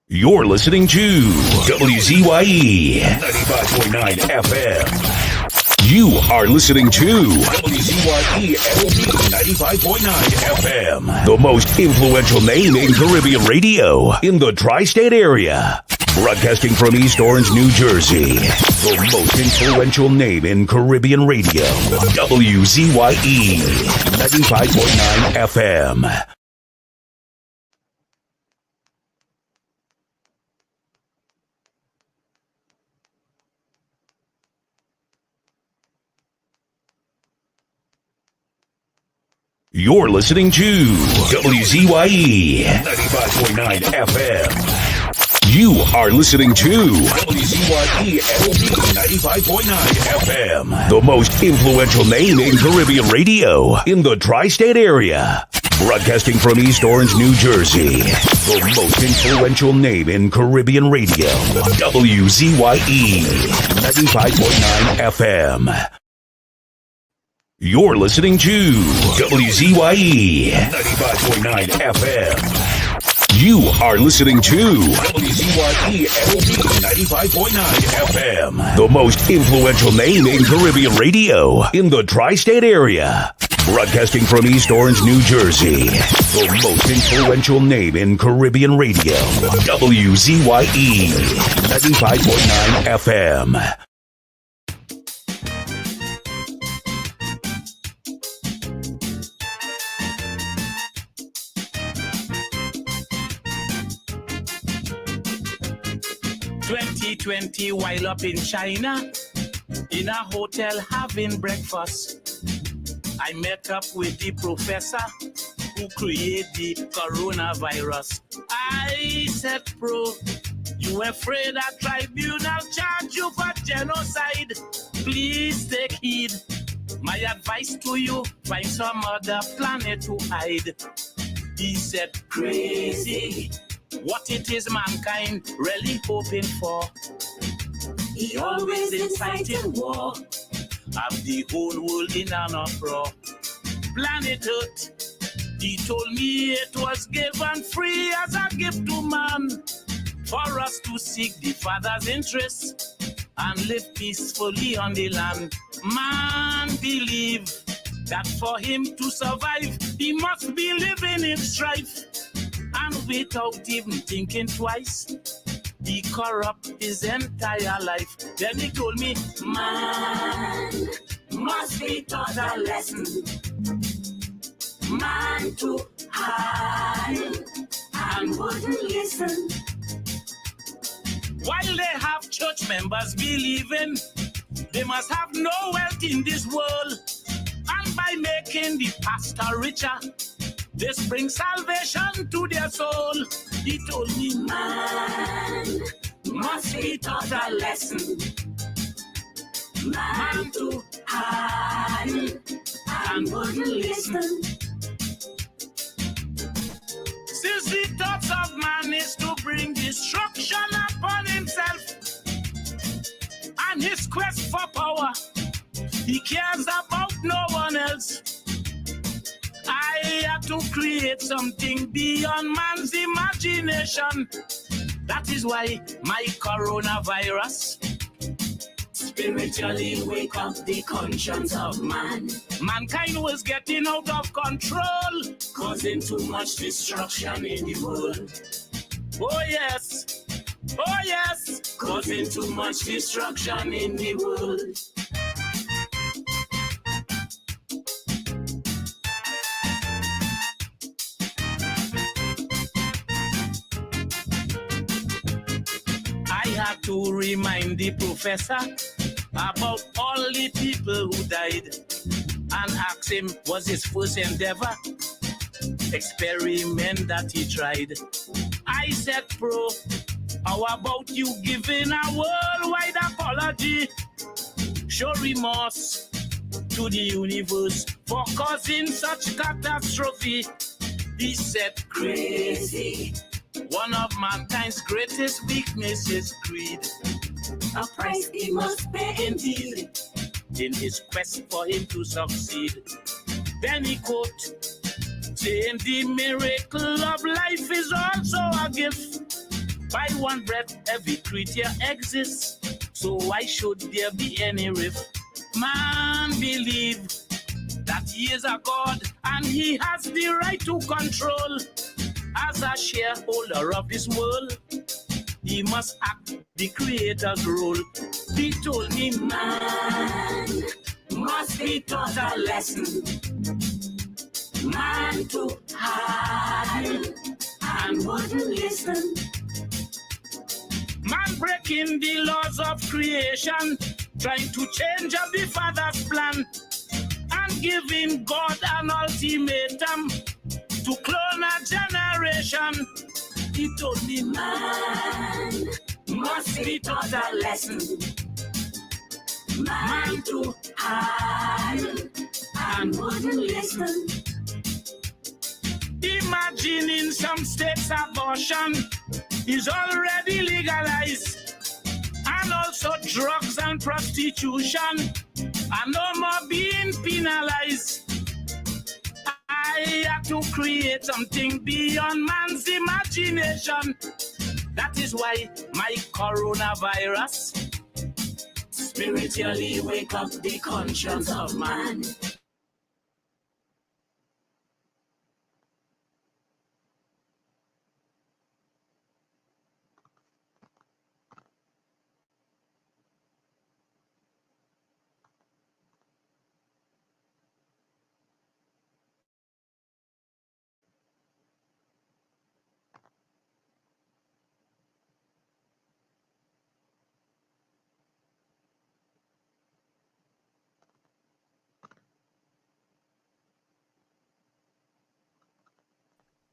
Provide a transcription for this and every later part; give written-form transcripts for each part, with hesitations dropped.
You're listening to WZYE 95.9 FM. You are listening to WZYE 95.9 FM, the most influential name in Caribbean radio in the tri-state area. Broadcasting from East Orange, New Jersey, the most influential name in Caribbean radio, WZYE 95.9 FM. You're listening to WZYE 95.9 FM. You are listening to WZYE 95.9 FM, the most influential name in Caribbean radio in the tri-state area. Broadcasting from East Orange, New Jersey, the most influential name in Caribbean radio, WZYE 95.9 FM. You're listening to WZYE 95.9 FM. You are listening to WZYE 95.9 FM, the most influential name in Caribbean radio in the tri-state area. Broadcasting from East Orange, New Jersey, the most influential name in Caribbean radio, WZYE 95.9 FM. While up in China, in a hotel having breakfast, I met up with the professor who created the coronavirus. I said, "Bro, you afraid a tribunal charge you for genocide? Please take heed. My advice to you, find some other planet to hide." He said, "Crazy. What it is mankind really hoping for? He always inciting war, have the whole world in an uproar. Planet Earth, he told me it was given free as a gift to man, for us to seek the Father's interests and live peacefully on the land. Man believe that for him to survive, he must be living in strife. And without even thinking twice, he corrupt his entire life. Then he told me, man must be taught a lesson. Man to hide and wouldn't listen. While they have church members believing they must have no wealth in this world, and by making the pastor richer, this brings salvation to their soul. He told me, man must be taught a lesson. Man to hide and wouldn't listen. Since the thoughts of man is to bring destruction upon himself and his quest for power, he cares about no one else. I had to create something beyond man's imagination. That is why my coronavirus spiritually wake up the conscience of man. Mankind was getting out of control, causing too much destruction in the world. Oh yes, causing too much destruction in the world. To remind the professor about all the people who died and ask him, was his first endeavor experiment that he tried? I said, "Bro, how about you giving a worldwide apology? Show remorse to the universe for causing such catastrophe." He said, "Crazy. One of mankind's greatest weakness is greed. A price he must pay indeed in his quest for him to succeed." Then he quote, saying, "The miracle of life is also a gift. By one breath, every creature exists. So why should there be any rift? Man believe that he is a god and he has the right to control. As a shareholder of this world, he must act the creator's role. He told me man must be taught a lesson. Man too hard and wouldn't listen. Man breaking the laws of creation, trying to change up the Father's plan, and giving God an ultimatum to clone a generation. He told me man must be taught a lesson. Man too hard and wouldn't listen. Imagine in some states abortion is already legalized, and also drugs and prostitution are no more being penalized. I had to create something beyond man's imagination. That is why my coronavirus spiritually wake up the conscience of man.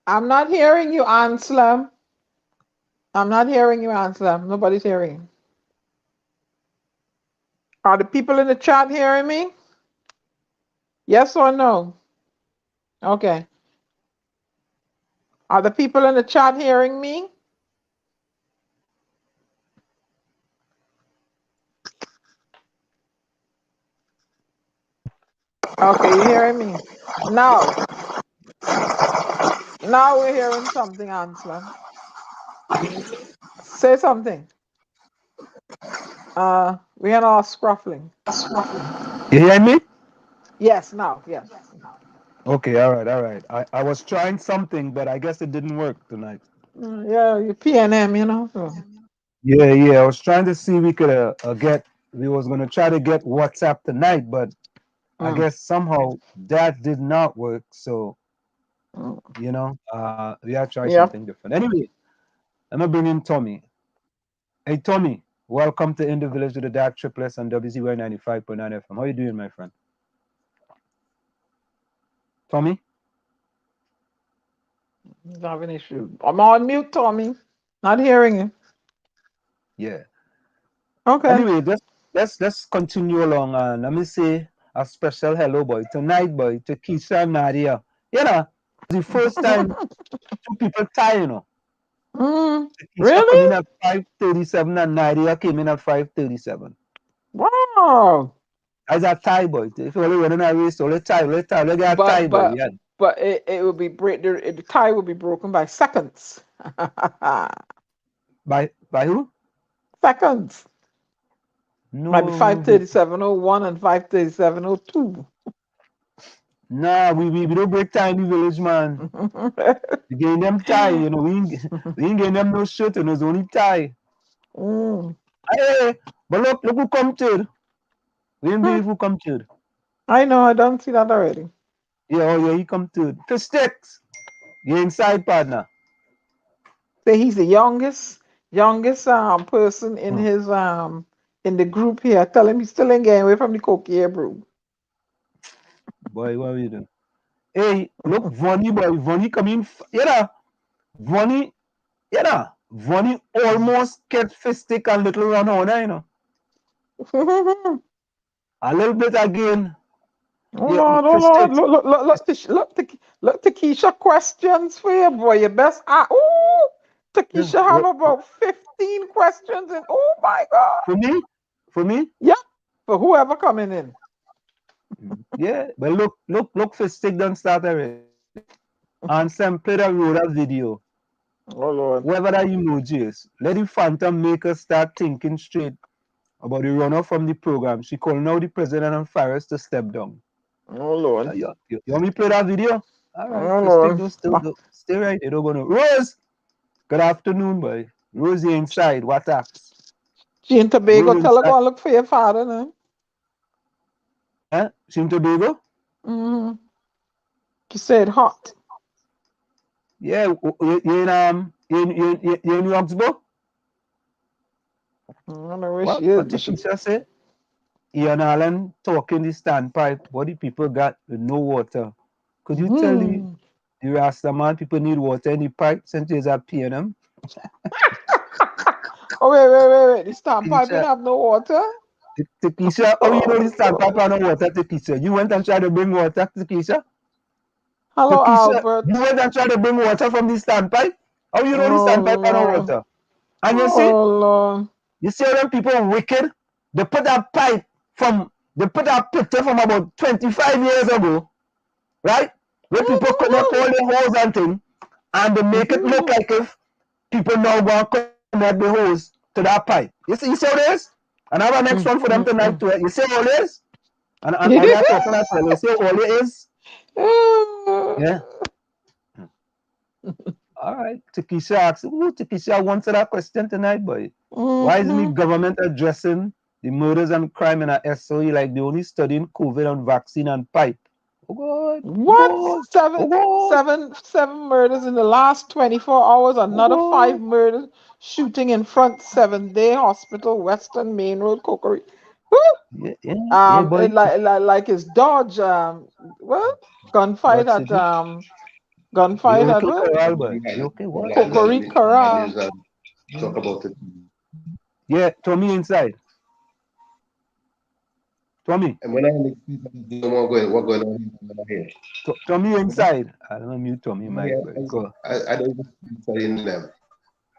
I'm not hearing you, Anselm. I'm not hearing you, Anselm. Nobody's hearing you. Are the people in the chat hearing me? Yes or no? Okay. Are the people in the chat hearing me? Okay, you hearing me? Now we're hearing something, Anselm. Say something. We had all scruffling. You hear me? Yes, now, yes. Okay, all right. I was trying something, but I guess it didn't work tonight. Yeah, you PNM, you know. So. Yeah. I was trying to see we could we was gonna try to get WhatsApp tonight, but I guess somehow that did not work. So we had to try something different. Anyway, let me bring in Tommy. Hey Tommy, welcome to In the Village with the Dark Triplets on WZYE 95.9 FM. How you doing, my friend? Tommy? He's having an issue. I'm on mute, Tommy. Not hearing you. Yeah. Okay. Anyway, let's continue along, and let me say a special hello, boy, tonight, boy, to Keisha and Nadia. You know, the first time two people tie, you know. Keisha really? come in at 5:37 and Nadia came in at 5:37. Wow. That's a tie, boy. If you only running a race, only tie, we get a tie, boy. Yeah. But it would be the tie would be broken by seconds. By who? Seconds. No. Might be 5:37:01 and 5:37:02. Nah, we don't break time in the village, man. We getting them tie, you know. We ain't getting them no shirt, and it's only tie. Hey, but look who come to. We didn't believe who come to. I know, I don't see that already. Yeah, he come to. To sticks. You inside, partner. So he's the youngest person in his in the group here. Tell him he's still ain't getting away from the cokie brew. Boy, what are you doing? Hey, look, Vonnie, boy. Vonnie come in. Vonnie almost get fistic and little run on, you know. A little bit again. Oh Lord. Look, Takesha questions for you, boy. You best Takesha have about 15 questions and oh my God. For me? Yep. For whoever coming in. Yeah, but look, fistic done start already. And some play that roll that video. Oh Lord. whoever that emoji is, let the phantom make us start thinking straight about the runoff from the program. She calling out the president and Farris to step down. Oh Lord. You want me to play that video? All right, Oh just Lord. stay right. You don't gonna Rose. Good afternoon, boy. Rose, you inside. What tax? She in Tobago, Rose tell her inside. go and look for your father now. Eh? She in Tobago? Mm-hmm. She said hot. Yeah. You in Roxborough? I don't know where she is, What but did she. Keisha say? Ian Allen talking the standpipe. What the people got with no water? Could you tell Hmm. the Rasta man people need water in the pipe since there's a PNM? Oh wait. The standpipe Keisha, didn't have no water. Keisha, how you know the standpipe Oh. and no water to Keisha? You went and tried to bring water to Keisha? To Hello, Keisha, you Albert. went and tried to bring water from the standpipe? How you know the Oh standpipe and no Lord. water? And Oh Lord. you see how them people wicked? They put that pipe they put that picture from about 25 years ago, right? Where people connect all the holes and things, and they make it look like if people now go and connect the hose to that pipe. You see how it is? And I have a next one for them tonight too. You see how it is? And all you're talking as well. You see how it is? Yeah. All right. Takesha asks, Takesha wants that question tonight, boy. Why isn't the government addressing the murders and crime in a SOE like they only studying COVID and vaccine and pipe? Oh God. Oh What? God. Seven, Oh God. seven, seven murders in the last 24 hours. Oh Another five God. murders. Shooting in front 7-day hospital, Western Main Road, Cokery. Yeah, boy. Like it's Dodge. Well, gunfight What at city? You gunfight at okay, what? Coral, boy? You okay? What? Cokery, Corral. Talk about it. Yeah, Tommy inside. Tommy. And when I know what going on here. Tommy inside. I don't know mute Tommy mic, but go. I don't even studying them.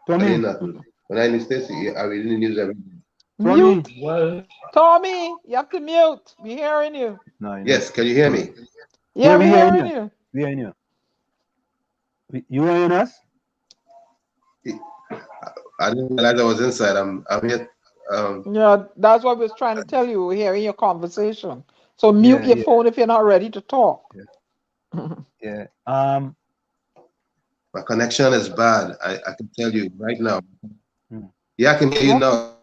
Studying Tommy. nothing. When I in the States, I read the news every day. Tommy. Mute. Tommy, you have to mute. We hearing you. No, you know. Yes, can you hear me? Yeah, Yeah, we we hearing hearing you. you. We hearing you. You hearing us? I didn't realize I was inside. I'm here. Yeah, that's what we was trying to tell you. We're hearing your conversation. So mute Yeah, your phone if you're not ready to talk. yeah. My connection is bad. I can tell you right now. Hmm. Yeah, I can hear you now.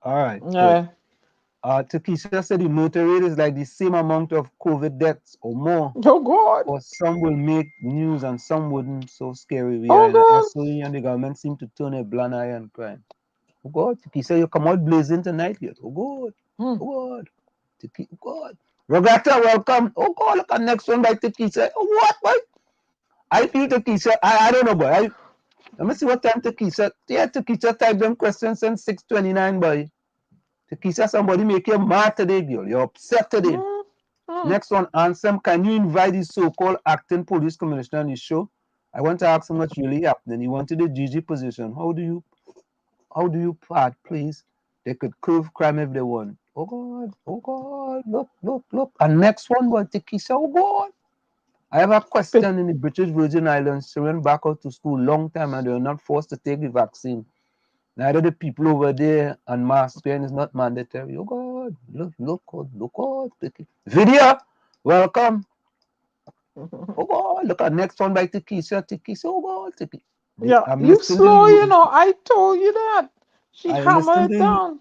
All right, good. Yeah. Takesha said the mortality rate is like the same amount of COVID deaths or more. Oh God. Or some will make news and some wouldn't. So scary. We are Oh in a God. SOE and the government seem to turn a blind eye on crime. Oh God, Takesha, you come out blazing tonight yet. Oh God. Hmm. Oh God. Oh God. Rogata, welcome. Oh God, look at next one by Takesha. Oh what, boy? I feel Takesha. I don't know, boy. Let me see what time Takesha. Yeah, Takesha typed them questions since 6:29, boy. Takesha, somebody make you mad today, girl. You're upset today. Hmm. Hmm. Next one, Ansem. Can you invite the so-called acting police commissioner on the show? I want to ask him what's really happening. He wanted a GG position. How do you part, please? They could curve crime if they want. Oh God, oh God, look. And next one, but Takesha, oh God. I have a question in the British Virgin Islands. Children back out to school long time and they're not forced to take the vaccine. Neither the people over there and mask wearing is not mandatory. Oh God, look out. Video, welcome. Oh God, look at next one by Takesha. Oh God, Yeah, I'm you listening to slow, you. I told you that. She I listen hammered it to you. down.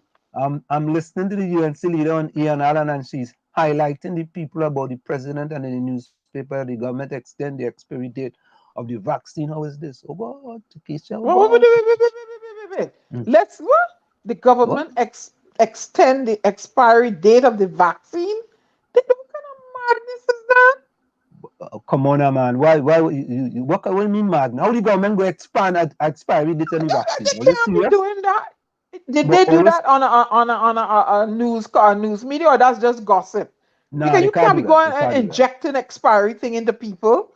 I'm listening to the UNC leader on Ian Allen and she's highlighting the people about the president and in the newspaper, the government extend the expiry date of the vaccine. How is this? Oh God, Takesha, oh God. Wait. Mm. Let's what? The What? government extend the expiry date of the vaccine? What kind of madness is that? Come on, man. Why what do you mean, man? How the government go expand at expiry date on the vaccine? They Are you can't be serious? doing that. Did But they do always, that on a news media, or that's just gossip? nah, Because they you can't can't be do that. They going and can't do that. injecting expiry thing into people.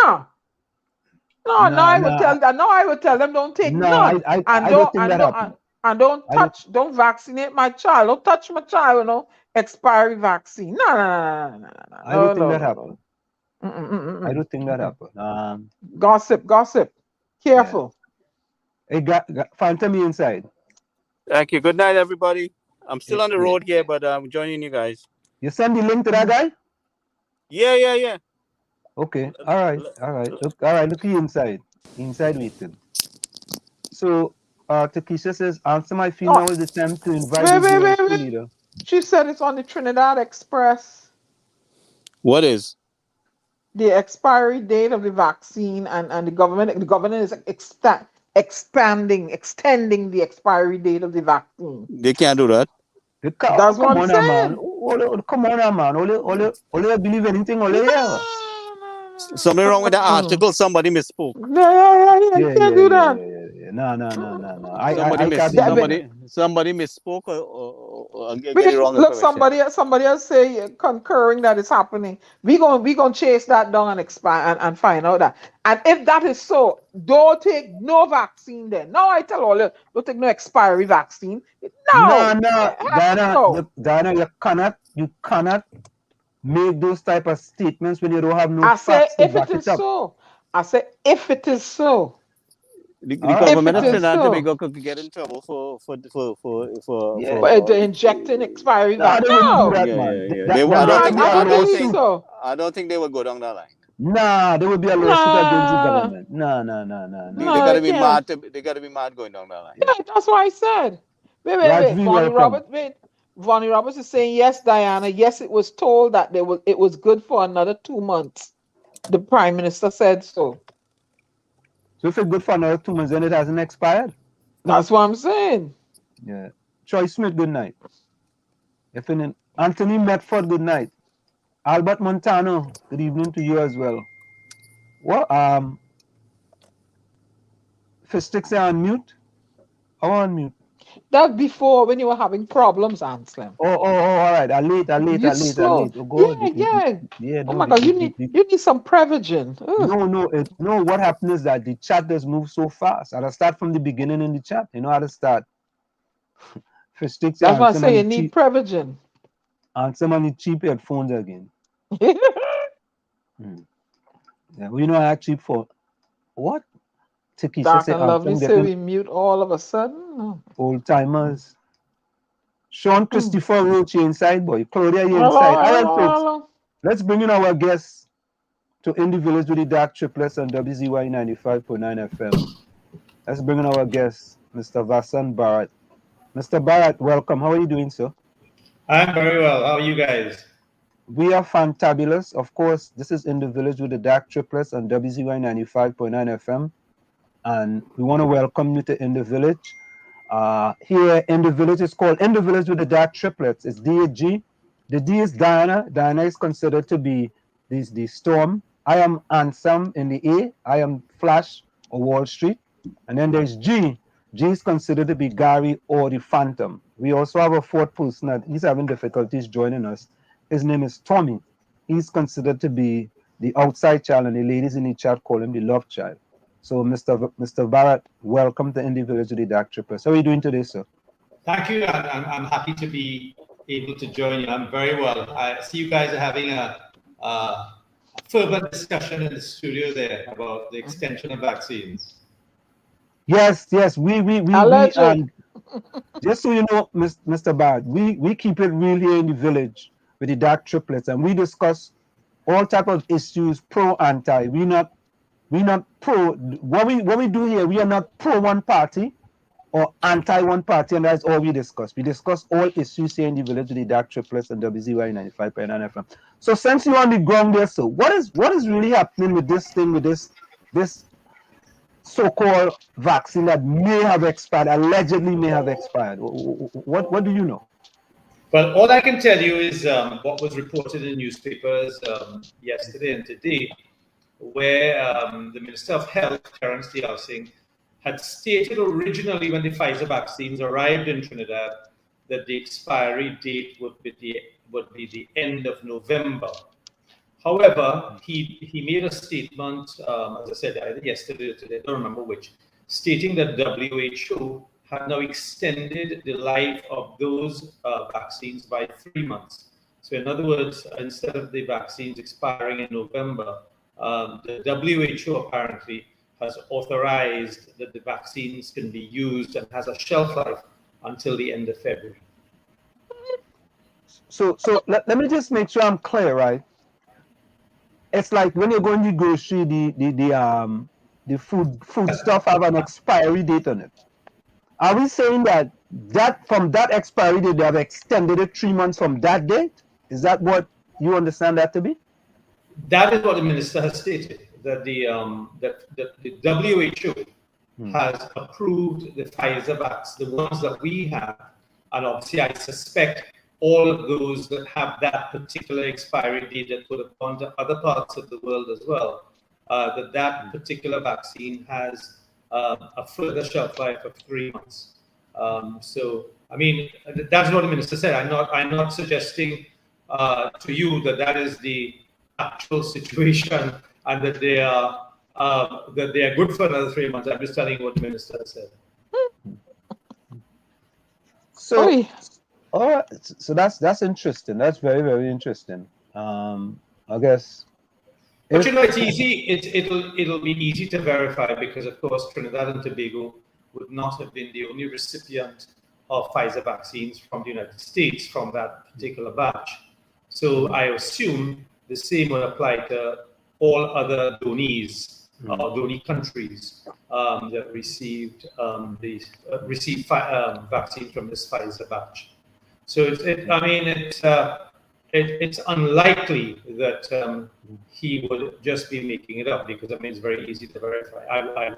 No, no, no. Nah, I would nah, tell them. No, I would tell them don't take nah. none, and I don't don't think and that don't happened. and don't I don't. touch, don't vaccinate my child. Don't touch my child. Expiry vaccine. I don't think that No. happened. I Mm-mm-mm-mm-mm. don't think that happened. Gossip. Careful. Hey, Phantom, me inside. Thank you. Good night, everybody. I'm still on the road here, but I'm joining you guys. You send the link to that guy? Yeah. Okay. All right. Look, look you inside. Inside waiting. So Takesha says, answer my female is attempt to invite the UNC Wait. leader. She said it's on the Trinidad Express. What is? The expiry date of the vaccine and the government is extending the expiry date of the vaccine. They can't do that. That's what I'm saying. Come on, man. Only believe anything, only here. Something wrong with the article. Somebody misspoke. You can't do that. No. Somebody misspoke or get it wrong. Look, somebody else say concurring that it's happening. We gonna chase that down and expand and find out that. And if that is so, don't take no vaccine then. No, I tell all you, don't take no expiry vaccine. No. Diana, you cannot make those type of statements when you don't have no facts. I say if it is so. The government of Trinidad and Tobago could get in trouble for injecting expiry vaccine. I don't think they would go down that line. Nah, there would be a lawsuit against the government. No. They gotta be mad. They gotta be mad going down that line. Yeah, that's what I said. Wait. Vonnie Roberts is saying yes, Diana. Yes, it was told that it was good for another 2 months. The Prime Minister said so. So if it's good for another 2 months, then it hasn't expired. That's what I'm saying. Yeah. Troy Smith, good night. Anthony Medford, good night. Albert Montano, good evening to you as well. Well, Fistix on mute? How on mute? That's before when you were having problems, Anselm. All right. I late. Yeah. Oh my God, you need some Prevagen. No. What happened is that the chat does move so fast. I'll start from the beginning in the chat. You know how to start. That's why I say you need Prevagen. And some of the cheap headphones again. Yeah, we know I cheap for what? Dark and Lovely say we mute all of a sudden. Old timers. Sean Christopher Roach inside, boy. Claudia, you inside. All right, folks. Let's bring in our guests to In the Village with the Dark Triplets on WZYE 95.9 FM. Let's bring in our guest, Mr. Vasant Bharath. Mr. Bharath, welcome. How are you doing, sir? I'm very well. How are you guys? We are fantabulous. Of course, this is In the Village with the Dark Triplets on WZYE 95.9 FM. And we want to welcome you to In the Village. Here in the village, it's called In the Village with the Dark Triplets. It's DG. The D is Diana. Diana is considered to be the Storm. I am Ansem in the A. I am Flash or Wall Street. And then there's G. G is considered to be Gary or the Phantom. We also have a fourth person that he's having difficulties joining us. His name is Tommy. He's considered to be the outside child, and the ladies in the chat call him the love child. So, Mr. Bharath, welcome to In the Village with the Dark Triplets. How are you doing today, sir? Thank you. I'm happy to be able to join you. I'm very well. I see you guys are having a fervent discussion in the studio there about the extension of vaccines. Yes. We and just so you know, Mr. Bharath, we keep it real here in the village with the Dark Triplets, and we discuss all type of issues, pro, anti. We're not pro. What we do here, we are not pro one party or anti one party, and that's all we discuss. We discuss all issues here in the village with the Dark Triplets and WZYE 95.9 FM. So since you're on the ground there, so what is really happening with this thing, with this so-called vaccine that may have expired, allegedly may have expired? What do you know? Well, all I can tell you is what was reported in newspapers yesterday and today, where the Minister of Health, Terence Dialsing, had stated originally when the Pfizer vaccines arrived in Trinidad that the expiry date would be the end of November. However, he made a statement, as I said, either yesterday or today, I don't remember which, stating that WHO had now extended the life of those vaccines by 3 months. So in other words, instead of the vaccines expiring in November, the WHO apparently has authorized that the vaccines can be used and has a shelf life until the end of February. So let me just make sure I'm clear, right? It's like when you're going to the grocery, the food stuff have an expiry date on it. Are we saying that from that expiry date they have extended it 3 months from that date? Is that what you understand that to be? That is what the minister has stated, that the WHO has approved the Pfizer vaccines, the ones that we have, and obviously I suspect all of those that have that particular expiry date that would have gone to other parts of the world as well, that particular vaccine has a further shelf life of 3 months. So, I mean, that's what the minister said. I'm not suggesting to you that is the actual situation and that they are good for another 3 months. I'm just telling you what the minister said. So, all right. So that's interesting. That's very, very interesting. I guess. But you know, it's easy. It'll be easy to verify because, of course, Trinidad and Tobago would not have been the only recipient of Pfizer vaccines from the United States from that particular batch. So I assume the same will apply to all other donees or donee countries that received vaccines from this Pfizer batch. So it's unlikely that he would just be making it up because it's very easy to verify.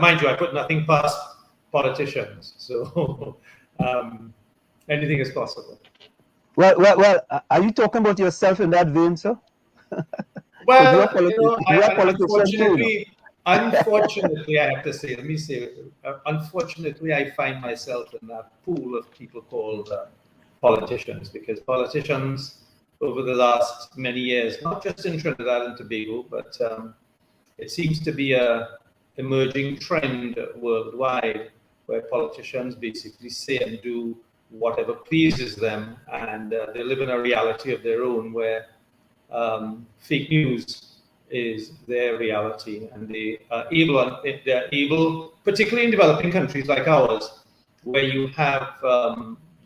Mind you, I put nothing past politicians, so anything is possible. Well, are you talking about yourself in that vein, sir? Well, unfortunately, I have to say, unfortunately, I find myself in that pool of people called politicians, because politicians over the last many years, not just in Trinidad and Tobago, but it seems to be a emerging trend worldwide where politicians basically say and do whatever pleases them, and they live in a reality of their own where fake news is their reality, and they're able, particularly in developing countries like ours, where you have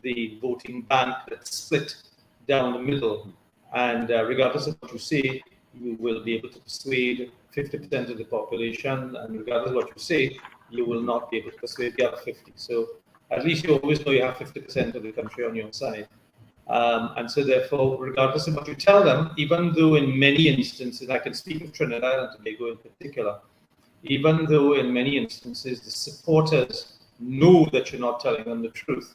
the voting bank that's split down the middle, and regardless of what you say, you will be able to persuade 50% of the population, and regardless of what you say, you will not be able to persuade the other 50. So at least you always know you have 50% of the country on your side. And so therefore, regardless of what you tell them, even though in many instances, I can speak of Trinidad and Tobago in particular, even though in many instances the supporters know that you're not telling them the truth,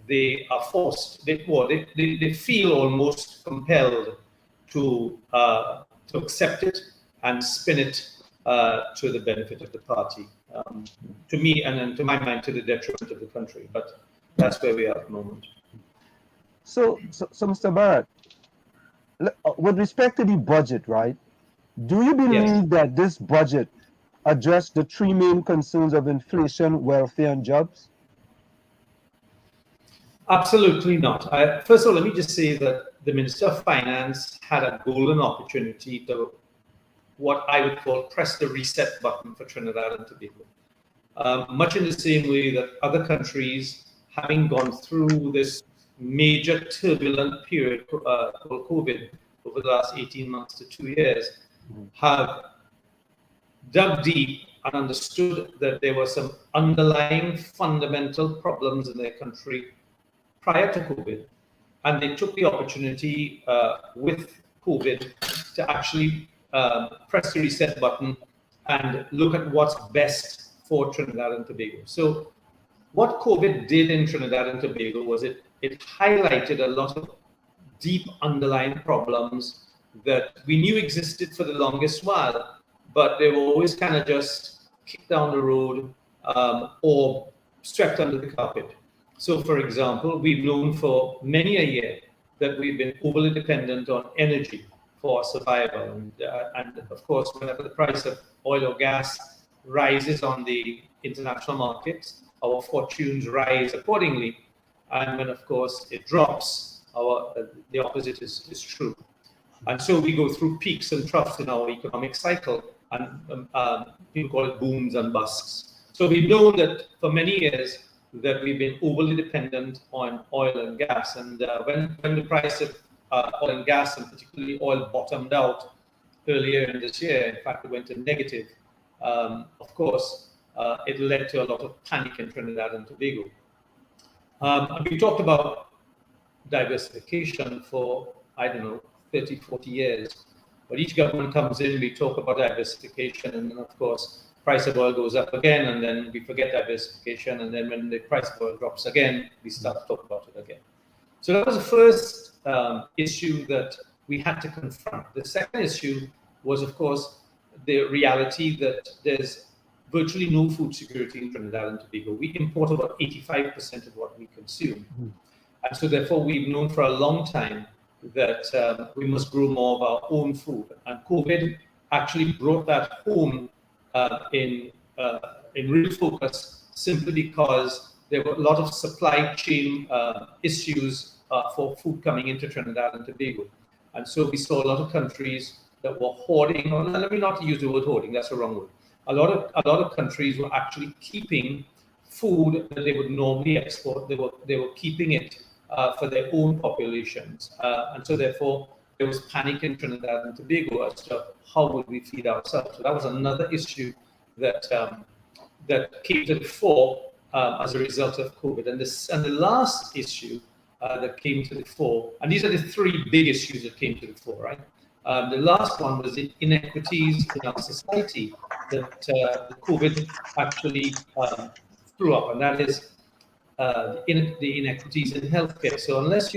they are forced, they feel almost compelled to accept it and spin it to the benefit of the party. To me, and then to my mind, to the detriment of the country. But that's where we are at the moment. So Mr. Bharath, with respect to the budget, right? Do you believe that this budget addressed the three main concerns of inflation, welfare, and jobs? Absolutely not. First of all, let me just say that the Minister of Finance had a golden opportunity to what I would call press the reset button for Trinidad and Tobago. Much in the same way that other countries, having gone through this major turbulent period called COVID over the last 18 months to 2 years, have dug deep and understood that there were some underlying fundamental problems in their country prior to COVID. And they took the opportunity with COVID to actually press the reset button and look at what's best for Trinidad and Tobago. So what COVID did in Trinidad and Tobago was it highlighted a lot of deep underlying problems that we knew existed for the longest while, but they were always kind of just kicked down the road or swept under the carpet. So, for example, we've known for many a year that we've been overly dependent on energy for survival. And of course, whenever the price of oil or gas rises on the international markets, our fortunes rise accordingly. And when, of course, it drops, the opposite is true. And so we go through peaks and troughs in our economic cycle. and people call it booms and busts. So we've known that for many years that we've been overly dependent on oil and gas, and when the price of oil and gas, and particularly oil, bottomed out earlier in this year, in fact it went to negative, of course it led to a lot of panic in Trinidad and Tobago. And we talked about diversification for, I don't know, 30, 40 years. But each government comes in, we talk about diversification, and then of course, price of oil goes up again, and then we forget diversification, and then when the price of oil drops again, we start to talk about it again. So that was the first issue that we had to confront. The second issue was, of course, the reality that there's virtually no food security in Trinidad and Tobago. We import about 85% of what we consume. And so therefore, we've known for a long time that we must grow more of our own food. And COVID actually brought that home in real focus, simply because there were a lot of supply chain issues for food coming into Trinidad and Tobago. And so we saw a lot of countries that were hoarding, or let me not use the word hoarding, that's the wrong word. A lot of countries were actually keeping food that they would normally export. They were keeping it for their own populations, and so therefore there was panic in Trinidad and Tobago as to how would we feed ourselves. So that was another issue that that came to the fore as a result of COVID. And the last issue that came to the fore, and these are the three big issues that came to the fore, right? The last one was the inequities in our society that the COVID actually threw up, and that is the inequities in healthcare. So unless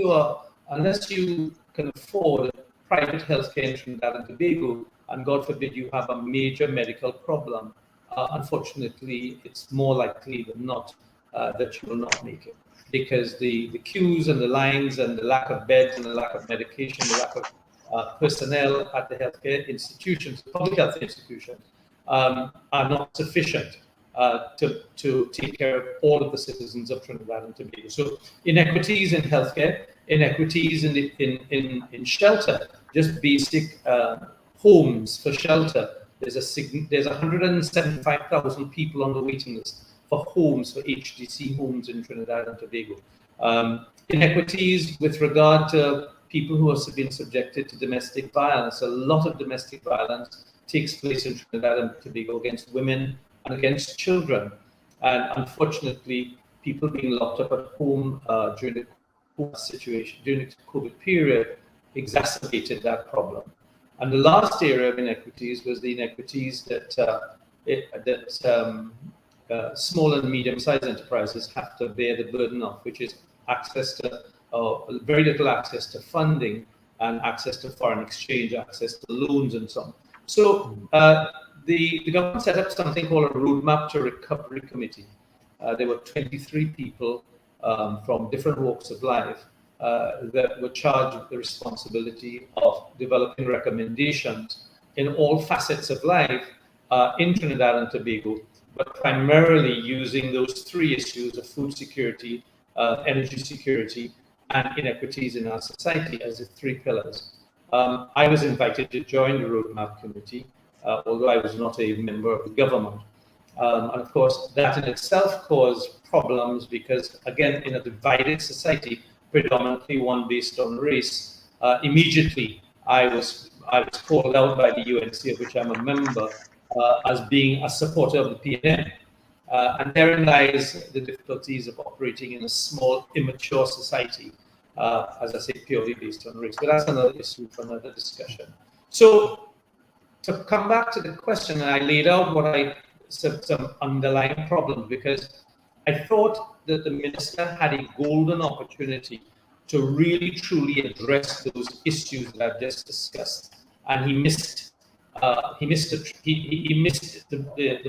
you can afford private healthcare in Trinidad and Tobago, and God forbid you have a major medical problem, unfortunately, it's more likely than not that you will not make it, because the queues and the lines and the lack of beds and the lack of medication, the lack of personnel at the healthcare institutions, public health institutions, are not sufficient to take care of all of the citizens of Trinidad and Tobago. So inequities in healthcare, inequities in shelter, just basic homes for shelter. There's 175,000 people on the waiting list for homes, for HDC homes in Trinidad and Tobago. Inequities with regard to people who have been subjected to domestic violence. A lot of domestic violence takes place in Trinidad and Tobago against women and against children. And unfortunately, people being locked up at home during the COVID period exacerbated that problem. And the last area of inequities was the inequities that small and medium-sized enterprises have to bear the burden of, which is access to very little access to funding and access to foreign exchange, access to loans and so on. So the government set up something called a Roadmap to Recovery Committee. There were 23 people from different walks of life that were charged with the responsibility of developing recommendations in all facets of life in Trinidad and Tobago, but primarily using those three issues of food security, energy security, and inequities in our society as the three pillars. I was invited to join the Roadmap Committee, although I was not a member of the government. And of course, that in itself caused problems because, again, in a divided society, predominantly one based on race, immediately I was called out by the UNC, of which I'm a member, as being a supporter of the PNM. And therein lies the difficulties of operating in a small, immature society, as I say, purely based on race. But that's another issue for another discussion. So to come back to the question, I laid out what I said, some underlying problems, because I thought that the minister had a golden opportunity to really truly address those issues that I've just discussed, and he missed the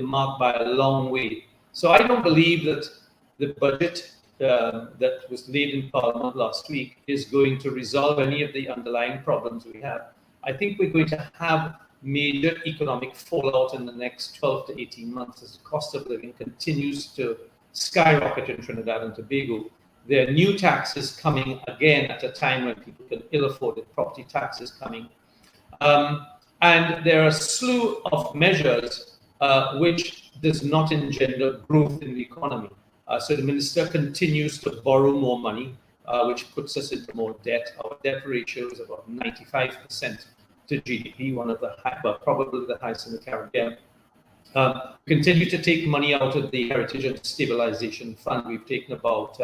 mark by a long way. So I don't believe that the budget that was laid in Parliament last week is going to resolve any of the underlying problems we have. I think we're going to have major economic fallout in the next 12 to 18 months as the cost of living continues to skyrocket in Trinidad and Tobago. There are new taxes coming again at a time when people can ill afford it, property taxes coming. And there are a slew of measures which does not engender growth in the economy. So the minister continues to borrow more money, which puts us into more debt. Our debt ratio is about 95% to GDP, one of the high, well, probably the highest in the Caribbean. Continue to take money out of the Heritage and Stabilization Fund. We've taken about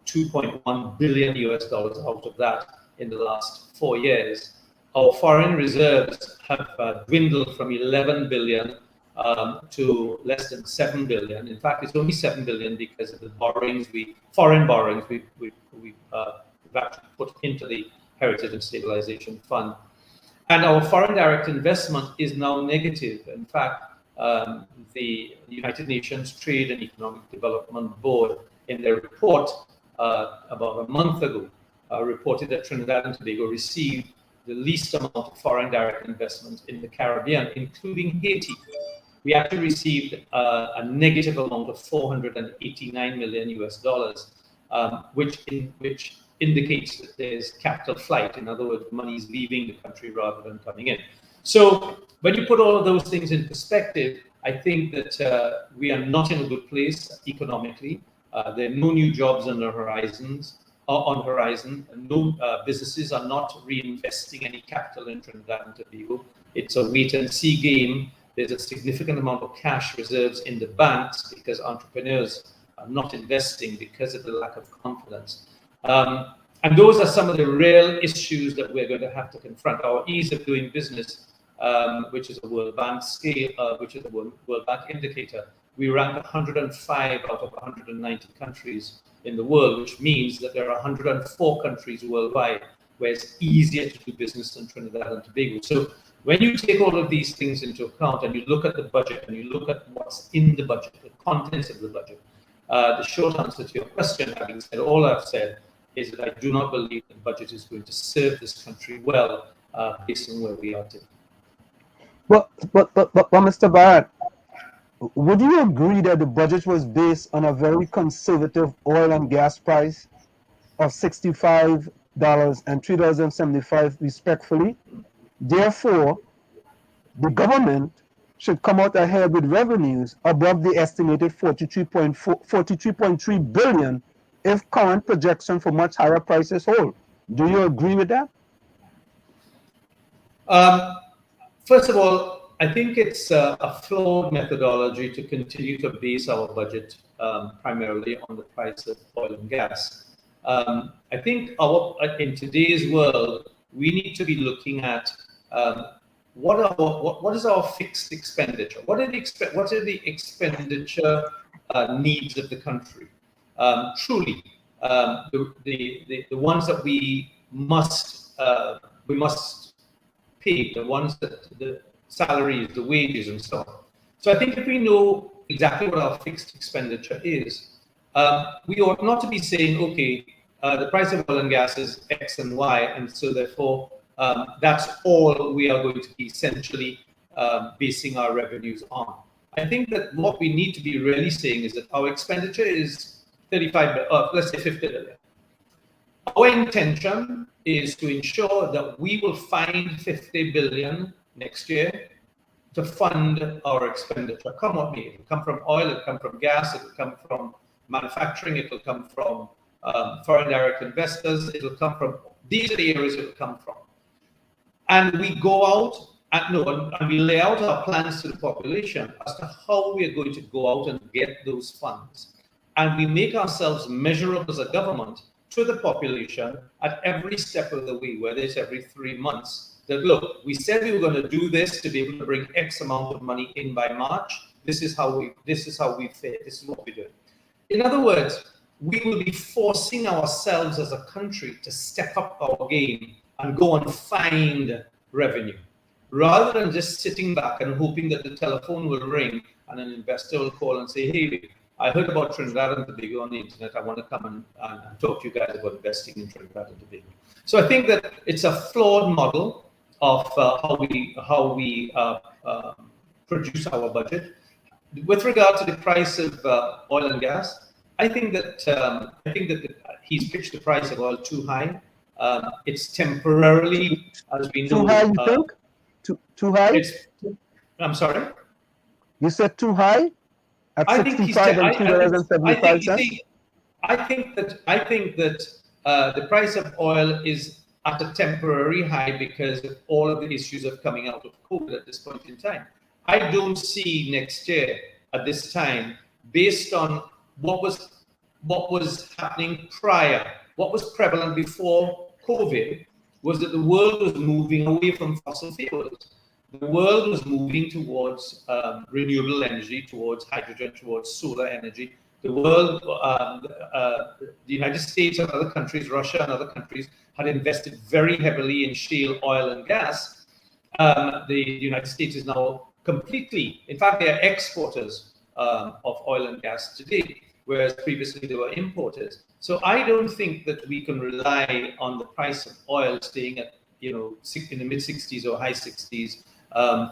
$2.1 billion US out of that in the last 4 years. Our foreign reserves have dwindled from 11 billion to less than 7 billion. In fact, it's only 7 billion because of the borrowings, foreign borrowings we've actually put into the Heritage and Stabilization Fund. And our foreign direct investment is now negative. In fact, the United Nations Trade and Economic Development Board, in their report about a month ago, reported that Trinidad and Tobago received the least amount of foreign direct investment in the Caribbean, including Haiti. We actually received a negative amount of 489 million US dollars, which indicates that there's capital flight. In other words, money is leaving the country rather than coming in. So when you put all of those things in perspective, I think that we are not in a good place economically. There are no new jobs on the horizon, and no businesses are not reinvesting any capital in Trinidad and Tobago. It's a wait-and-see game. There's a significant amount of cash reserves in the banks because entrepreneurs are not investing because of the lack of confidence. And those are some of the real issues that we're going to have to confront. Our ease of doing business, which is a World Bank scale, which is a World Bank indicator, we rank 105 out of 190 countries in the world, which means that there are 104 countries worldwide where it's easier to do business than Trinidad and Tobago. So when you take all of these things into account and you look at the budget and you look at what's in the budget, the contents of the budget, the short answer to your question, having said all I've said, is that I do not believe the budget is going to serve this country well based on where we are today. But Mr. Bharath, would you agree that the budget was based on a very conservative oil and gas price of $65 and $3.75 respectfully? Therefore, the government should come out ahead with revenues above the estimated 43.3 billion if current projection for much higher prices hold. Do you agree with that? First of all, I think it's a flawed methodology to continue to base our budget primarily on the price of oil and gas. I think in today's world, we need to be looking at what is our fixed expenditure? What are the expenditure needs of the country? Truly, the ones that we must pay, the ones that the salaries, the wages, and so on. So I think if we know exactly what our fixed expenditure is, we ought not to be saying, okay, the price of oil and gas is X and Y, and so therefore that's all we are going to be essentially basing our revenues on. I think that what we need to be really saying is that our expenditure is 35, let's say 50 billion. Our intention is to ensure that we will find 50 billion next year to fund our expenditure. Come what may. It'll come from oil, it'll come from gas, it'll come from manufacturing, it'll come from foreign direct investors, it'll come from, these are the areas it'll come from. And we go out and we lay out our plans to the population as to how we are going to go out and get those funds. And we make ourselves measurable as a government to the population at every step of the way, whether it's every 3 months, that look, we said we were going to do this to be able to bring X amount of money in by March. This is how we fared. This is what we do. In other words, we will be forcing ourselves as a country to step up our game and go and find revenue, rather than just sitting back and hoping that the telephone will ring and an investor will call and say, hey, I heard about Trinidad and Tobago on the internet. I want to come and talk to you guys about investing in Trinidad and Tobago. So I think that it's a flawed model of how we produce our budget. With regard to the price of oil and gas, I think that he's pitched the price of oil too high. It's temporarily, as we know, too high, you think? too high? I'm sorry? You said too high at I think he's. 65 and $2.75? I think that the price of oil is at a temporary high because of all of the issues of coming out of COVID at this point in time. I don't see next year at this time, based on what was happening prior, what was prevalent before COVID, was that the world was moving away from fossil fuels. The world was moving towards renewable energy, towards hydrogen, towards solar energy. The world, the United States and other countries, Russia and other countries, had invested very heavily in shale oil and gas. The United States is now completely, in fact, they are exporters of oil and gas today, whereas previously they were importers. So I don't think that we can rely on the price of oil staying at, in the mid 60s or high 60s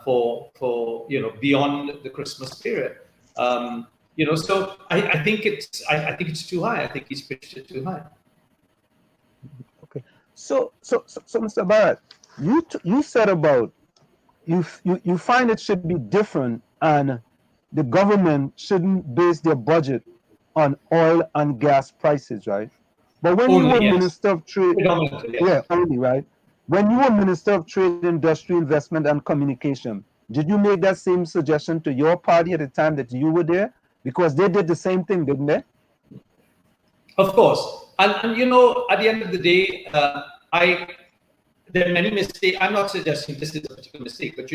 for beyond the Christmas period. So I think it's too high. I think he's pitched it too high. Okay. So Mr. Bharath, you said about you find it should be different, and the government shouldn't base their budget on oil and gas prices, right? But when you were Minister of Trade, only, right? When you were Minister of Trade, Industry, Investment, and Communication, did you make that same suggestion to your party at the time that you were there? Because they did the same thing, didn't they? Of course. And at the end of the day, there are many mistakes. I'm not suggesting this is a particular mistake, but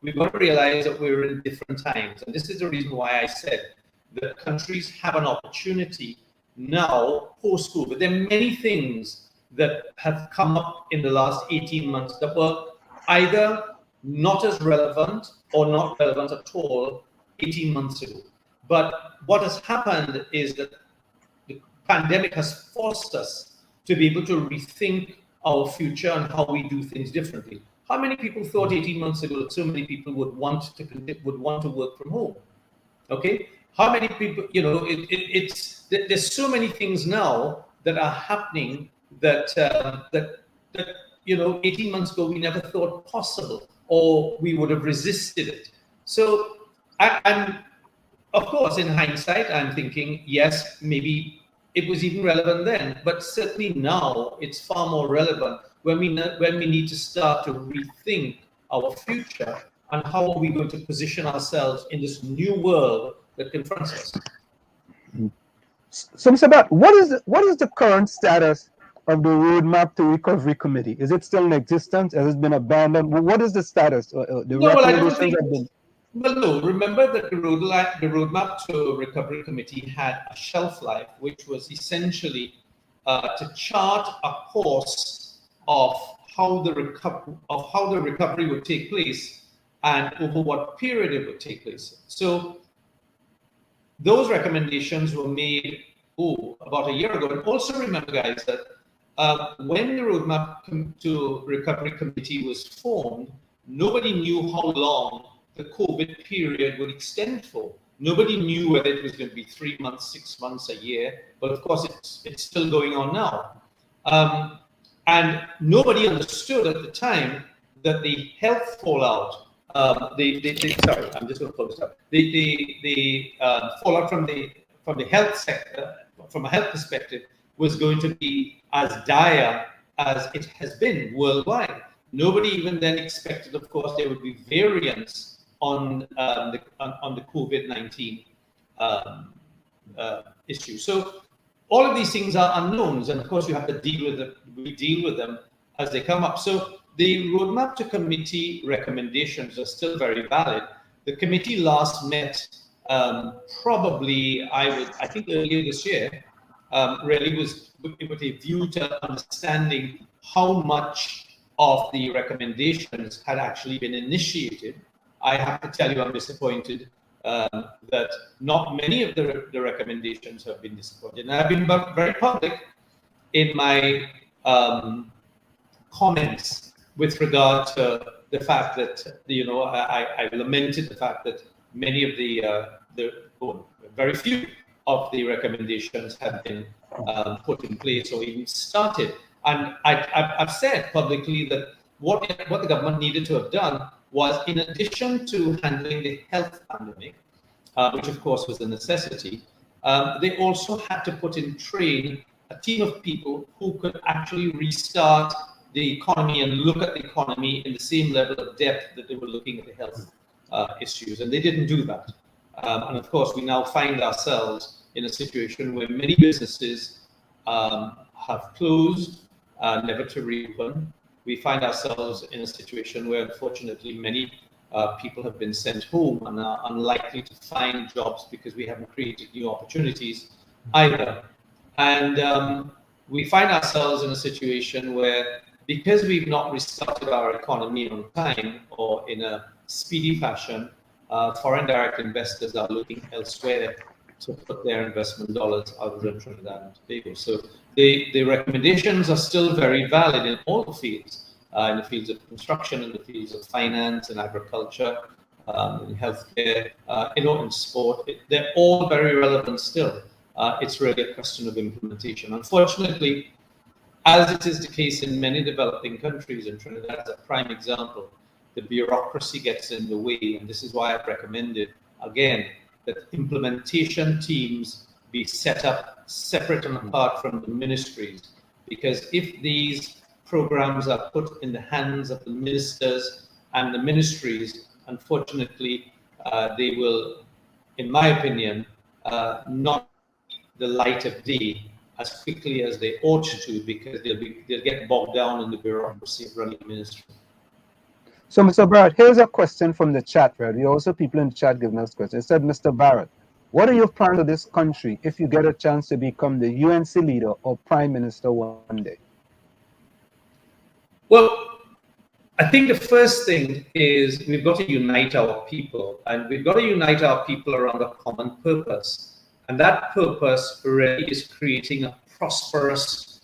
we've got to realize that we're in different times. And this is the reason why I said that countries have an opportunity now, post-COVID. There are many things that have come up in the last 18 months that were either not as relevant or not relevant at all 18 months ago. But what has happened is that the pandemic has forced us to be able to rethink our future and how we do things differently. How many people thought 18 months ago that so many people would want to work from home? Okay, how many people? There's so many things now that are happening that 18 months ago we never thought possible, or we would have resisted it. So I'm of course, in hindsight, I'm thinking, yes, maybe it was even relevant then, but certainly now it's far more relevant when we need to start to rethink our future and how are we going to position ourselves in this new world that confronts us. So, Mr. Bhatt, what is the current status of the Roadmap to Recovery Committee? Is it still in existence? Has it been abandoned? What is the status? Well, no. Remember that the Roadmap to Recovery Committee had a shelf life, which was essentially to chart a course of how the recovery would take place and over what period it would take place. So those recommendations were made about a year ago. And also remember, guys, that when the Roadmap to Recovery Committee was formed, nobody knew how long the COVID period would extend for. Nobody knew whether it was going to be 3 months, 6 months, a year, but of course it's still going on now. And nobody understood at the time that the health fallout, sorry, I'm just going to close this up. The fallout from the health sector, from a health perspective, was going to be as dire as it has been worldwide. Nobody even then expected, of course, there would be variants on the COVID-19 issue. So all of these things are unknowns, and of course you have to deal with them. We deal with them as they come up. So the Roadmap to Committee recommendations are still very valid. The committee last met probably, I think earlier this year, really was with a view to understanding how much of the recommendations had actually been initiated. I have to tell you, I'm disappointed that not many of the recommendations have been disappointed. And I've been very public in my comments with regard to the fact that, I lamented the fact that many of very few of the recommendations have been put in place or even started. And I've said publicly that what the government needed to have done was, in addition to handling the health pandemic, which of course was a necessity, they also had to train a team of people who could actually restart the economy and look at the economy in the same level of depth that they were looking at the health issues. And they didn't do that. And of course, we now find ourselves in a situation where many businesses have closed, never to reopen. We find ourselves in a situation where, unfortunately, many people have been sent home and are unlikely to find jobs because we haven't created new opportunities either. And we find ourselves in a situation where, because we've not restarted our economy on time or in a speedy fashion, foreign direct investors are looking elsewhere to put their investment dollars other than Trinidad and Tobago. So the recommendations are still very valid in all the fields, in the fields of construction, in the fields of finance and agriculture, in healthcare, in sport. They're all very relevant still. It's really a question of implementation. Unfortunately, as it is the case in many developing countries, and Trinidad is a prime example, the bureaucracy gets in the way. And this is why I've recommended, again, that implementation teams be set up separate and apart from the ministries. Because if these programs are put in the hands of the ministers and the ministries, unfortunately, they will, in my opinion, not the light of day as quickly as they ought to, because they'll get bogged down in the bureaucracy of running ministry. So, Mr. Bharath, here's a question from the chat, right? We also people in the chat giving us questions. It said, Mr. Bharath, what are your plans for this country if you get a chance to become the UNC leader or prime minister one day? Well, I think the first thing is we've got to unite our people, and we've got to unite our people around a common purpose. And that purpose really is creating a prosperous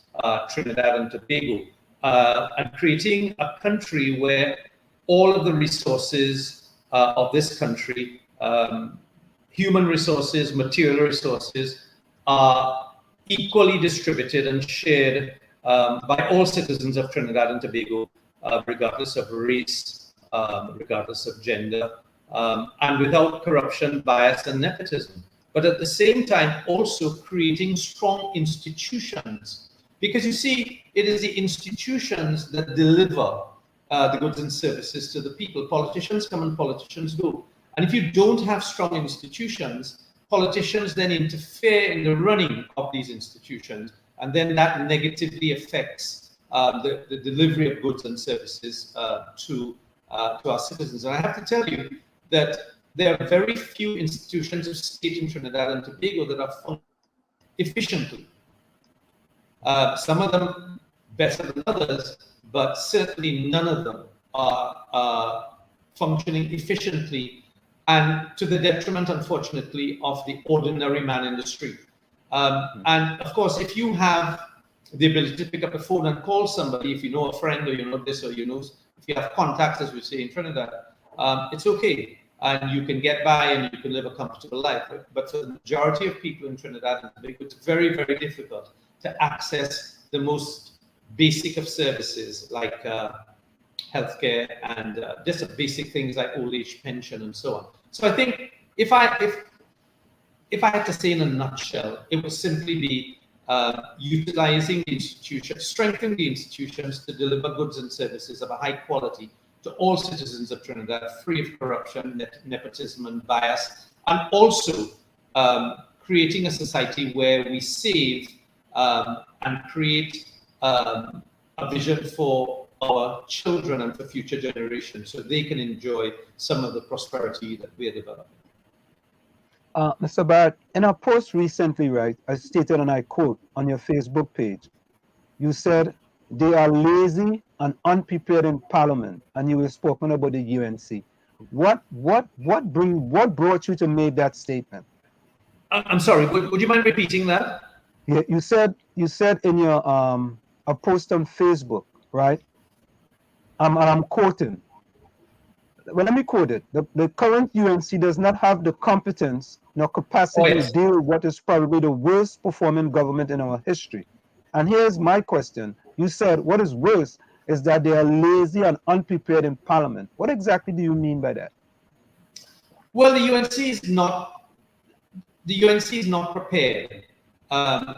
Trinidad and Tobago, and creating a country where all of the resources of this country, human resources, material resources, are equally distributed and shared by all citizens of Trinidad and Tobago, regardless of race, regardless of gender, and without corruption, bias, and nepotism. But at the same time, also creating strong institutions. Because you see, it is the institutions that deliver the goods and services to the people. Politicians come and politicians go. And if you don't have strong institutions, politicians then interfere in the running of these institutions, and then that negatively affects the delivery of goods and services to our citizens. And I have to tell you that there are very few institutions of state in Trinidad and Tobago that are functioning efficiently. Some of them better than others, but certainly none of them are functioning efficiently, and to the detriment, unfortunately, of the ordinary man in the street. And of course, if you have the ability to pick up a phone and call somebody, if you know a friend or you know this or you know, if you have contacts, as we say in Trinidad, it's okay. And you can get by and you can live a comfortable life. But for the majority of people in Trinidad and Tobago, it's very, very difficult to access the most basic of services like healthcare and just basic things like old age pension and so on. So I think if I had to say in a nutshell, it would simply be utilizing the institutions, strengthening the institutions to deliver goods and services of a high quality to all citizens of Trinidad, free of corruption, nepotism, and bias, and also creating a society where we save and create a vision for our children and for future generations so they can enjoy some of the prosperity that we are developing. Mr. Bharath, in a post recently, right, I stated, and I quote, on your Facebook page, you said, they are lazy and unprepared in Parliament, and you were spoken about the UNC. What brought you to make that statement? I'm sorry. Would you mind repeating that? Yeah, you said in your a post on Facebook, right? I'm quoting. Well, let me quote it. The current UNC does not have the competence nor capacity to deal with what is probably the worst performing government in our history. And here's my question. You said, what is worse, is that they are lazy and unprepared in Parliament. What exactly do you mean by that? Well, the UNC is not prepared.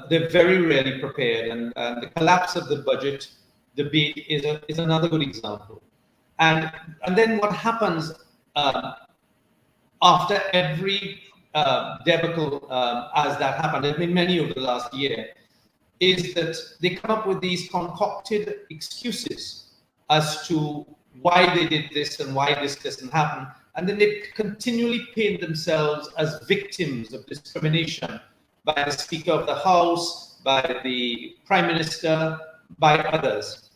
They're very rarely prepared, and the collapse of the budget debate is another good example. And then what happens after every debacle as that happened, there have been many over the last year, is that they come up with these concocted excuses as to why they did this and why this doesn't happen. And then they continually paint themselves as victims of discrimination by the Speaker of the House, by the Prime Minister, by others.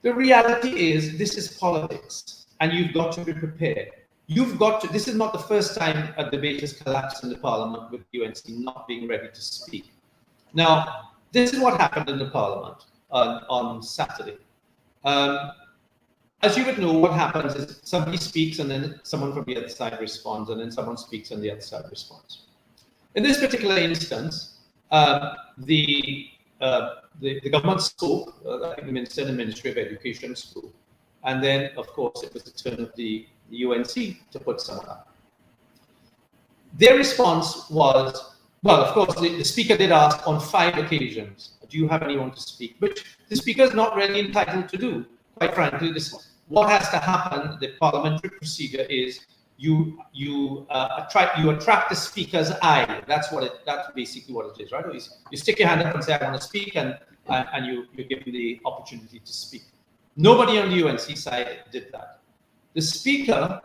The reality is this is politics, and you've got to be prepared. This is not the first time a debate has collapsed in the Parliament with UNC not being ready to speak. Now, this is what happened in the Parliament on Saturday. As you would know, what happens is somebody speaks and then someone from the other side responds, and then someone speaks and the other side responds. In this particular instance, the government spoke, I think the Minister and the Ministry of Education spoke, and then, of course, it was the turn of the UNC to put someone up. Their response was, well, of course, the Speaker did ask on 5 occasions, do you have anyone to speak? Which the Speaker is not really entitled to do. Quite frankly, what has to happen, the parliamentary procedure is you attract the Speaker's eye. That's basically what it is, right? You stick your hand up and say, I want to speak, and you give him the opportunity to speak. Nobody on the UNC side did that. The Speaker,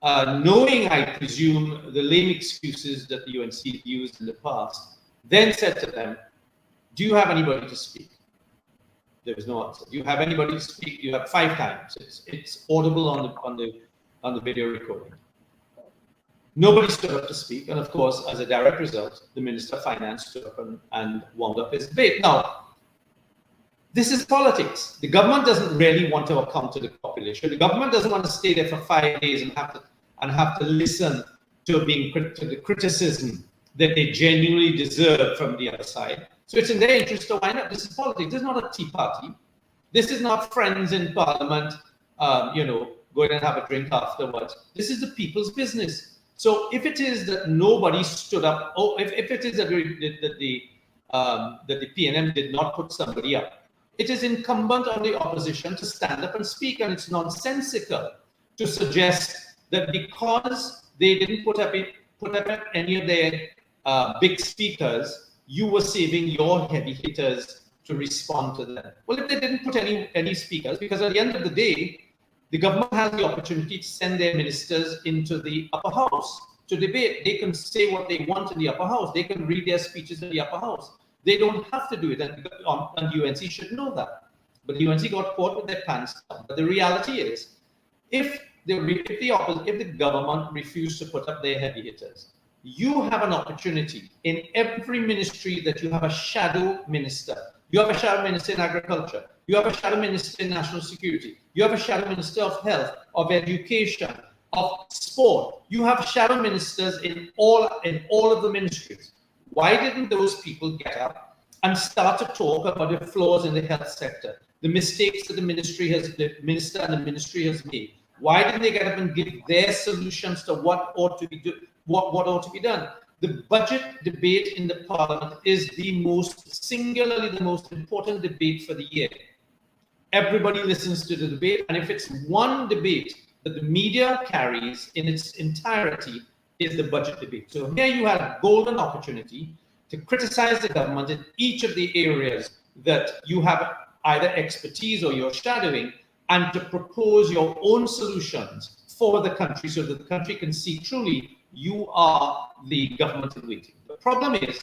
knowing, I presume, the lame excuses that the UNC used in the past, then said to them, do you have anybody to speak? There was no answer. Do you have anybody to speak? You have 5 times. It's audible on the video recording. Nobody stood up to speak, and of course, as a direct result, the Minister of Finance stood up and wound up his debate. Now, this is politics. The government doesn't really want to account to the population. The government doesn't want to stay there for 5 days and have to listen to the criticism that they genuinely deserve from the other side. So it's in their interest to wind up. This is politics. This is not a tea party. This is not friends in Parliament, going and have a drink afterwards. This is the people's business. So if it is that nobody stood up, or if it is that the PNM did not put somebody up, it is incumbent on the opposition to stand up and speak, and it's nonsensical to suggest that because they didn't put up any of their big speakers, you were saving your heavy hitters to respond to them. Well, if they didn't put any speakers, because at the end of the day, the government has the opportunity to send their ministers into the upper house to debate. They can say what they want in the upper house. They can read their speeches in the upper house. They don't have to do it, and UNC should know that. But the UNC got caught with their pants down. But the reality is, if the government refused to put up their heavy hitters, you have an opportunity in every ministry that you have a shadow minister. You have a shadow minister in agriculture. You have a shadow minister in national security. You have a shadow minister of health, of education, of sport. You have shadow ministers in all of the ministries. Why didn't those people get up and start to talk about the flaws in the health sector, the mistakes that the minister and the ministry has made? Why didn't they get up and give their solutions to what ought to be done? The budget debate in the Parliament is singularly the most important debate for the year. Everybody listens to the debate, and if it's one debate that the media carries in its entirety, is the budget debate. So here you had a golden opportunity to criticize the government in each of the areas that you have either expertise or you're shadowing, and to propose your own solutions for the country so that the country can see truly you are the government in waiting. The problem is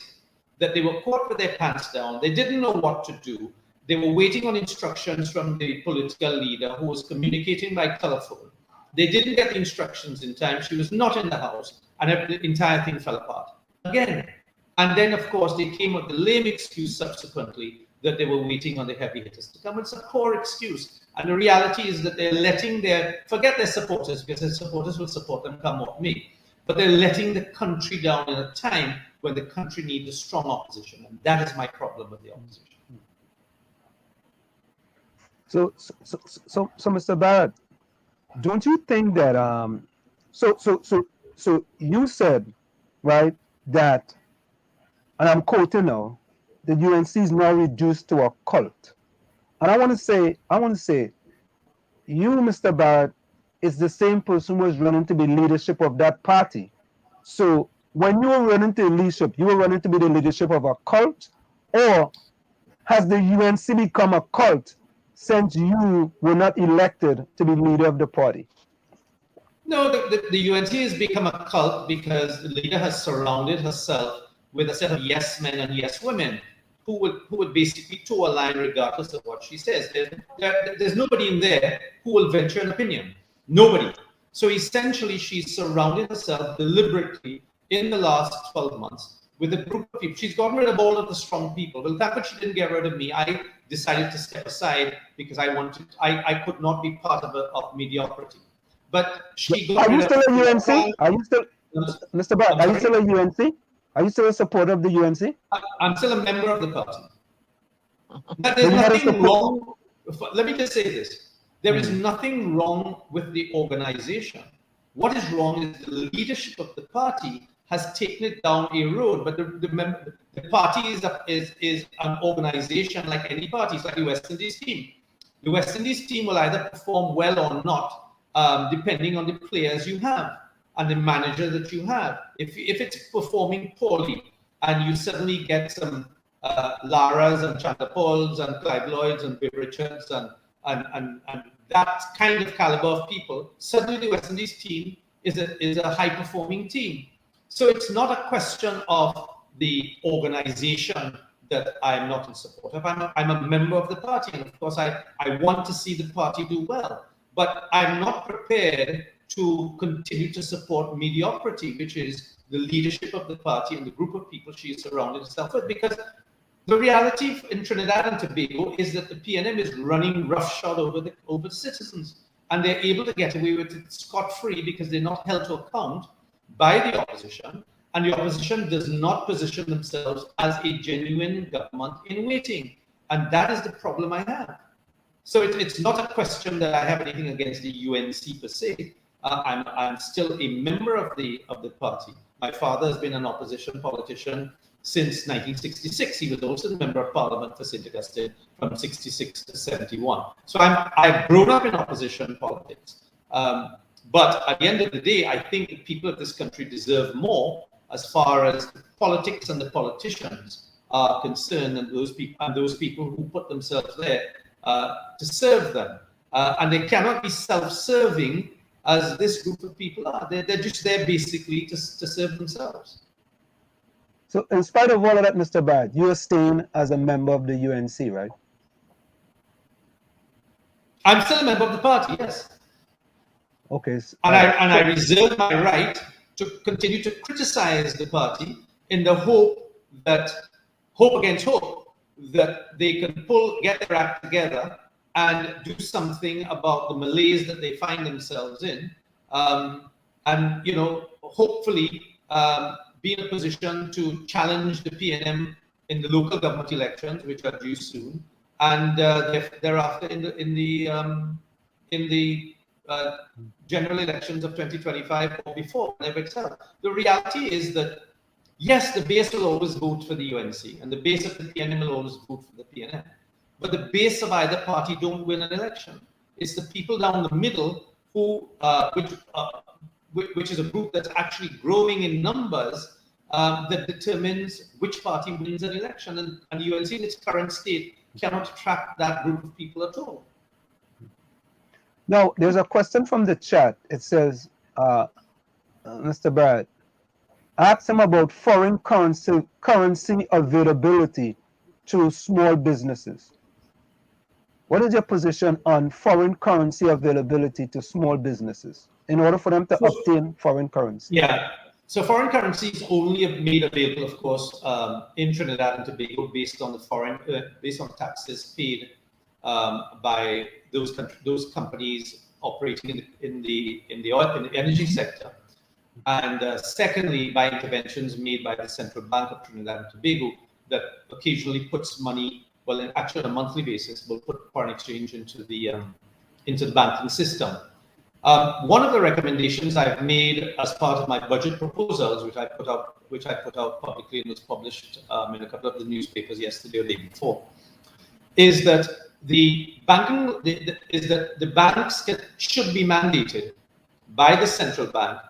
that they were caught with their pants down. They didn't know what to do. They were waiting on instructions from the political leader who was communicating by telephone. They didn't get the instructions in time. She was not in the house, and the entire thing fell apart again. And then, of course, they came with the lame excuse subsequently that they were waiting on the heavy hitters to come. It's a poor excuse. And the reality is that they're letting forget their supporters, because their supporters will support them come what may. But they're letting the country down in a time when the country needs a strong opposition. And that is my problem with the opposition. So, Mr. Barrett, don't you think that so you said, right, that, and I'm quoting now, the UNC is now reduced to a cult. And I want to say, you, Mr. Barrett, is the same person who was running to be leadership of that party. So when you were running to leadership, you were running to be the leadership of a cult, or has the UNC become a cult since you were not elected to be leader of the party? No, the UNC has become a cult because the leader has surrounded herself with a set of yes men and yes women who would basically toe a line regardless of what she says. There's nobody in there who will venture an opinion. Nobody. So essentially, she's surrounded herself deliberately in the last 12 months with a group of people. She's gotten rid of all of the strong people. Well, that much she didn't get rid of me. I decided to step aside because I could not be part of mediocrity. But she got Are you rid still of a UNC? Are you still, Mr. Barrett, are you still a UNC? Are you still a supporter of the UNC? I'm still a member of the party. But So you there's had a nothing support- wrong. Let me just say this. There is nothing wrong with the organization. What is wrong is the leadership of the party has taken it down a road. But the party is an organization like any party. It's like the West Indies team. The West Indies team will either perform well or not, depending on the players you have and the manager that you have. If it's performing poorly and you suddenly get some Laras and Chandapauls and Clive Lloyds and Bill Richards and that kind of caliber of people, suddenly the West Indies team is a high-performing team. So it's not a question of the organization that I'm not in support of. I'm a member of the party, and of course I want to see the party do well. But I'm not prepared to continue to support mediocrity, which is the leadership of the party and the group of people she has surrounded herself with. Because the reality in Trinidad and Tobago is that the PNM is running roughshod over the citizens, and they're able to get away with it scot-free because they're not held to account by the opposition, and the opposition does not position themselves as a genuine government in waiting. And that is the problem I have. So it's not a question that I have anything against the UNC per se. I'm still a member of the party. My father has been an opposition politician since 1966. He was also the member of parliament for St. Augustine from 66 to 71. So I've grown up in opposition politics. But at the end of the day, I think the people of this country deserve more as far as the politics and the politicians are concerned, and those people who put themselves there to serve them. And they cannot be self-serving as this group of people are. They're just there basically to serve themselves. So in spite of all of that, Mr. Barrett, you are staying as a member of the UNC, right? I'm still a member of the party, yes. Okay. And I reserve my right to continue to criticize the party in the hope against hope, that they can get their act together and do something about the malaise that they find themselves in, and hopefully be in a position to challenge the PNM in the local government elections, which are due soon, and thereafter in the general elections of 2025 or before, whenever it's held. The reality is that, yes, the base will always vote for the UNC, and the base of the PNM will always vote for the PNM. But the base of either party don't win an election. It's the people down the middle who, which is a group that's actually growing in numbers, that determines which party wins an election. And the UNC in its current state cannot attract that group of people at all. Now, there's a question from the chat. It says, Mr. Barrett, ask him about foreign currency availability to small businesses. What is your position on foreign currency availability to small businesses in order for them to obtain foreign currency? Yeah. So foreign currency is only made available, of course, in Trinidad and Tobago based on taxes paid by those companies operating in the energy sector, and secondly, by interventions made by the Central Bank of Trinidad and Tobago that occasionally puts money well, actually on a monthly basis, will put foreign exchange into the banking system. One of the recommendations I've made as part of my budget proposals, which I put out publicly and was published in a couple of the newspapers yesterday or the day before, is that the banks should be mandated by the central bank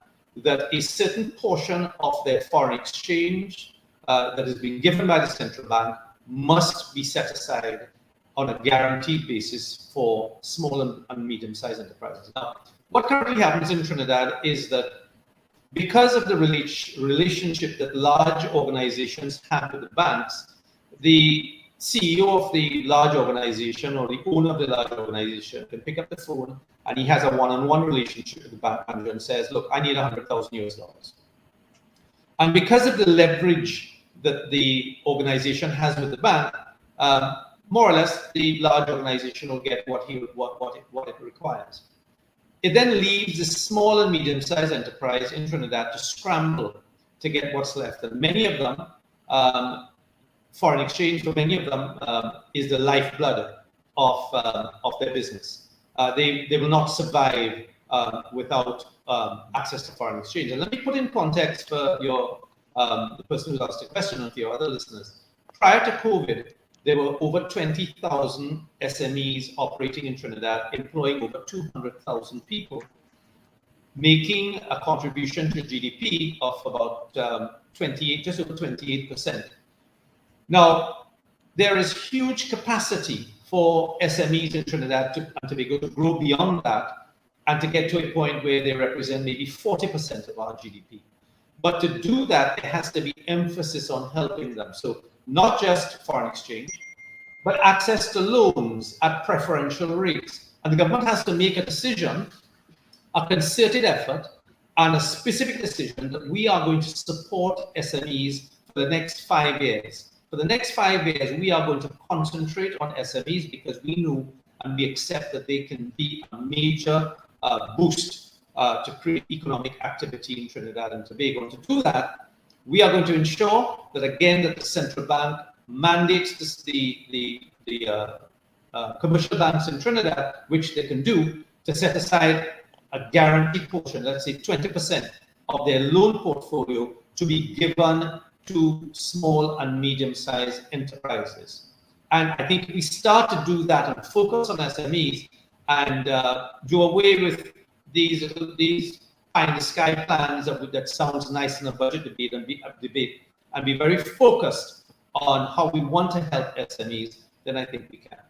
that a certain portion of their foreign exchange that is being given by the central bank must be set aside on a guaranteed basis for small and medium-sized enterprises. Now, what currently happens in Trinidad is that because of the relationship that large organizations have with the banks, the CEO of the large organization or the owner of the large organization can pick up the phone and he has a one-on-one relationship with the bank manager and says, look, I need $100,000. And because of the leverage that the organization has with the bank, more or less the large organization will get what it requires. It then leaves the small and medium-sized enterprise in Trinidad to scramble to get what's left. And many of them, foreign exchange for many of them is the lifeblood of their business. They will not survive without access to foreign exchange. And let me put in context for the person who asked the question and for your other listeners. Prior to COVID, there were over 20,000 SMEs operating in Trinidad, employing over 200,000 people, making a contribution to GDP of about just over 28%. Now, there is huge capacity for SMEs in Trinidad and Tobago to grow beyond that and to get to a point where they represent maybe 40% of our GDP. But to do that, there has to be emphasis on helping them. So not just foreign exchange, but access to loans at preferential rates. And the government has to make a decision, a concerted effort, and a specific decision that we are going to support SMEs for the next 5 years. For the next 5 years, we are going to concentrate on SMEs because we know and we accept that they can be a major boost to create economic activity in Trinidad and Tobago. And to do that, we are going to ensure that, again, that the central bank mandates the commercial banks in Trinidad, which they can do, to set aside a guaranteed portion, let's say 20% of their loan portfolio, to be given to small and medium-sized enterprises. And I think if we start to do that and focus on SMEs and do away with these pie-in-the-sky plans that sounds nice in a budget debate and be very focused on how we want to help SMEs, then I think we can.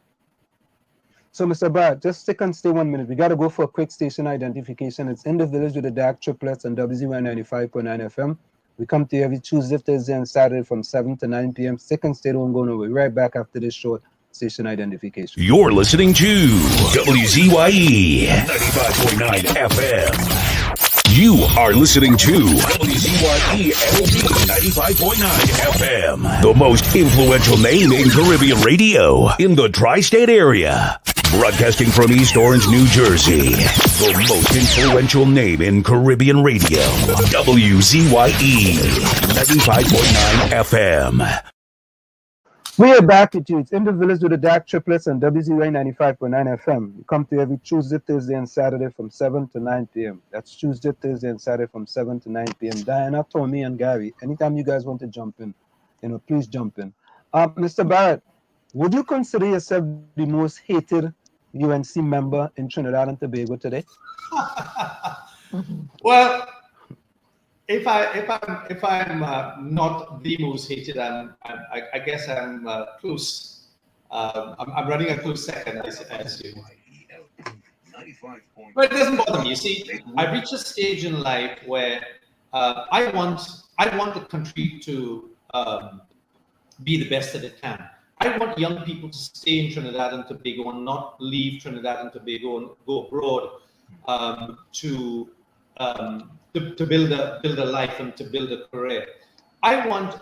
So, Mr. Bharath, just stick and stay 1 minute. We got to go for a quick station identification. It's In the Village with the Dark Triplets and WZYE 95.9 FM. We come to you every Tuesday, Thursday, and Saturday from 7 to 9 p.m. Stick and stay, don't go nowhere. Right back after this short station identification. You're listening to WZYE 95.9 FM. You are listening to WZYE 95.9 FM, the most influential name in Caribbean radio in the tri-state area. Broadcasting from East Orange, New Jersey, the most influential name in Caribbean radio, WZYE 95.9 FM. We are back at you. It's In the Village with the Dark Triplets and WZYE 95.9 FM. We come to you every Tuesday, Thursday, and Saturday from 7 to 9 p.m. That's Tuesday, Thursday, and Saturday from 7 to 9 p.m. Diana, Tommy, and Gary, anytime you guys want to jump in, please jump in. Mr. Bharath, would you consider yourself the most hated UNC member in Trinidad and Tobago today? Well, if I'm not the most hated, I guess I'm close. I'm running a close second, I assume. But it doesn't bother me. You see, I've reached a stage in life where I want the country to be the best that it can. I want young people to stay in Trinidad and Tobago and not leave Trinidad and Tobago and go abroad to build a life and to build a career. I want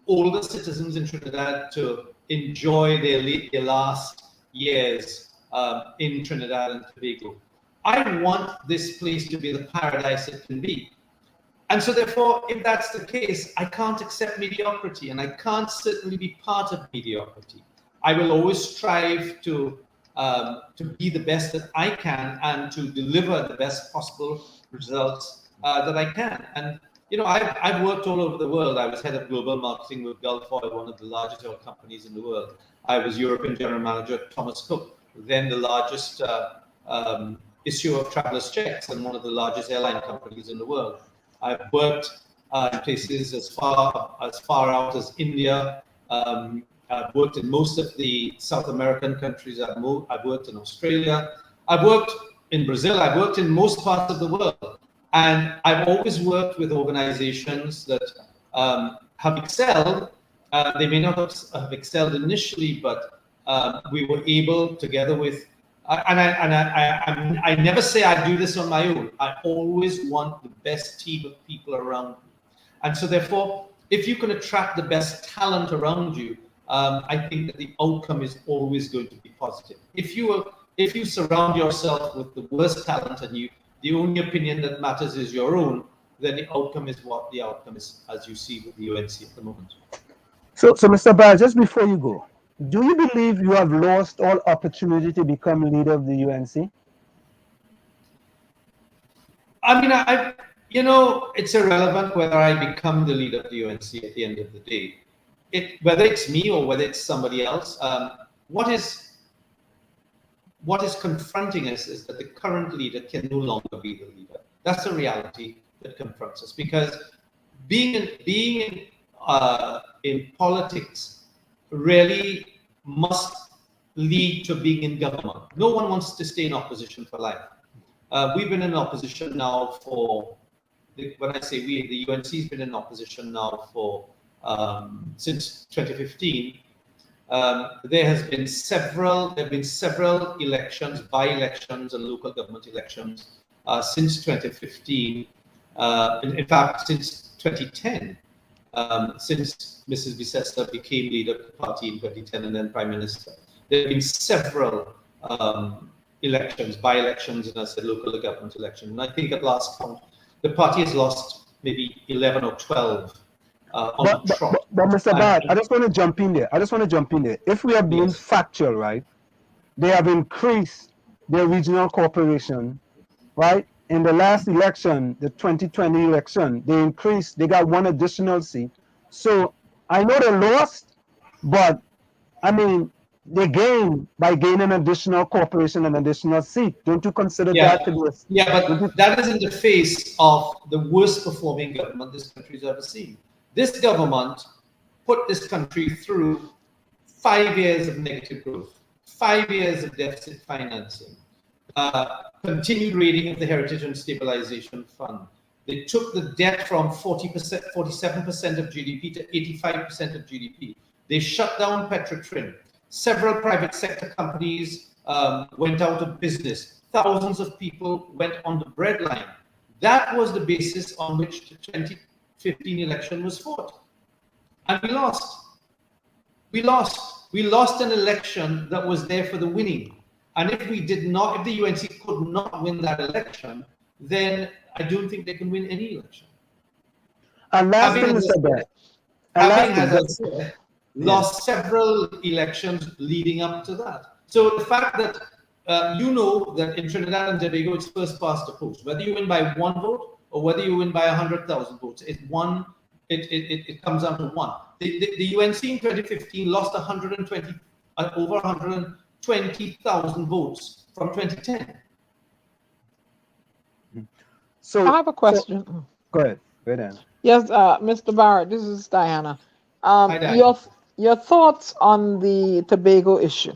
older citizens in Trinidad to enjoy their last years in Trinidad and Tobago. I want this place to be the paradise it can be. And so therefore, if that's the case, I can't accept mediocrity, and I can't certainly be part of mediocrity. I will always strive to be the best that I can and to deliver the best possible results that I can. And I've worked all over the world. I was head of global marketing with Gulf Oil, one of the largest oil companies in the world. I was European general manager at Thomas Cook, then the largest issuer of travelers checks and one of the largest airline companies in the world. I've worked in places as far out as India. I've worked in most of the South American countries. I've worked in Australia. I've worked in Brazil. I've worked in most parts of the world. And I've always worked with organizations that have excelled. They may not have excelled initially, but we were able, together with, I never say I do this on my own. I always want the best team of people around me. And so therefore, if you can attract the best talent around you, I think that the outcome is always going to be positive. If you surround yourself with the worst talent and the only opinion that matters is your own, then the outcome is what the outcome is, as you see with the UNC at the moment. So Mr. Bharath, just before you go, do you believe you have lost all opportunity to become leader of the UNC? I mean, it's irrelevant whether I become the leader of the UNC at the end of the day. Whether it's me or whether it's somebody else, what is confronting us is that the current leader can no longer be the leader. That's the reality that confronts us, because being in politics really must lead to being in government. No one wants to stay in opposition for life. We've been in opposition now when I say we, the UNC's been in opposition now for since 2015. There have been several elections, by-elections and local government elections since 2015. In fact, since 2010, since Mrs. Bicester became leader of the party in 2010 and then Prime Minister. There have been several elections, by-elections, and I said local government elections. And I think at last count, the party has lost maybe 11 or 12 on the trot. But Mr. Bharath, I just want to jump in there. If we are being factual, right, they have increased their regional corporation, right? In the last election, the 2020 election, they got one additional seat. So I know they lost, but I mean, they gained by gaining additional corporation and additional seat. Don't you consider that to be but that is in the face of the worst performing government this country's ever seen. This government put this country through 5 years of negative growth, 5 years of deficit financing, continued raiding of the Heritage and Stabilization Fund. They took the debt from 47% of GDP to 85% of GDP. They shut down Petrotrin. Several private sector companies went out of business. Thousands of people went on the breadline. That was the basis on which the 2015 election was fought. And we lost. We lost an election that was there for the winning. And if the UNC could not win that election, then I don't think they can win any election. And last thing, Mr. Bharath, lost several elections leading up to that. So the fact that that in Trinidad and Tobago it's first past the post, whether you win by 1 vote or whether you win by 100,000 votes, it comes down to one. The UNC in 2015 lost over 120,000 votes from 2010. So I have a question. Go ahead, Anna. Yes, Mr. Bharath, this is Diana. Hi, Diana. Your thoughts on the Tobago issue?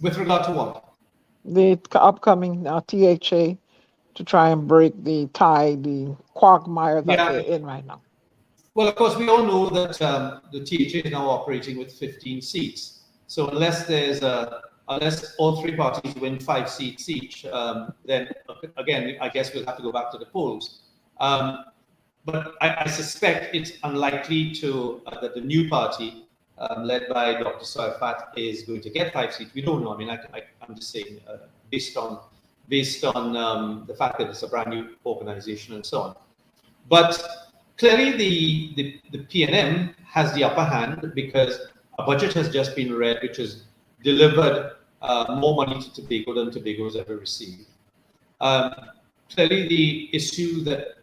With regard to what? The upcoming THA to try and break the tie, the quagmire that they're in right now. Well, of course, we all know that the THA is now operating with 15 seats. So unless all three parties win 5 seats each, then again, I guess we'll have to go back to the polls. But I suspect it's unlikely that the new party, led by Dr. Soyafat, is going to get 5 seats. We don't know. I mean, I'm just saying, based on the fact that it's a brand new organization and so on. But clearly, the PNM has the upper hand because a budget has just been read, which has delivered more money to Tobago than Tobago has ever received. Clearly, the issue that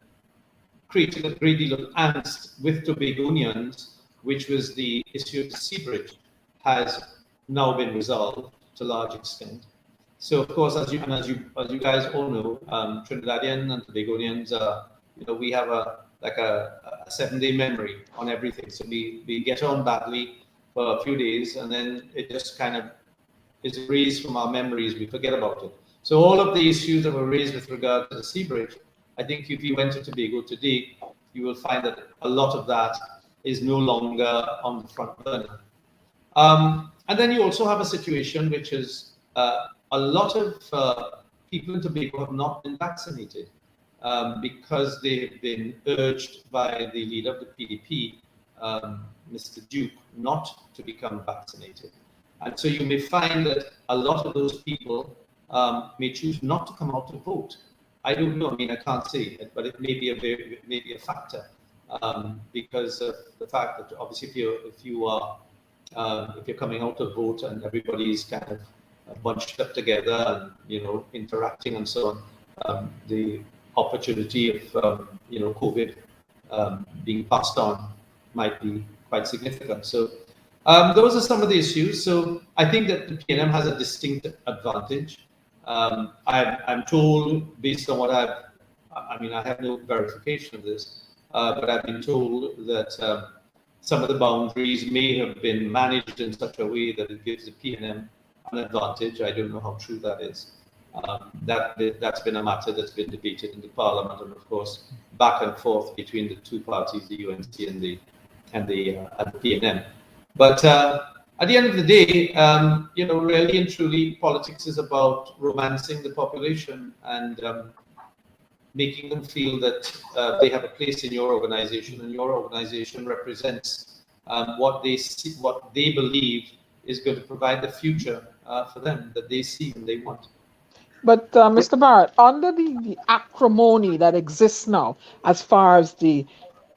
created a great deal of angst with Tobagonians, which was the issue of the sea bridge, has now been resolved to a large extent. So, of course, as you guys all know, Trinidadian and Tobagonians, we have a 7-day memory on everything. So we get on badly for a few days, and then it just kind of is erased from our memories. We forget about it. So all of the issues that were raised with regard to the sea bridge, I think if you went to Tobago today, you will find that a lot of that is no longer on the front burner. And then you also have a situation which is a lot of people in Tobago have not been vaccinated because they have been urged by the leader of the PDP, Mr. Duke, not to become vaccinated. And so you may find that a lot of those people may choose not to come out to vote. I don't know. I mean, I can't say it, but it may be a factor because of the fact that obviously if you're coming out to vote and everybody's kind of bunched up together and interacting and so on, the opportunity of COVID being passed on might be quite significant. So those are some of the issues. So I think that the PNM has a distinct advantage. I'm told, based on what I have no verification of this, but I've been told that some of the boundaries may have been managed in such a way that it gives the PNM an advantage. I don't know how true that is. That's been a matter that's been debated in the Parliament, and of course back and forth between the two parties, the UNC and the PNM. But at the end of the day, really and truly, politics is about romancing the population and making them feel that they have a place in your organization, and your organization represents what they believe is going to provide the future for them that they see and they want. But Mr. Bharath, under the acrimony that exists now, as far as the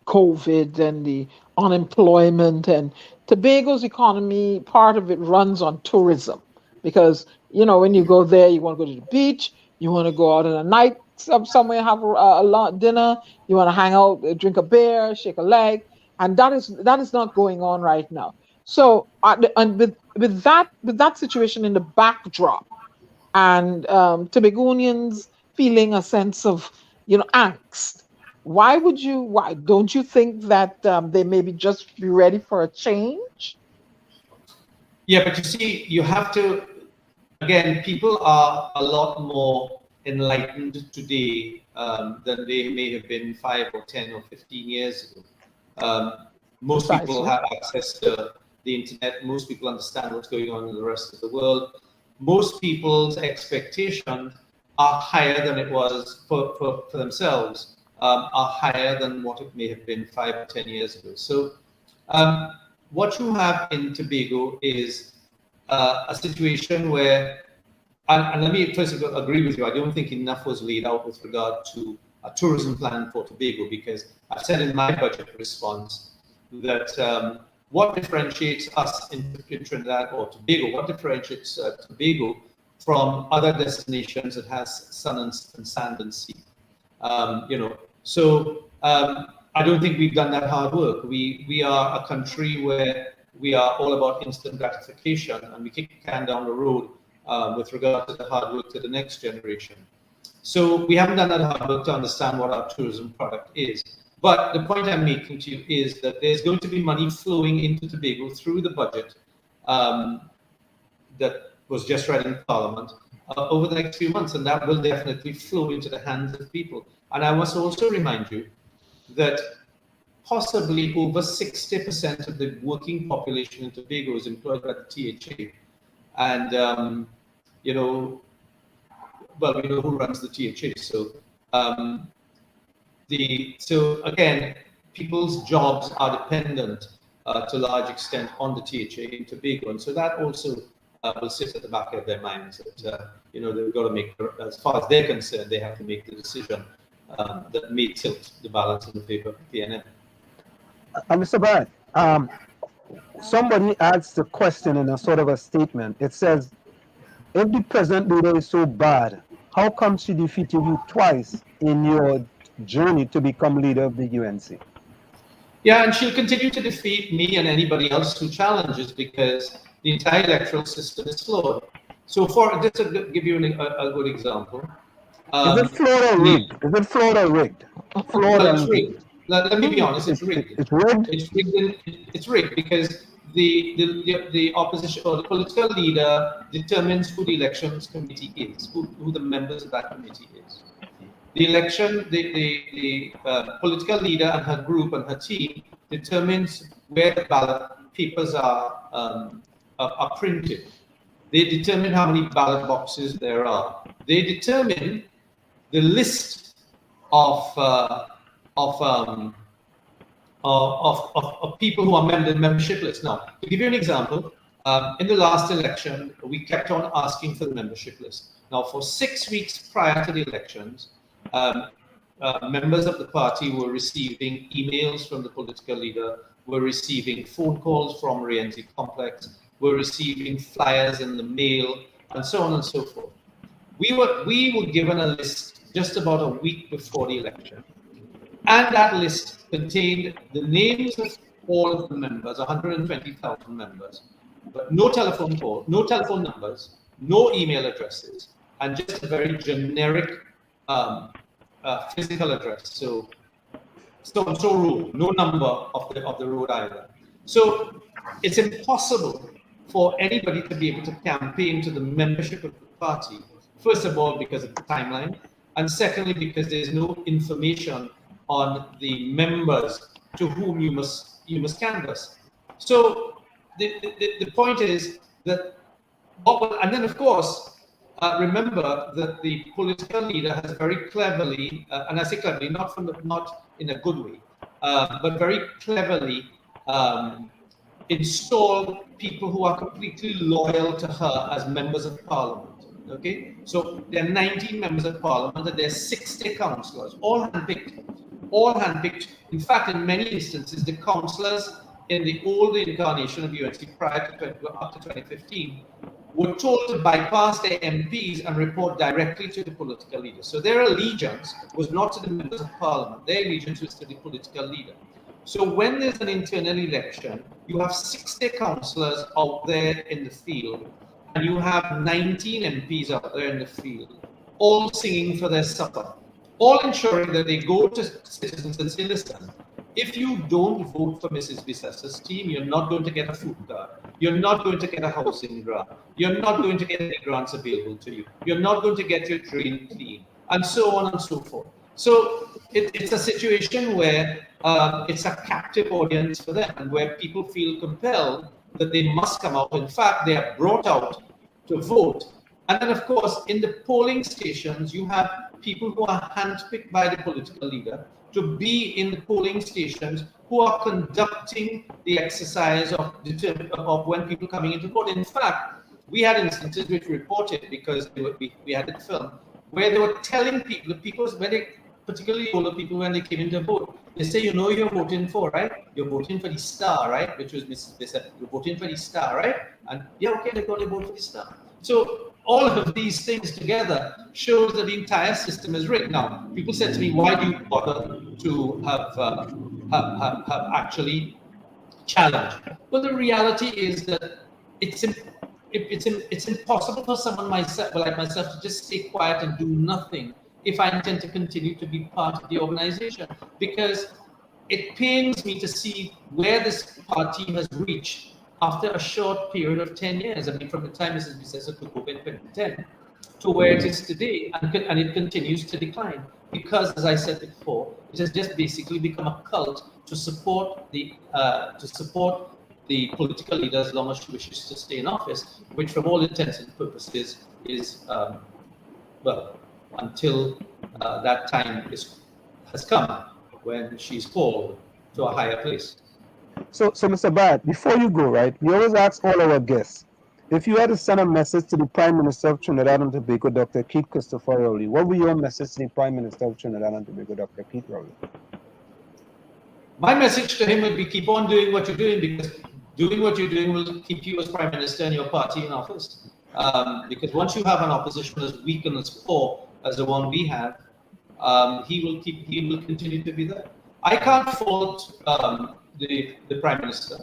COVID and the unemployment and Tobago's economy, part of it runs on tourism, because when you go there, you want to go to the beach, you want to go out on a night somewhere, have a dinner, you want to hang out, drink a beer, shake a leg, and that is not going on right now. So, and with that situation in the backdrop, and Tobagonians feeling a sense of angst, why don't you think that they maybe just be ready for a change? Yeah, but you see, you have to, again, people are a lot more enlightened today than they may have been 5 or 10 or 15 years ago. Most people have access to the internet. Most people understand what's going on in the rest of the world. Most people's expectations are higher than it was for themselves, are higher than what it may have been 5 or 10 years ago. So what you have in Tobago is a situation where, and let me first of all agree with you, I don't think enough was laid out with regard to a tourism plan for Tobago, because I've said in my budget response that what differentiates us in Trinidad or Tobago, what differentiates Tobago from other destinations that has sun and sand and sea? So I don't think we've done that hard work. We are a country where we are all about instant gratification, and we kick the can down the road with regard to the hard work to the next generation. So we haven't done that hard work to understand what our tourism product is. But the point I'm making to you is that there's going to be money flowing into Tobago through the budget that was just read in Parliament over the next few months, and that will definitely flow into the hands of people. And I must also remind you that possibly over 60% of the working population in Tobago is employed by the THA. And, well, we know who runs the THA. So, so again, people's jobs are dependent to a large extent on the THA in Tobago. And so that also will sit at the back of their minds that, they've got to make, as far as they're concerned, they have to make the decision that may tilt the balance in the favor of PNM. Mr. Bharath, somebody asked a question in a sort of a statement. It says, if the present leader is so bad, how come she defeated you twice in your journey to become leader of the UNC? Yeah, and she'll continue to defeat me and anybody else who challenges because the entire electoral system is flawed. So, for just to give you a good example, Is it flawed or rigged? Is it flawed or rigged? Flawed well, it's and rigged. Let me be honest, it's rigged. It's rigged? It's rigged because the opposition or the political leader determines who the elections committee is, who the members of that committee is. The election, the political leader and her group and her team determines where the ballot papers are printed. They determine how many ballot boxes there are. They determine the list of people who are membership lists. Now, to give you an example, in the last election, we kept on asking for the membership list. Now, for 6 weeks prior to the elections, members of the party were receiving emails from the political leader, were receiving phone calls from Rienzi Complex, were receiving flyers in the mail, and so on and so forth. We were given a list just about a week before the election. And that list contained the names of all of the members, 120,000 members, but no telephone call, no telephone numbers, no email addresses, and just a very generic physical address. So road, no number of the road either. So it's impossible for anybody to be able to campaign to the membership of the party. First of all, because of the timeline, and secondly, because there's no information on the members to whom you must canvass. So the point is that, and then of course, remember that the political leader has very cleverly, and I say cleverly, not in a good way, but very cleverly installed people who are completely loyal to her as members of parliament. Okay, so there are 19 members of parliament and there are 60 councillors, all handpicked. In fact, in many instances, the councillors in the old incarnation of UNC prior to up to 2015 were told to bypass their MPs and report directly to the political leader. So their allegiance was not to the members of parliament, their allegiance was to the political leader. So when there's an internal election, you have 60 councillors out there in the field, and you have 19 MPs out there in the field, all singing for their supper, all ensuring that they go to citizens and say, listen, if you don't vote for Mrs. Bissasa's team, you're not going to get a food card. You're not going to get a housing grant. You're not going to get any grants available to you. You're not going to get your drain clean, and so on and so forth. So it's a situation where it's a captive audience for them, and where people feel compelled that they must come out. In fact, they are brought out to vote. And then, of course, in the polling stations, you have people who are handpicked by the political leader to be in the polling stations, who are conducting the exercise of when people coming in to vote. In fact, we had instances which reported, because we had it filmed, where they were telling people, particularly older people, when they came in to vote, they say, you know, you're voting for, right? You're voting for the star, right? Which was Mrs. Bissett. You're voting for the star, right? And yeah, okay, they're going to vote for the star. So all of these things together shows that the entire system is rigged. Now, people said to me, why do you bother to have actually challenged? Well, the reality is that it's impossible for someone like myself to just stay quiet and do nothing if I intend to continue to be part of the organization, because it pains me to see where this party has reached after a short period of 10 years. I mean, from the time Mrs. Bissessa took over in 2010 to where it is today, and it continues to decline, because, as I said before, it has just basically become a cult to support the political leader as long as she wishes to stay in office, which, from all intents and purposes, is well, until that time has come when she's called to a higher place. So Mr. Bharath, before you go, right, we always ask all our guests, if you had to send a message to the Prime Minister of Trinidad and Tobago, Dr. Keith Christopher Rowley, what would your message to the Prime Minister of Trinidad and Tobago, Dr. Keith Rowley? My message to him would be, keep on doing what you're doing, because doing what you're doing will keep you as Prime Minister and your party in office. Because once you have an opposition as weak and as poor as the one we have, he will continue to be there. I can't fault the Prime Minister.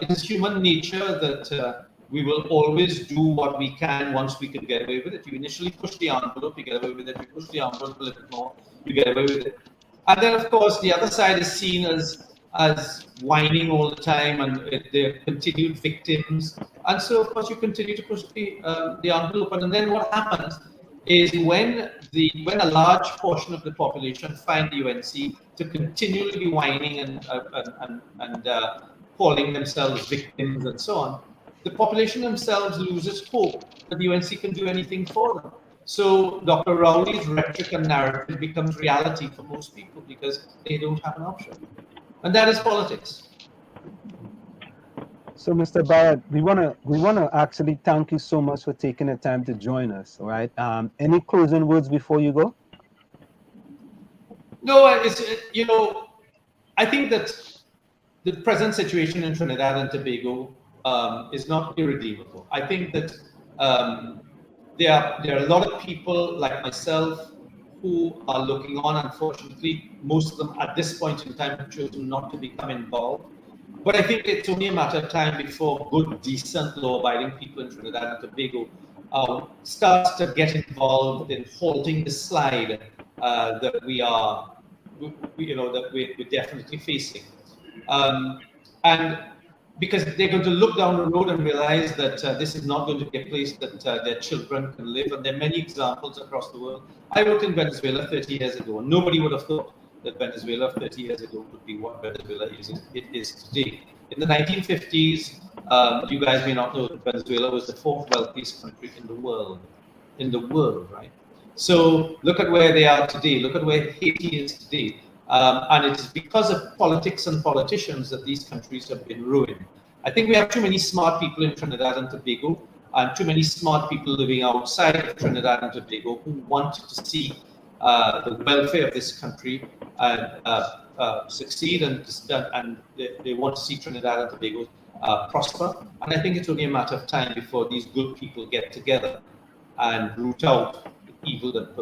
It is human nature that we will always do what we can once we can get away with it. You initially push the envelope, you get away with it. You push the envelope a little bit more, you get away with it. And then, of course, the other side is seen as whining all the time, and they're continued victims. And so, of course, you continue to push the envelope. And then what happens is when a large portion of the population find the UNC to continually be whining and calling themselves victims and so on, the population themselves loses hope that the UNC can do anything for them. So Dr. Rowley's rhetoric and narrative becomes reality for most people because they don't have an option. And that is politics. So, Mr. Bharath, we wanna actually thank you so much for taking the time to join us. All right. Any closing words before you go? No, I think that the present situation in Trinidad and Tobago is not irredeemable. I think that there are a lot of people like myself who are looking on. Unfortunately, most of them at this point in time have chosen not to become involved. But I think it's only a matter of time before good, decent, law-abiding people in Trinidad and Tobago starts to get involved in halting the slide that we're definitely facing. And because they're going to look down the road and realize that this is not going to be a place that their children can live. And there are many examples across the world. I worked in Venezuela 30 years ago, and nobody would have thought that Venezuela 30 years ago would be what Venezuela is today. In the 1950s, you guys may not know that Venezuela was the fourth wealthiest country in the world. Right? So look at where they are today. Look at where Haiti is today. And it's because of politics and politicians that these countries have been ruined. I think we have too many smart people in Trinidad and Tobago, and too many smart people living outside of Trinidad and Tobago who want to see the welfare of this country succeed, and they want to see Trinidad and Tobago prosper. And I think it's only a matter of time before these good people get together and root out the evil that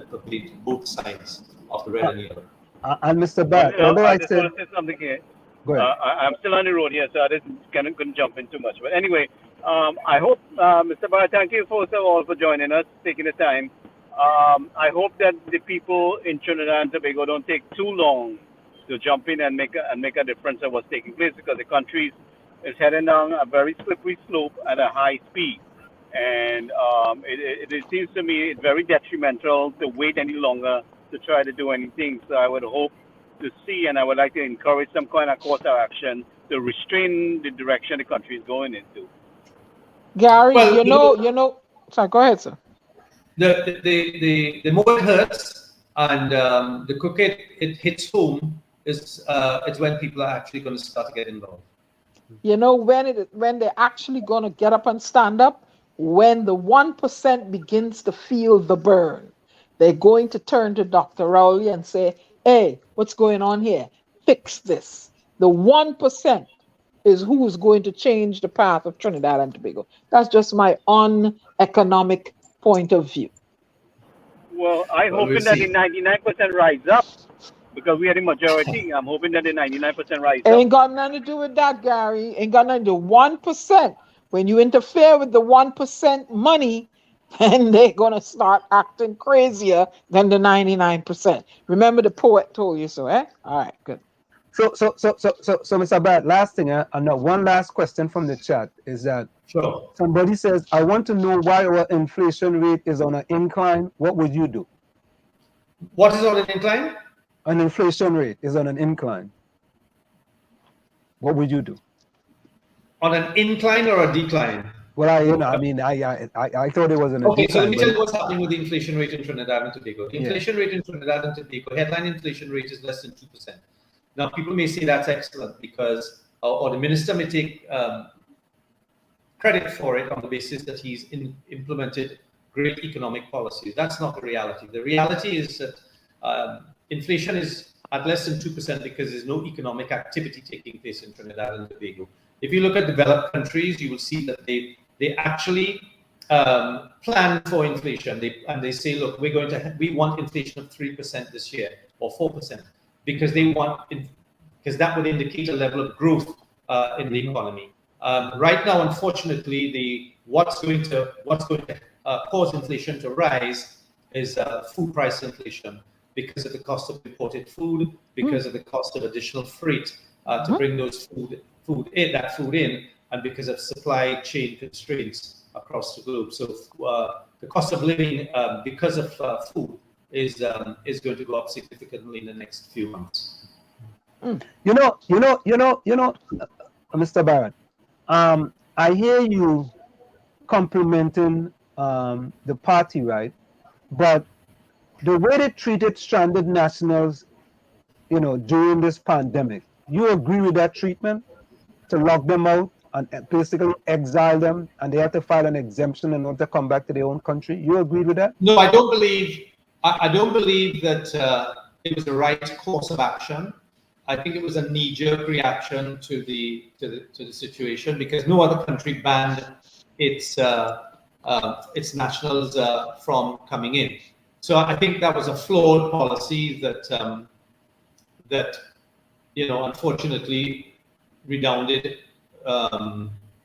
pervades both sides of the red and yellow. And Mr. Bharath, although I I just said, want to say something here. go ahead. I'm still on the road here, so I couldn't jump in too much. But anyway, I hope, Mr. Bharath, thank you first of all for joining us, taking the time. I hope that the people in Trinidad and Tobago don't take too long to jump in and make a difference of what's taking place, because the country is heading down a very slippery slope at a high speed. And it seems to me it's very detrimental to wait any longer to try to do anything. So I would hope to see, and I would like to encourage some kind of course of action to restrain the direction the country is going into. Gary, well, sorry, go ahead, sir. The more it hurts and the quicker it hits home is when people are actually going to start to get involved. When they're actually going to get up and stand up, when the 1% begins to feel the burn, they're going to turn to Dr. Rowley and say, hey, what's going on here? Fix this. The 1% is who's going to change the path of Trinidad and Tobago. That's just my uneconomic point of view. Well, I'm hoping that the 99% rise up, because we are the majority. I'm hoping that the 99% rise up. Ain't got nothing to do with that, Gary. Ain't got nothing to do with 1%. When you interfere with the 1% money, then they're going to start acting crazier than the 99%. Remember the poet told you so, eh? All right, good. So, Mr. Bharath, last thing, and one last question from the chat is that somebody says, I want to know why our inflation rate is on an incline. What would you do? What is on an incline? An inflation rate is on an incline. What would you do? On an incline or a decline? Well, I thought it was an okay. incline. So let me tell you what's happening with the inflation rate in Trinidad and Tobago. The inflation rate in Trinidad and Tobago, headline inflation rate is less than 2%. Now, people may say that's excellent because, or the minister may take credit for it on the basis that he's implemented great economic policy. That's not the reality. The reality is that inflation is at less than 2% because there's no economic activity taking place in Trinidad and Tobago. If you look at developed countries, you will see that they actually plan for inflation. They say, look, we want inflation of 3% this year or 4% because because that would indicate a level of growth in the economy. Right now, unfortunately, what's going to cause inflation to rise is food price inflation because of the cost of imported food, because of the cost of additional freight to bring those food in, and because of supply chain constraints across the globe. So the cost of living because of food is going to go up significantly in the next few months. Mr. Barrett, I hear you complimenting the party, right? But the way they treated stranded nationals, during this pandemic, you agree with that treatment? To lock them out and basically exile them, and they have to file an exemption in order to come back to their own country. You agree with that? No, I don't believe. I don't believe that it was the right course of action. I think it was a knee-jerk reaction to the situation because no other country banned its nationals from coming in. So I think that was a flawed policy that unfortunately redounded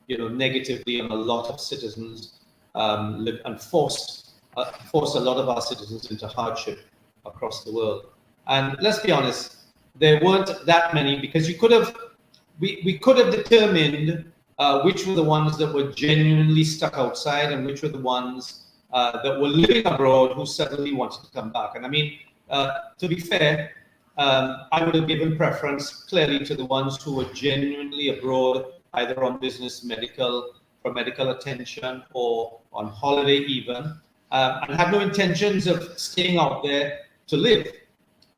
negatively on a lot of citizens and forced a lot of our citizens into hardship across the world. And let's be honest, there weren't that many because we could have determined which were the ones that were genuinely stuck outside and which were the ones that were living abroad who suddenly wanted to come back. And I mean, to be fair, I would have given preference clearly to the ones who were genuinely abroad, either on business, for medical attention, or on holiday even, and had no intentions of staying out there to live.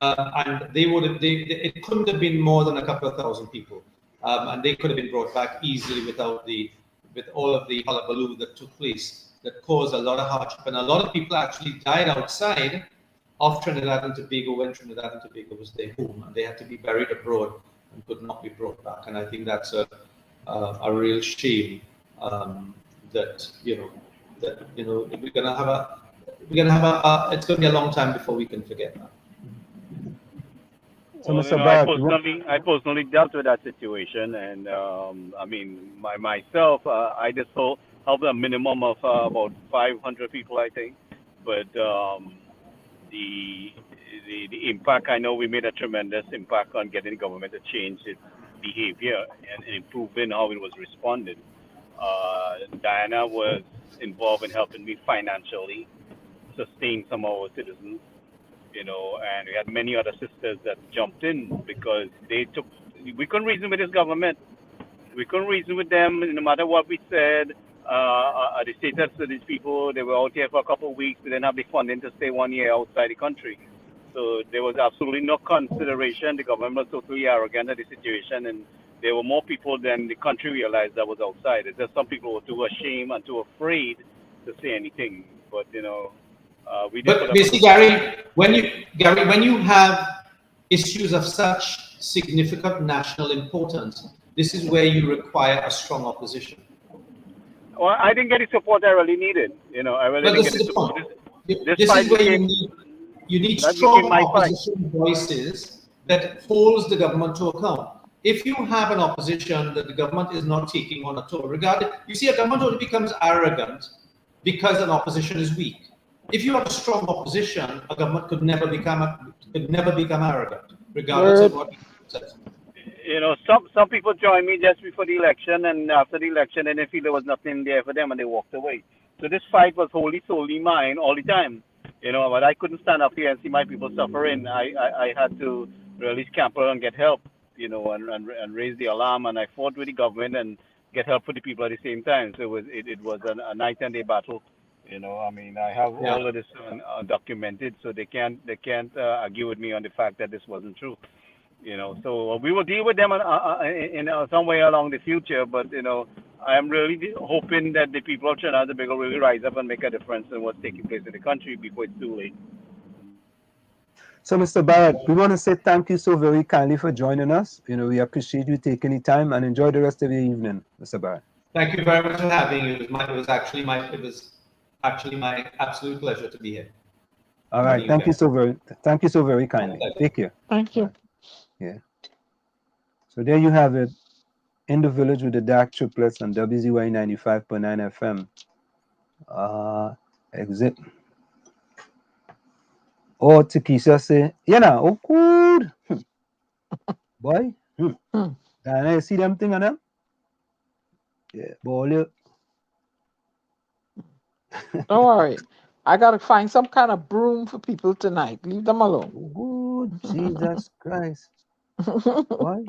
And it couldn't have been more than a couple of thousand people, and they could have been brought back easily with all of the hullabaloo that took place, that caused a lot of hardship, and a lot of people actually died outside of Trinidad and Tobago when Trinidad and Tobago was their home, and they had to be buried abroad and could not be brought back. And I think that's a real shame that we're gonna have it's gonna be a long time before we can forget that. So, Well, Mr. Barrett, I personally dealt with that situation, and I mean, myself, I just helped a minimum of about 500 people, I think, but the impact, I know we made a tremendous impact on getting the government to change its behavior and improving how it was responded. Diana was involved in helping me financially sustain some of our citizens, and we had many other sisters that jumped in because we couldn't reason with this government. We couldn't reason with them no matter what we said. The status of these people, they were out here for a couple of weeks, they didn't have the funding to stay 1 year outside the country. So there was absolutely no consideration. The government was totally arrogant at the situation, and there were more people than the country realized that was outside. It's just some people were too ashamed and too afraid to say anything. But we did. But basically, Gary, when you have issues of such significant national importance, this is where you require a strong opposition. Well, I didn't get the support I really needed. I really But didn't this get is the the support. point. This is where you need strong opposition voices that holds the government to account. If you have an opposition that the government is not taking on at all, you see, a government only becomes arrogant because an opposition is weak. If you have a strong opposition, a government could never become arrogant, regardless of what it says. Some people joined me just before the election, and after the election, and they feel there was nothing there for them, and they walked away. So this fight was solely mine all the time. But I couldn't stand up here and see my people suffering. I had to really scamper and get help, and raise the alarm, and I fought with the government and get help for the people at the same time. So it was a night and day battle. I have all of this documented, so they can't argue with me on the fact that this wasn't true. So we will deal with them in some way along the future. But I am really hoping that the people of Trinidad and Tobago really rise up and make a difference in what's taking place in the country before it's too late. So, Mr. Barrett, we want to say thank you so very kindly for joining us. We appreciate you taking the time and enjoy the rest of your evening, Mr. Barrett. Thank you very much for having me. It was actually my absolute pleasure to be here. All right. Thank you so very kindly. Take care. Thank you. Yeah. So there you have it. In the Village with the Dark Triplets on WZYE 95.9 FM. Exit. Oh, Tikisha say, oh, good. Boy. Diana, you see them thing on them? Yeah, boy. Don't worry. I got to find some kind of broom for people tonight. Leave them alone. Oh, Jesus Christ. Boy.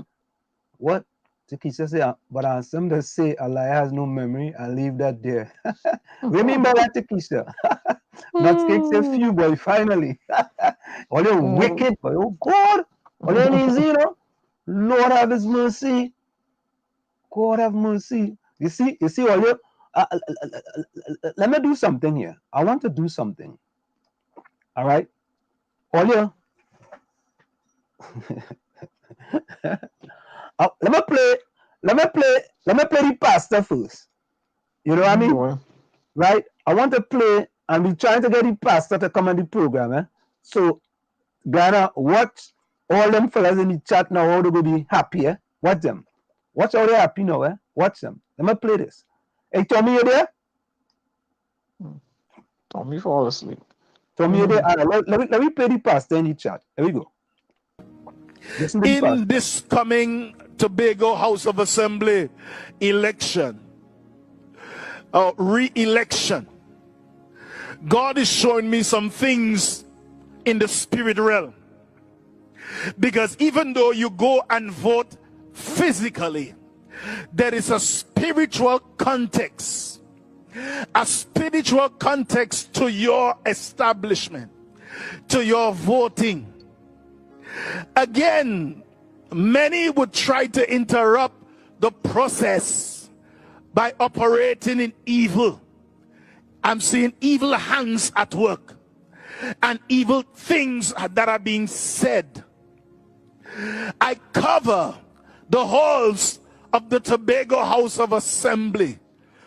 What? Tikisha say, but on some that say Allah has no memory, I leave that there. Remember that, Tikisha? Not cake say few, boy, finally. All you wicked, boy. Oh, God. All you easy, Lord have his mercy. God have mercy. You see, all you. Let me do something here. I want to do something. All right? All you. Let me play the pastor first. You know what I mean? Right? I want to play and be trying to get the pastor to come on the program. So, Ghana, watch all them fellas in the chat now, how they will be happy. Watch them. Watch how they happy now. Watch them. Let me play this. Hey, Tommy, you there? Tommy fall asleep. Tommy, you there? Let me play the pastor in the chat. Here we go. In this coming Tobago House of Assembly election, re-election, God is showing me some things in the spirit realm. Because even though you go and vote physically, there is a spiritual context. A spiritual context to your establishment, to your voting. Again, many would try to interrupt the process by operating in evil. I'm seeing evil hands at work and evil things that are being said. I cover the halls of the Tobago House of Assembly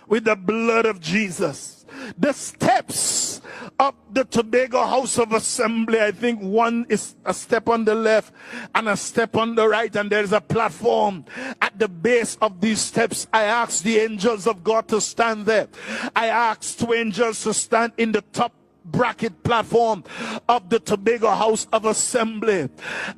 with the blood of Jesus. The steps of the Tobago House of Assembly, I think one is a step on the left and a step on the right, and there's a platform at the base of these steps. I asked the angels of God to stand there. I asked 2 angels to stand in the top bracket platform of the Tobago House of Assembly.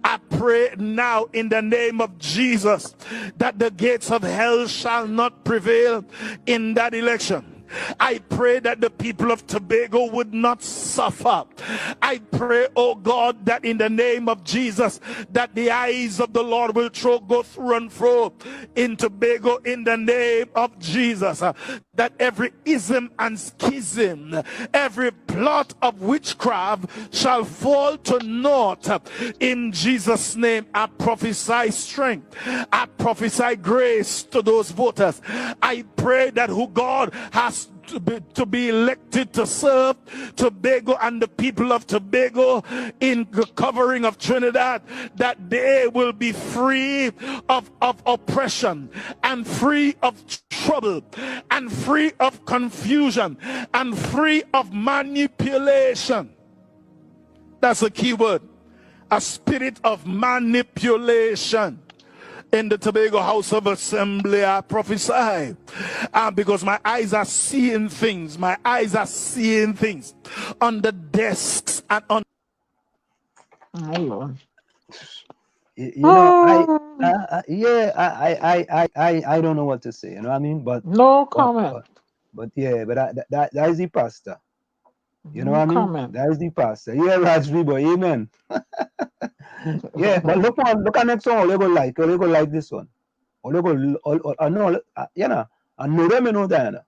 I pray now in the name of Jesus that the gates of hell shall not prevail in that election. I pray that the people of Tobago would not suffer. I pray, oh God, that in the name of Jesus, that the eyes of the Lord will go through and fro in Tobago in the name of Jesus. That every ism and schism, every plot of witchcraft shall fall to naught. In Jesus' name, I prophesy strength. I prophesy grace to those voters. I pray that who God has to be elected to serve Tobago and the people of Tobago in the covering of Trinidad, that they will be free of oppression and free of trouble and free of confusion and free of manipulation. That's a key word. A spirit of manipulation. In the Tobago House of Assembly, I prophesy because my eyes are seeing things. My eyes are seeing things on the desks and on. Oh, Lord. I don't know what to say. You know what I mean? But no comment. But that is the pastor. You know no what I mean? Comment. That is the pastor. Yeah, Rajvi boy, amen. Yeah, but look at next one. You go like this one. I know them, Diana.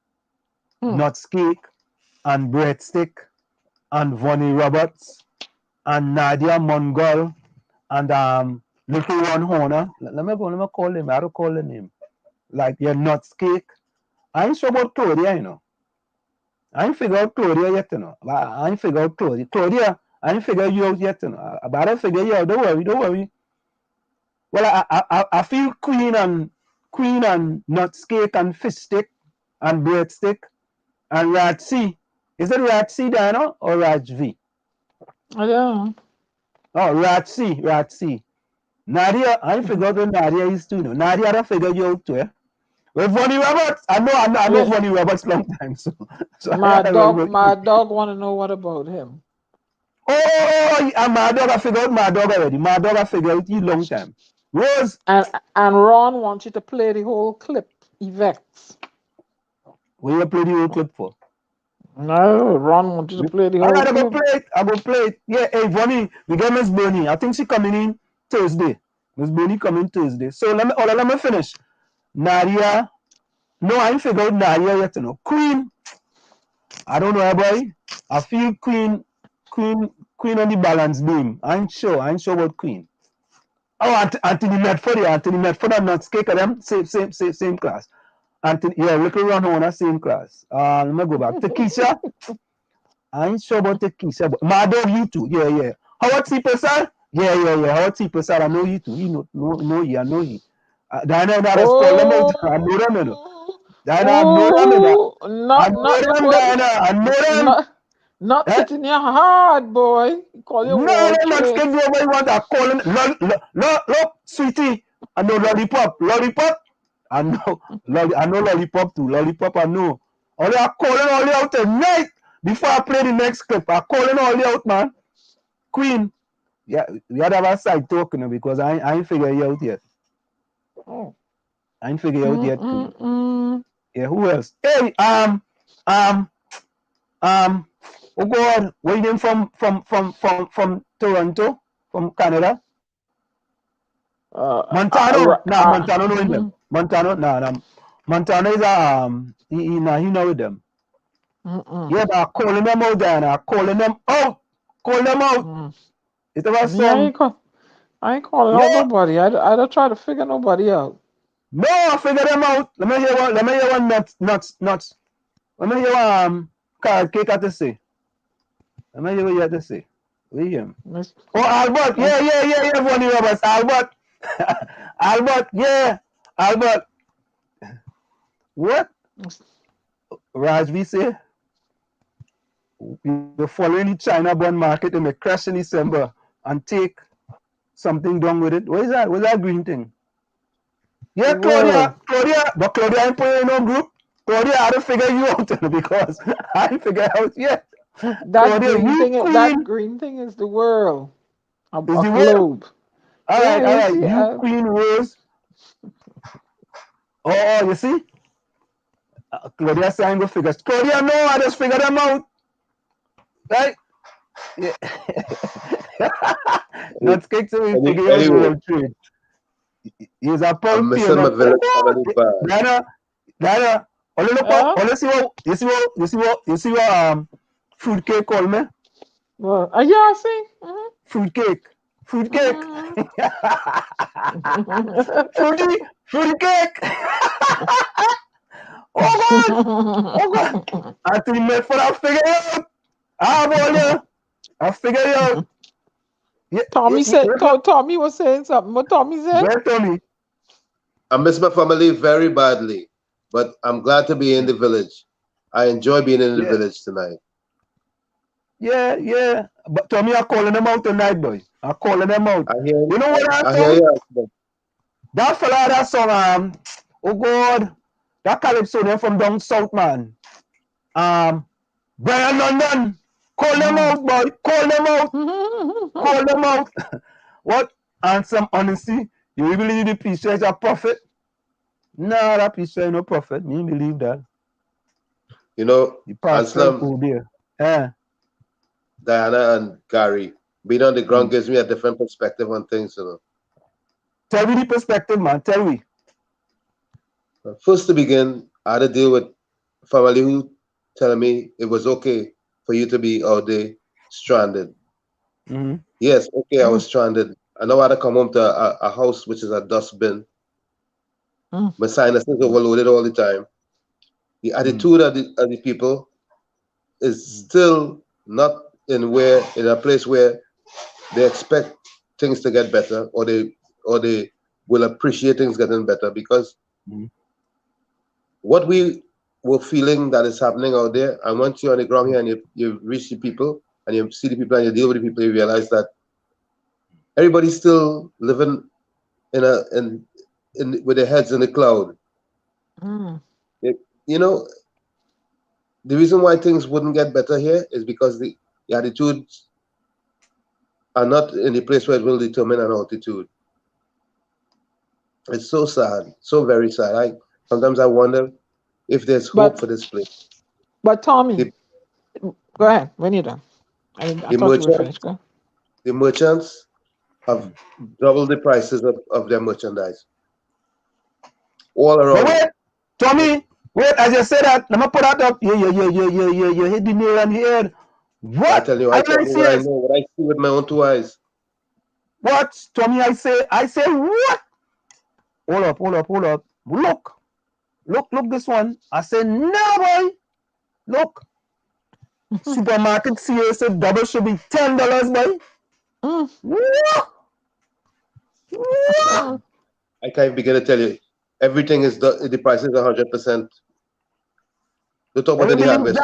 Nuts cake and breadstick and Vonnie Roberts and Nadia Mongol and little one Horner. Let me call him. I don't call the name. Like your nuts cake. I ain't sure about Claudia, I ain't figured out Claudia yet, I ain't figured out Claudia. Claudia, I ain't figure you out yet. But I don't figure you out. Don't worry, don't worry. Well, I feel queen and nuts cake and fish stick and bread stick and rat C. Is it rat C, Diana, or rat V? I don't Oh, rat C, rat C. Nadia, I figured what Nadia is too. No? Nadia, I don't figure you out too. Eh? With Vonnie Roberts, I know know. Vonnie Roberts long time. So My I don't dog, know. my dog want to know what about him. Oh, and my dog, I figured out my dog already. My dog, I figured out you long time. Rose. And Ron wants you to play the whole clip, Vex. What you play the whole clip for? No, Ron wants you to play the All whole right, I go clip. play it. I go play it. Yeah, hey, Vonnie, we get Miss Bernie. I think she coming in Thursday. Miss Bernie coming Thursday. So let me finish. Nadia. No, I ain't figured out Nadia yet, you know. Queen. I don't know, boy. I feel Queen on the balance beam. I ain't sure about Queen. Oh, Anthony Medford, yeah. Anthony Medford and not Skake of them, same class. Anthony, yeah, little run on same class. Let me go back. Takesha. I ain't sure about Takesha, but my dog, you too. Yeah. Howard T-Person? Yeah. Howard T-Person, I know you too. You know you, I know you. Diana, that's call them out. I know them, you know. Diana, I know them, you know. I know them, Diana. I know them. Not sitting here hard, boy. Call your No, wall not trace. schedule what you want. I call him. Look, sweetie. I know lollipop. I know lollipop too. Lollipop, I know. Only I calling all out tonight before I play the next clip. I calling all out, man. Queen. Yeah, we had to have a side talking because I ain't figure you out yet. Oh. I ain't figure you out yet, Queen. Mm-mm. Yeah, who else? Hey, oh God, where you name from Toronto, from Canada? Montano, Montano know them. Montano is he know with them. Yeah, but I'm calling them out there, and I'm calling them out. Call them out. It was Me, I ain't calling out yeah. nobody. I don't try to figure nobody out. No, I figure them out. Let me hear one nuts. Let me hear card cake at to say. Let me hear what you have to say. William. Oh, Albert. Yeah, Bonnie Roberts. Albert. Albert, yeah. Albert. What? Raj, we say we're following the China bond market and we crash in December and take something done with it. What is that? What's that green thing? Yeah, Claudia. But Claudia ain't putting in no group. Claudia, I don't figure you out because I ain't figure out yet. That Claudia, that green thing is the world. A the globe. All Yeah, right. see, You Queen Rose. Oh, you see? Claudia saying go figure. Claudia, no, I just figured them out. Right? Yeah. Not cake so we figure out the Anyway, world trade. He's a I'm pound missing my payment. village family bad. Diana, you see what fruitcake call me? well, yeah, see. Fruitcake. Mm-hmm. Fruitcake. Oh God. Anthony Medford, I figure it out. I figure it out. Yeah, Tommy was saying something. What Tommy said? where Tommy? I miss my family very badly, but I'm glad to be in the village. I enjoy being in the village tonight. Yeah. But Tommy, I'm calling them out tonight, boy. I'm calling them out. I hear You know what I I hear song? you. That fella, that song, oh God, that calypso there from down south, man. Brian London, call them out, boy. Call them out. Call them out. What? And some honesty. You really believe the preacher is a prophet? Nah, that preacher is no prophet. Me believe that. You know, The pastor Anselm, over there. Yeah. Diana, and Gary, being on the ground gives me a different perspective on things. You know. Tell me the perspective, man. Tell me. First to begin, I had to deal with family who telling me it was okay for you to be out there stranded. Yes, okay, I was stranded. I know I had to come home to a house which is a dustbin. My sinuses overloaded all the time. The attitude of the people is still not in a place where they expect things to get better, or they will appreciate things getting better, because what we were feeling that is happening out there, and once you're on the ground here and you reach the people and you see the people and you deal with the people, you realize that everybody's still living in with their heads in the cloud. You know, the reason why things wouldn't get better here is because the attitudes are not in the place where it will determine an altitude. It's so sad, so very sad. Sometimes I wonder if there's hope for this place. But Tommy, go ahead when you're done. I thought you were finished. Go. The merchants have doubled the prices of their merchandise all around. But wait, Tommy, wait, as you said that, let me put that up. You hit the nail on the head. What? I tell you, I know what I see with my own two eyes. What, Tommy? I say what? Hold up. Look this one. I say no, boy. Look. Supermarket CEO said double should be $10, boy. What? I can't begin to tell you. Everything is the price is 100%. Don't talk about any hardware.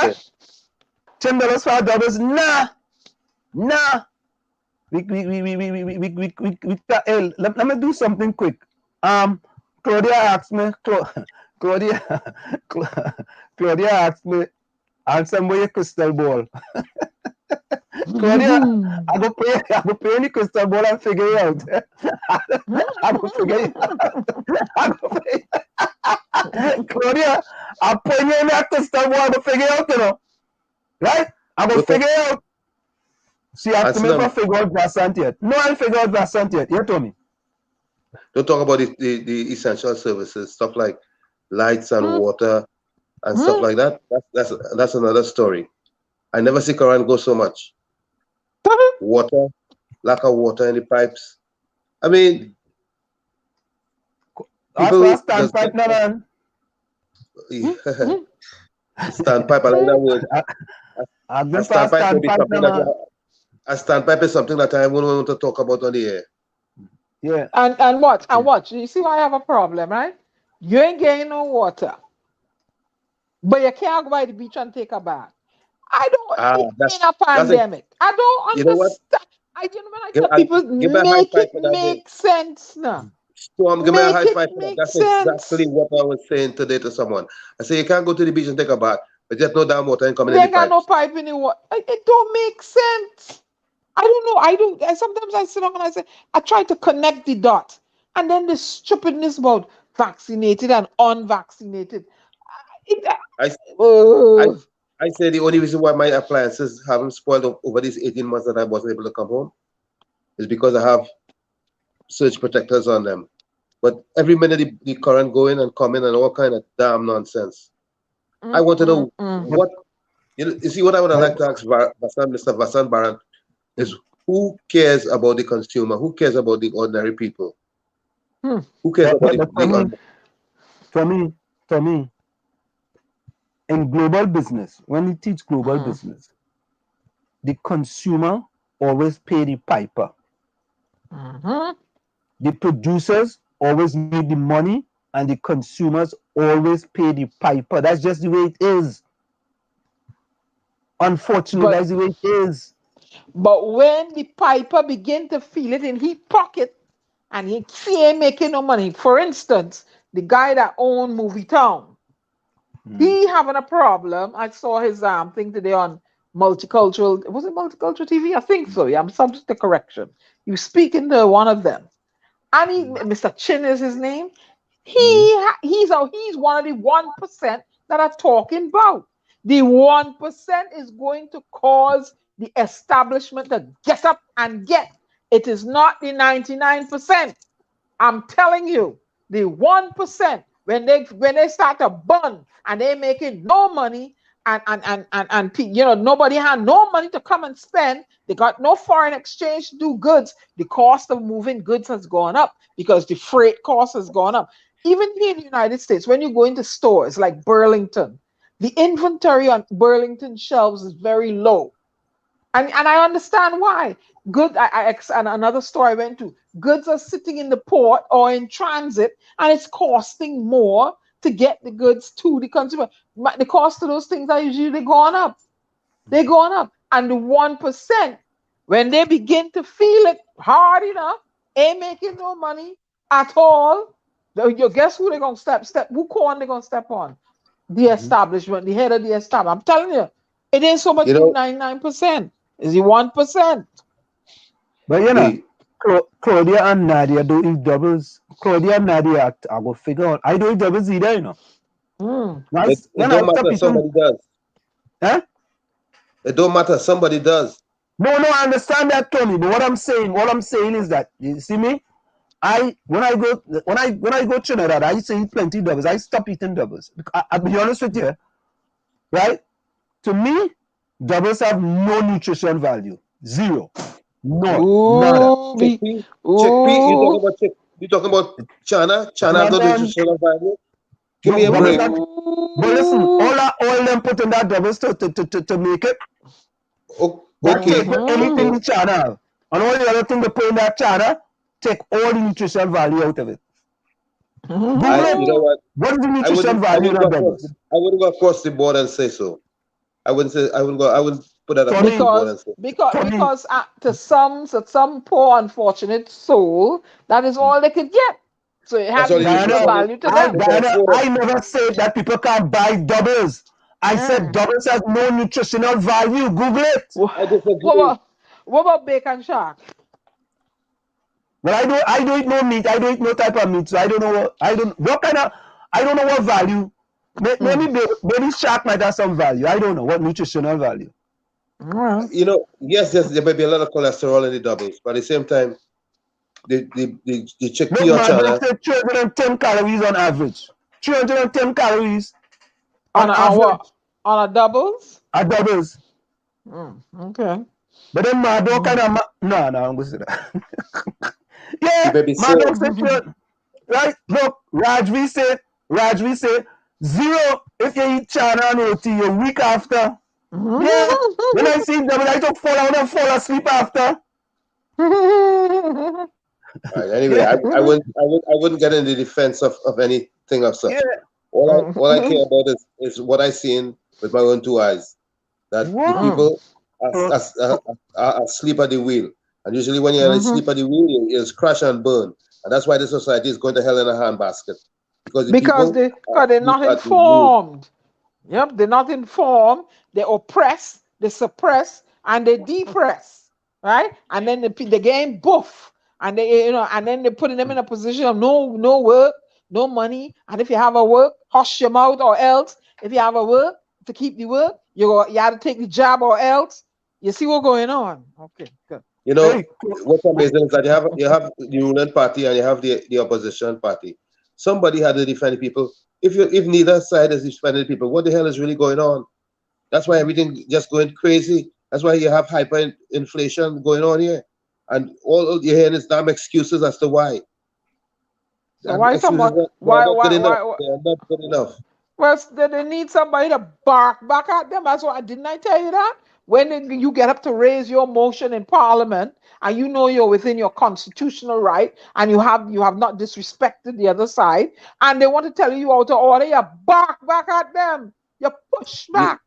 $10 for doubles? Nah. Let me do something quick. Claudia asked me. Claudia asked me, answer me your crystal ball. Claudia, I go play in the crystal ball and figure it out. I go figure it out. Claudia, I'm putting you in that crystal ball, I go figure it out, you know. Right? I go figure it out. She asked me if I figure out Vasant yet. No, I ain't figure out Vasant yet. You told me. Don't talk about the essential services, stuff like lights and water and stuff like that. That's another story. I never see Quran go so much. Water, lack of water in the pipes. I mean, people standpipe, man. Standpipe, I like that word. A standpipe is something that I wouldn't want to talk about on the air. Yeah. And watch. You see why I have a problem, right? You ain't getting no water, but you can't go by the beach and take a bath. I don't in a pandemic. I don't understand. You know what? When I tell people make sense now. Storm, give me a high five for that. That's exactly what I was saying today to someone. I say you can't go to the beach and take a bath, but just no damn water ain't coming in the pipes. They got no pipe in the water. It don't make sense. I don't know. Sometimes I sit down and I say, I try to connect the dots. And then the stupidness about vaccinated and unvaccinated. I say the only reason why my appliances haven't spoiled over these 18 months that I wasn't able to come home is because I have surge protectors on them. But every minute the current going and coming and all kind of damn nonsense. I want to know what, you see what I would like to ask Mr. Vasant Bharath is, who cares about the consumer? Who cares about the ordinary people? Who cares about For me, in global business, when we teach global business, the consumer always pay the piper. The producers always need the money, and the consumers always pay the piper. That's just the way it is. Unfortunately, that's the way it is. But when the piper begin to feel it in his pocket, and he ain't making no money, for instance, the guy that owned Movie Town, he having a problem. I saw his thing today on Multicultural. Was it Multicultural TV? I think so. Yeah, I'm subject to correction. He was speaking to one of them, and Mr. Chin is his name. He's one of the 1% that are talking about. The 1% is going to cause the establishment to get up and get. It is not the 99%. I'm telling you, the 1%, when they start to burn and they're making no money, and nobody had no money to come and spend. They got no foreign exchange to do goods. The cost of moving goods has gone up because the freight cost has gone up. Even here in the United States, when you go into stores like Burlington, the inventory on Burlington shelves is very low. And I understand why. And another store I went to, goods are sitting in the port or in transit, and it's costing more to get the goods to the consumer. The cost of those things are usually going up. They're going up. And the 1%, when they begin to feel it hard enough, ain't making no money at all. You guess who they're gonna who corn they're gonna step on? The establishment, the head of the establishment. I'm telling you, it ain't so much 99%. It's the 1%. But Claudia and Nadia do eat doubles. Claudia and Nadia, I will figure out. I don't eat doubles either, you know. It don't matter, somebody does. Huh? It don't matter, somebody does. No, I understand that, Tony. But what I'm saying is that, you see me? When I go Trinidad, I used to eat plenty doubles. I stop eating doubles. I'll be honest with you, right? To me, doubles have no nutrition value. Zero. No, nada. Chickpea? You talking about China? China have no nutritional value? Give me a break. But listen, all that oil them put in that doubles to make it. Okay. Anything in China. And all the other thing they put in that China, take all the nutritional value out of it. You know what? What is the nutrition value in doubles? I wouldn't go across the board and say so. I wouldn't put that across the board and say because to some poor unfortunate soul, that is all they could get. So it has nutritional value to them. I never said that people can't buy doubles. I said doubles has no nutritional value. Google it. What about bacon shark? Well, I don't eat no meat. I don't eat no type of meat. So I don't know I don't know what value. Maybe baby shark might have some value. I don't know what nutritional value. You know, yes, there may be a lot of cholesterol in the doubles, but at the same time, the chickpea or China. 310 calories on average. 310 calories on average. On a doubles? A doubles. Okay. But then my dog kind of no, I'm gonna say that. Yeah, my dog said right. Look, Rajvi said 0 if you eat China and OT a week after. Yeah. When I see double, I don't fall out and fall asleep after. Right, anyway, I wouldn't get in the defense of anything of such. Yeah. All I care about is what I seen with my own two eyes. That the people are asleep at the wheel. And usually when you're asleep at the wheel, you crash and burn. And that's why the society is going to hell in a handbasket. Because they're not informed. Yep, they're not informed. They oppress, they suppress, and they depress. Right? And then they getting buff. And then they're putting them in a position of no work, no money. And if you have a work, hush your mouth, or else if you have a work to keep the work, you have to take the job, or else. You see what's going on. Okay, good. You know, what's amazing is that you have the ruling party and you have the opposition party. Somebody had to defend the people. If neither side is defending people, what the hell is really going on? That's why everything just going crazy. That's why you have hyperinflation going on here. And all you're hearing is damn excuses as to why. So why someone why they are not good enough. Well, they need somebody to bark back at them. That's why didn't I tell you that? When you get up to raise your motion in Parliament and you know you're within your constitutional right and you have not disrespected the other side and they want to tell you out of order, you bark back at them. You push back.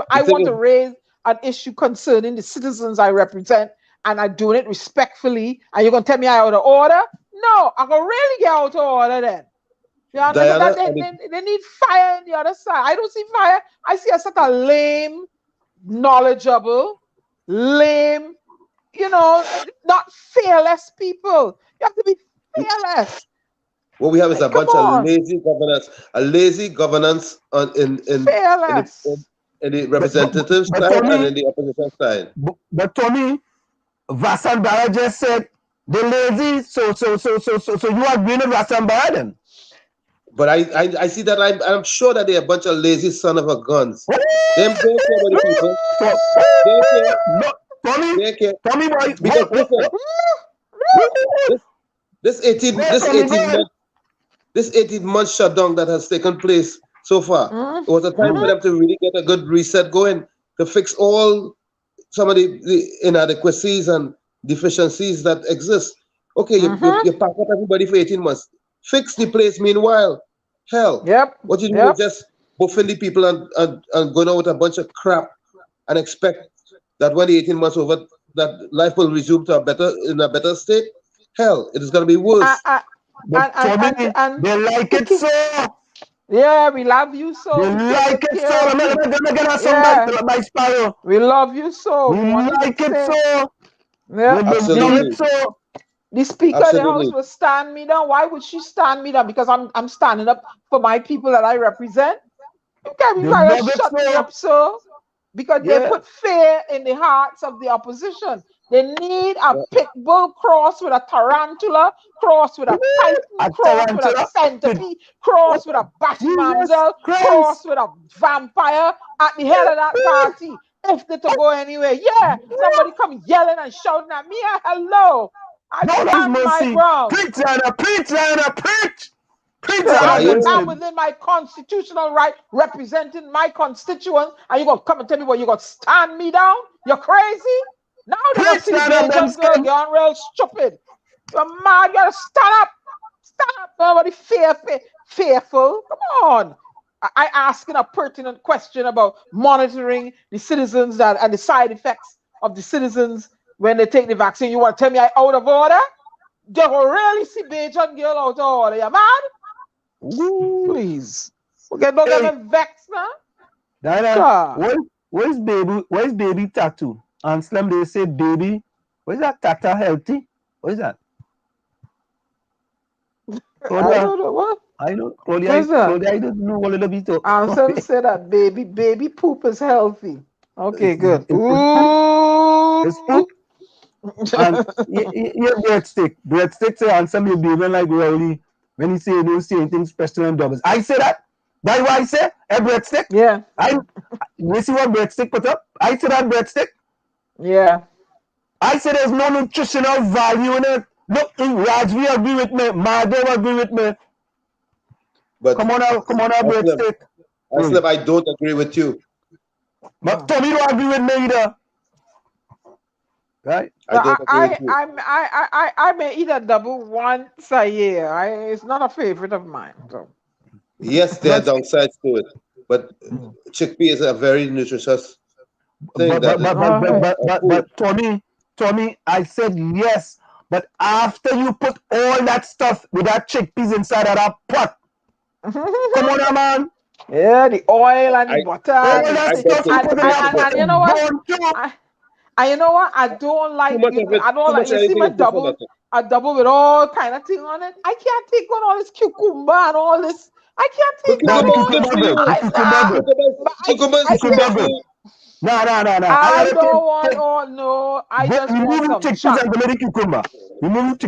I want to raise an issue concerning the citizens I represent and I'm doing it respectfully and you're going to tell me I'm out of order? No, I'm going to really get out of order then. You understand? Diana, they need fire on the other side. I don't see fire. I see a sort of lame, knowledgeable, lame, not fearless people. You have to be fearless. What we have is a bunch of lazy governance in the representative side and in the opposition side. But Tommy, Vasant Bharath just said they're lazy, so you agree with Vasant Bharath then? But I see that I'm sure that they're a bunch of lazy son of a guns. Them don't care about the people. They care. Tommy boy, because listen, this 18 month shutdown that has taken place so far, it was a time for them to really get a good reset going to fix all some of the inadequacies and deficiencies that exist. Okay, you pack up everybody for 18 months. Fix the place meanwhile. Hell, what you do is just buffing the people and going out with a bunch of crap and expect that when the 18 months over, that life will resume to in a better state. Hell, it is going to be worse. But they like it so. Yeah, we love you so. We like it so. I'm gonna get us some by Sparrow. We love you so. We like it so. Yeah, absolutely. So the Speaker of the House will stand me down. Why would she stand me down? Because I'm standing up for my people that I represent. You can't be trying to shut me up, so. Because they put fear in the hearts of the opposition. They need a pit bull cross with a tarantula, cross with a python, cross with a centipede, cross with a bat mamsel, cross with a vampire at the head of that party. If they to go anywhere, somebody come yelling and shouting at me. Hello, I stand my ground. Preach, Anna, preach, Anna, preach. I'm within my constitutional right, representing my constituents, and you're gonna come and tell me what you're gonna stand me down? You're crazy? Now they're gonna see the Belgian girl, you're real stupid. You're mad, you gotta stand up. Stand up, nobody fearful. Come on. I asking a pertinent question about monitoring the citizens and the side effects of the citizens when they take the vaccine. You want to tell me I out of order? They will really see Belgian girl out of order. You mad? Ooh, please. Okay, don't get me vexed now. Dada, where's baby tattoo? And Slim, they say baby. Where's that tattoo healthy? What is that? I don't know what. I don't know a little bit. Ansel said that baby poop is healthy. Okay, good. Ooh. It's poop. And breadstick say answer me behaving like Rowley when he say you don't see anything special in doubles. I say that. That's what I say. A breadstick. Yeah. You see what breadstick put up? I say that breadstick. Yeah. I say there's no nutritional value in it. Look, Raj, we agree with me. Madhav agree with me. But come on, breadstick. I don't agree with you. But Tommy don't agree with me either. Right? I may eat a double once a year. It's not a favorite of mine. So. Yes, there are downsides to it, but chickpea is a very nutritious thing. But Tommy, I said yes, but after you put all that stuff with that chickpeas inside of that pot, come on, man. Yeah, the oil and the butter. And you know what? And you know what? I don't like. You see my double, a double with all kind of thing on it. I can't take on all this cucumber and all this. I can't take it on. No. I don't want all. No, I just want some cucumber.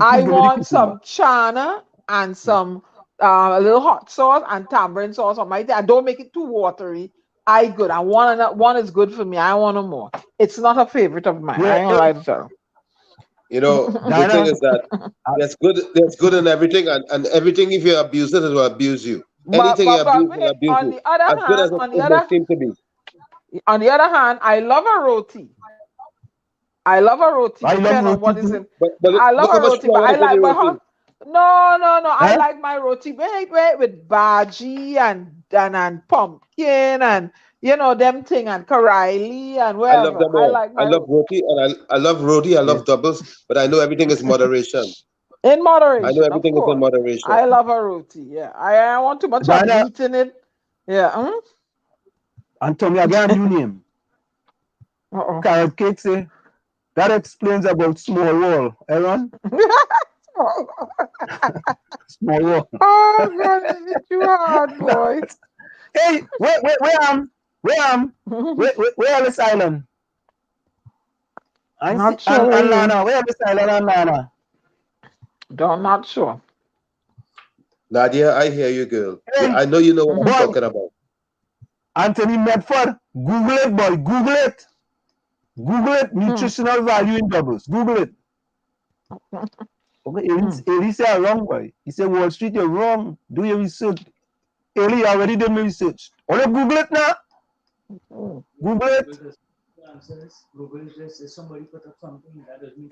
I want some chana and some a little hot sauce and tamarind sauce on my day. I don't make it too watery. Good. I want one is good for me. I want no more. It's not a favorite of mine. I ain't like so. You know, the thing is that there's good in everything, and everything, if you abuse it will abuse you. Anything you abuse will abuse you. On the other hand, I love a roti. I love a roti. Depending on what is in. I love a roti, but I like my hot. No. I like my roti with bhaji and pumpkin and them thing and karaili and whatever. I love them all. I love roti and I love roti. I love doubles, but I know everything is moderation. In moderation. I know everything is in moderation. I love a roti. Yeah, I want too much of meat in it. Yeah. And Tommy, again, new name. Carrot cake say that explains about small wall. Aaron. Small wall. Oh God, it's too hard, boy. Hey, where this island? Not sure. And Nana, where this island and Nana? Not sure. Nadia, I hear you, girl. Hey, I know you know what I'm talking about. Anthony Medford, Google it, boy. Google it. Nutritional value in doubles. Google it. Okay, Eli said wrong, boy. He said Wall Street, you're wrong. Do your research. Eli already did my research. Want to Google it now? Google it.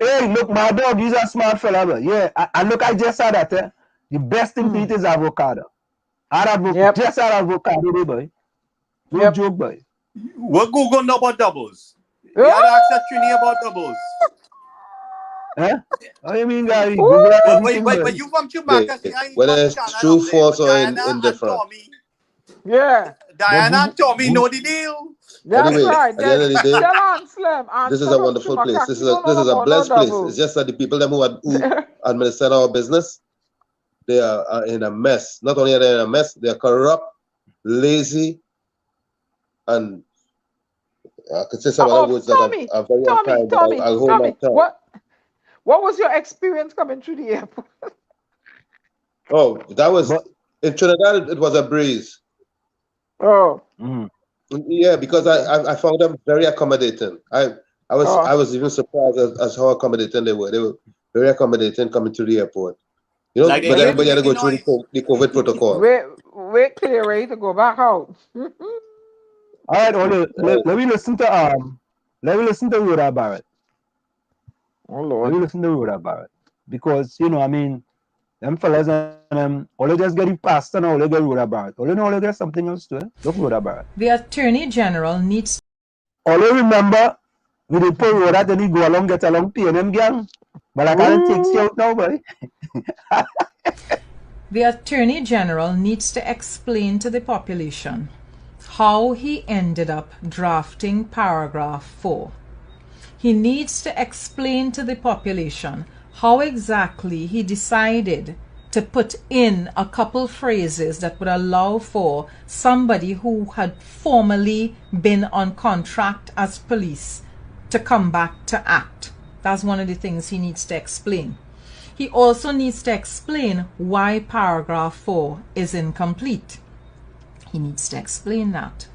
Hey, look, my dog, he's a smart fella, bro. Yeah, and look, I just saw that. The best thing to eat is avocado. Just had avocado, boy. No joke, boy. What Google know about doubles? We had asked that Trini about doubles. Huh? What do you mean, Gary? Google everything, but you from Chewbacca, see, I ain't whether from it's China true, down there, false, but or Diana and indifferent. Tommy. Yeah. Diana and Tommy know the deal. That's Anyway, right. at the end of the day, Tell on Slim. this is a wonderful place. This is a blessed place. It's just that the people who administer our business, they are in a mess. Not only are they in a mess, they are corrupt, lazy, and I could say some other words that are very unkind, but I'll hold my tongue. What was your experience coming through the airport? Oh, that was in Trinidad. It was a breeze. Oh. Mm. Yeah, because I found them very accommodating. I was even surprised as how accommodating they were. They were very accommodating coming to the airport. You know, Like but everybody had to go through the COVID protocol. Wait, clear, ready to go back out. All right, let me listen to Rhoda Barrett. Oh Lord. Let me listen to Rhoda Barrett. Because, you know, I mean, them fellas and them, all they just get the pastor and all they get Rhoda Barrett. All they know, all they get something else to it. Look, Rhoda Barrett. The Attorney General needs... All they remember, we did put Rhoda, then he go along, get along, P&M gang. But I can't take you out now, buddy. The Attorney General needs to explain to the population how he ended up drafting paragraph 4. He needs to explain to the population how exactly he decided to put in a couple phrases that would allow for somebody who had formerly been on contract as police to come back to act. That's one of the things he needs to explain. He also needs to explain why paragraph 4 is incomplete. He needs to explain that.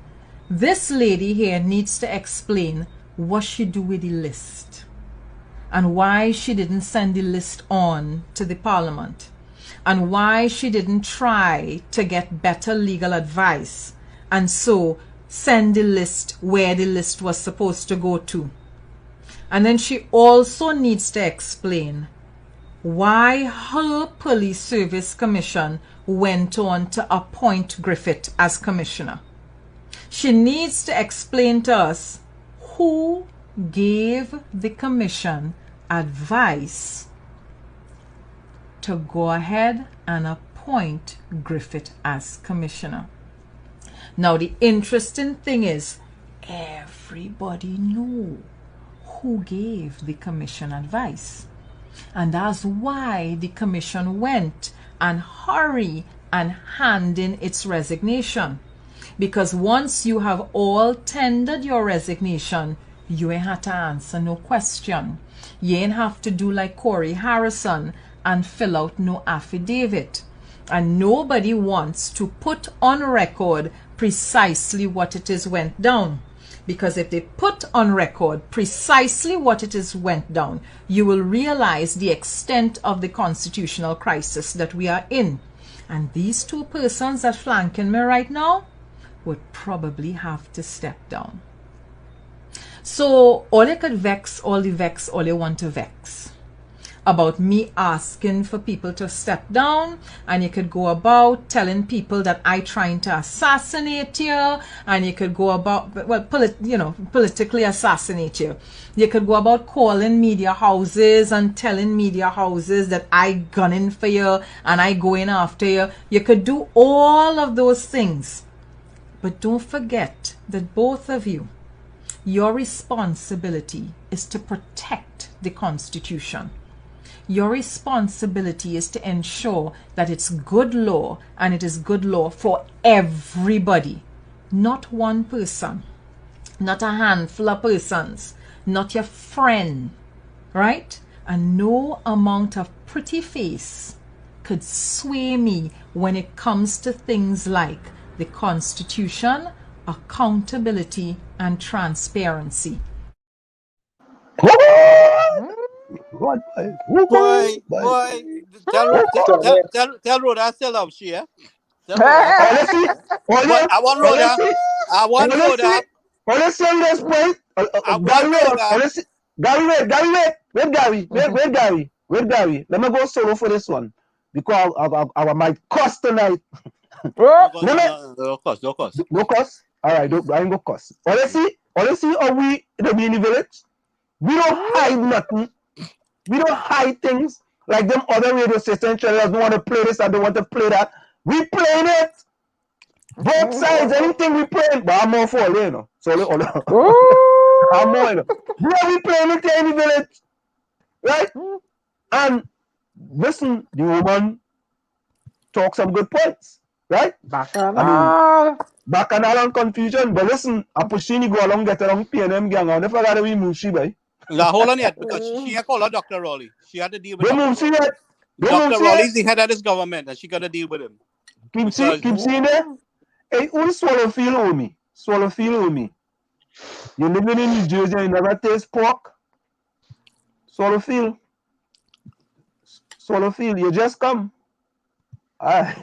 This lady here needs to explain what she do with the list and why she didn't send the list on to the parliament and why she didn't try to get better legal advice and so send the list where the list was supposed to go to. And then she also needs to explain why her Police Service Commission went on to appoint Griffith as commissioner. She needs to explain to us who gave the commission advice to go ahead and appoint Griffith as commissioner. Now the interesting thing is everybody knew who gave the commission advice. And that's why the commission went and hurry and hand in its resignation. Because once you have all tendered your resignation, you ain't have to answer no question. You ain't have to do like Corey Harrison and fill out no affidavit. And nobody wants to put on record precisely what it is went down. Because if they put on record precisely what it is went down, you will realize the extent of the constitutional crisis that we are in. And these two persons that flanking me right now would probably have to step down. So all you could vex, all you want to vex about me asking for people to step down, and you could go about telling people that I trying to assassinate you, and you could go about, well, politically assassinate you. You could go about calling media houses and telling media houses that I gunning for you and I going after you. You could do all of those things. But don't forget that both of you, your responsibility is to protect the Constitution. Your responsibility is to ensure that it's good law, and it is good law for everybody, not one person, not a handful of persons, not your friend, right? And no amount of pretty face could sway me when it comes to things like the Constitution, accountability, and transparency. Boy, tell Rhoda I still love she, eh? I want Rhoda. I want Rhoda. On this point, Gary, wait, Gary. Let me go solo for this one because I might cuss tonight. No cost. No cuss. All right, I ain't go cuss. Honestly, are we in the mini village? We don't hide nothing. We don't hide things like them other radio station channels don't want to play this and don't want to play that. We playing it. Both sides, anything we playing, but I'm more for it, you know. So I'm more, you know. We playing it in the village, right? And listen, the woman talk some good points, right? Bacchanal and confusion, but listen, I pushing go along, get along, PNM gang, I never got to be mushy, boy. Now hold on yet, because she had called her Dr. Raleigh. She had to deal with Dr. Raleigh. Dr. Raleigh's the head of this government, and she got to deal with him. Keep seeing it. Hey, who Swallowfield owe me? Swallowfield owe me. You're living in New Jersey and you never taste pork? Swallowfield, you just come. Alright.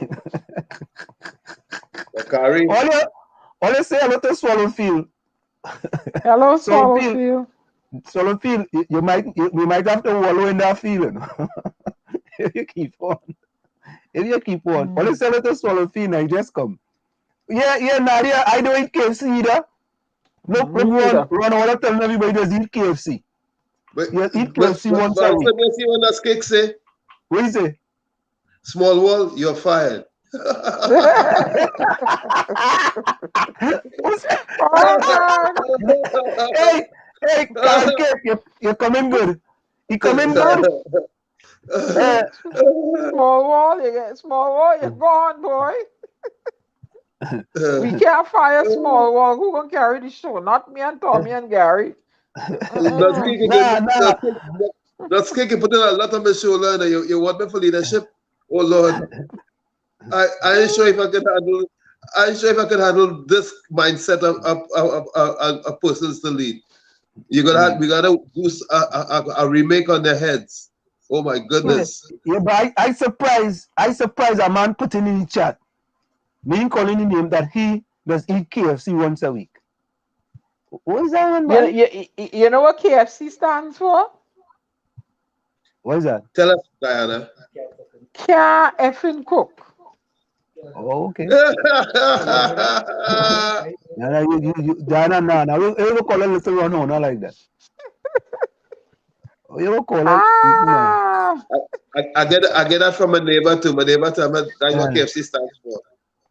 All you say hello to Swallowfield. Hello, Swallowfield. Swallowfield, we might have to wallow in that feeling. If you keep on. All you say hello to Swallowfield, now you just come. Yeah, Nadia, I don't eat KFC either. Look, run all the time, everybody does eat KFC. You eat KFC once a week. You see what that cake say? What is it? Small wall, you're fired. Hey, Carl Cake, you're coming good. You coming good? Small wall, you're gone, boy. We can't fire Small Wall. Who gonna carry the show? Not me and Tommy and Gary. That's Cake, you put in a lot on my shoulder and you want me for leadership? Oh Lord. I ain't sure if I can handle this mindset of a persons to lead. We gotta do a remake on their heads. Oh my goodness. Yeah, but I surprised a man putting in the chat. Me calling him that he does eat KFC once a week. What is that one, man? You know what KFC stands for? What is that? Tell us, Diana. Can't effing cook. Oh, okay. Diana, no. We will call a little run on, not like that. You will call it. I get that from a neighbor too. My neighbor told me that's what KFC stands for.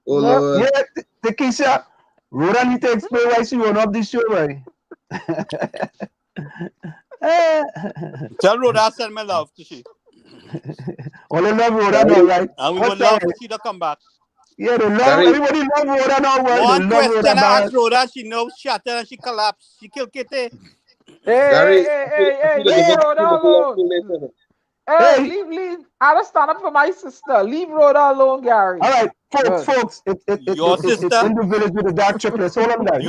Oh Lord. Yeah, Takesha, Rhoda need to explain why she won up this show, right? Tell Rhoda I send my love to she. Only love Rhoda now, right? And we would love to see her come back. Yeah, everybody love Rhoda now, right? One question I asked Rhoda, she knows shattered and she collapsed. She killed Kitty. Hey, leave Rhoda alone. Hey, leave. I'll stand up for my sister. Leave Rhoda alone, Gary. All right, folks. It's in the village with the dark triplets. Hold on, guys.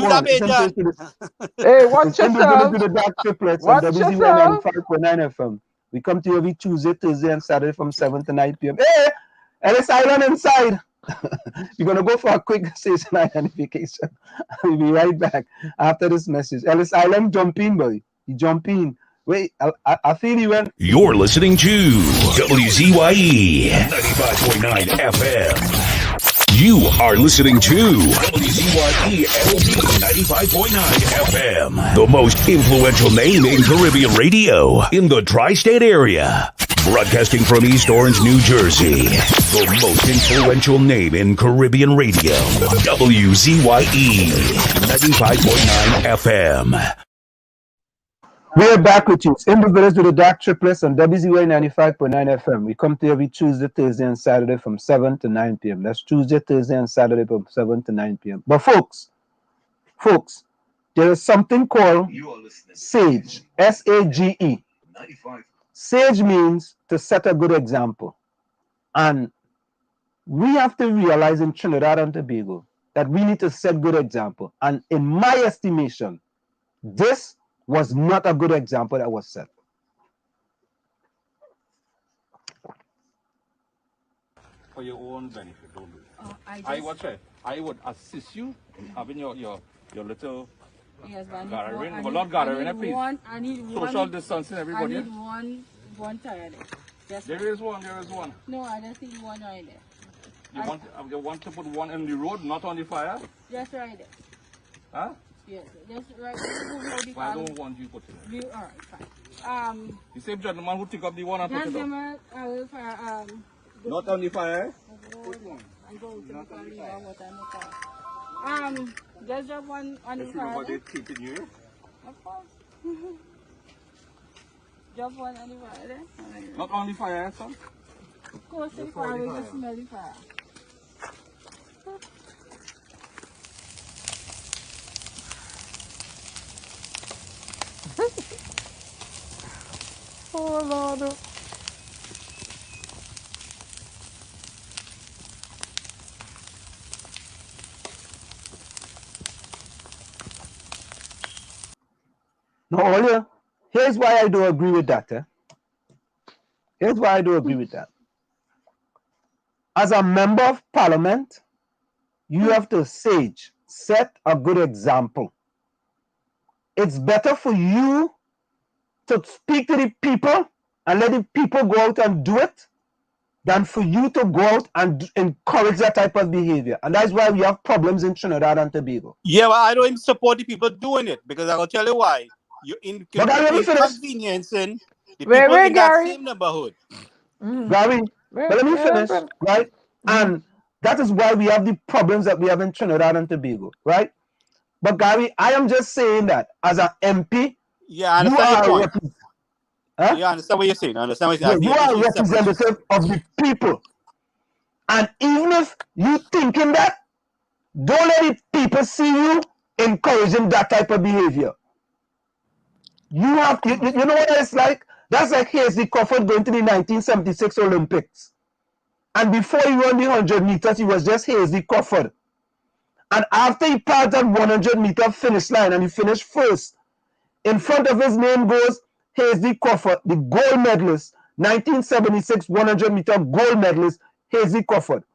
Hey, watch yourself. In the village with the dark triplets on WZYE 95.9 FM. We come to you every Tuesday, Thursday, and Saturday from 7 to 9 p.m. Hey, Ellis Island inside. We're going to go for a quick station identification. We'll be right back after this message. Ellis Island, jump in, boy. You jump in. Wait, I feel you went. You're listening to WZYE 95.9 FM. You are listening to WZYE 95.9 FM, the most influential name in Caribbean radio in the tri-state area. Broadcasting from East Orange, New Jersey, the most influential name in Caribbean radio. WZYE 95.9 FM. We're back with you. It's in the village with the dark triplets on WZYE 95.9 FM. We come to you every Tuesday, Thursday, and Saturday from 7 to 9 p.m. That's Tuesday, Thursday, and Saturday from 7 to 9 p.m. But folks, there is something called SAGE. SAGE. SAGE means to set a good example. And we have to realize in Trinidad and Tobago that we need to set good example. And in my estimation, this was not a good example that was set. For your own benefit, don't do it. I would assist you in having your little Yes, but I need Gathering, one. a lot gathering, please. I need one. Social distancing, everybody. I need one tire there. Just There is one. no, I just need one right there. You want to put one in the road, not on the fire? Just right there. Huh? Yes, just right there. Well, I don't want you put it. All right, fine. The same gentleman who took up the one and put it up. Gentleman, I will Not on the fire? Put one. I'm going to look on what I'm looking. Just drop one on the fire. Everybody keeping you? Of course. Drop one on the fire there. Not on the fire, son? Of course, the fire will just smell the fire. Oh, Lord. No, Olia, here's why I do agree with that. Here's why I do agree with that. As a member of parliament, you have to set a good example. It's better for you to speak to the people and let the people go out and do it than for you to go out and encourage that type of behavior. And that's why we have problems in Trinidad and Tobago. Yeah, well, I don't even support the people doing it because I will tell you why. You're inconveniencing the people in that same neighborhood. Gary, but let me finish, right? And that is why we have the problems that we have in Trinidad and Tobago, right? But Gary, I am just saying that as an MP, yeah, I understand your point. Huh? Yeah, I understand what you're saying. I understand what you're saying. You are a representative of the people. And even if you thinking that, don't let the people see you encouraging that type of behavior. You have, you know what it's like? That's like Hasely Crawford going to the 1976 Olympics. And before he won the 100 meters, he was just Hasely Crawford. And after he passed that 100-meter finish line and he finished first, in front of his name goes Hasely Crawford, the gold medalist, 1976 100-meter gold medalist, Hasely Crawford.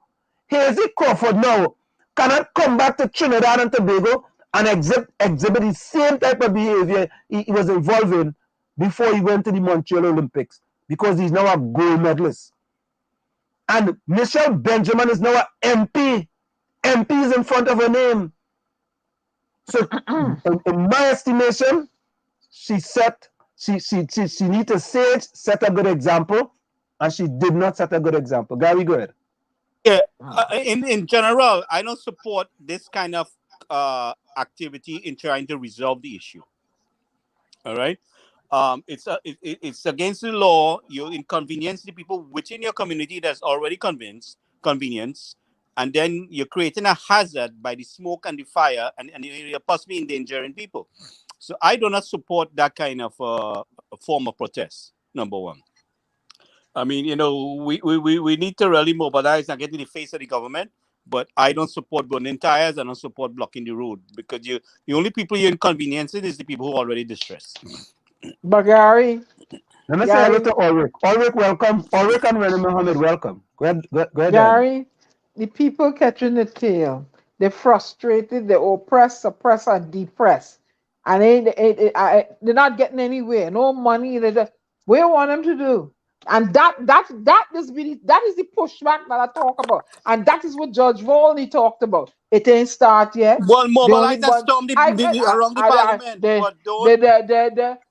Hasely Crawford now cannot come back to Trinidad and Tobago and exhibit the same type of behavior he was involved in before he went to the Montreal Olympics, because he's now a gold medalist. And Michelle Benjamin is now an MP. MP is in front of her name. So in my estimation, she need to set a good example, and she did not set a good example. Gary, go ahead. Yeah, in general, I don't support this kind of activity in trying to resolve the issue. All right, it's against the law. You inconvenience the people within your community that's already convenience, and then you're creating a hazard by the smoke and the fire, and you're possibly endangering people. So I do not support that kind of form of protest, number one. I mean, we need to really mobilize and get in the face of the government, but I don't support burning tires. I don't support blocking the road, because the only people you're inconveniencing is the people who are already distressed. But Gary, let me say hello to Ulrich. Ulrich, welcome. Ulrich and Rennie Mohammed, welcome. Go ahead. Gary, the people catching the tail. They're frustrated, they're oppressed, suppressed, and depressed. And they're not getting anywhere. No money. What do you want them to do? And that is the pushback that I talk about. And that is what Judge Volney talked about. It ain't start yet. Well, mobilize and storm around the parliament.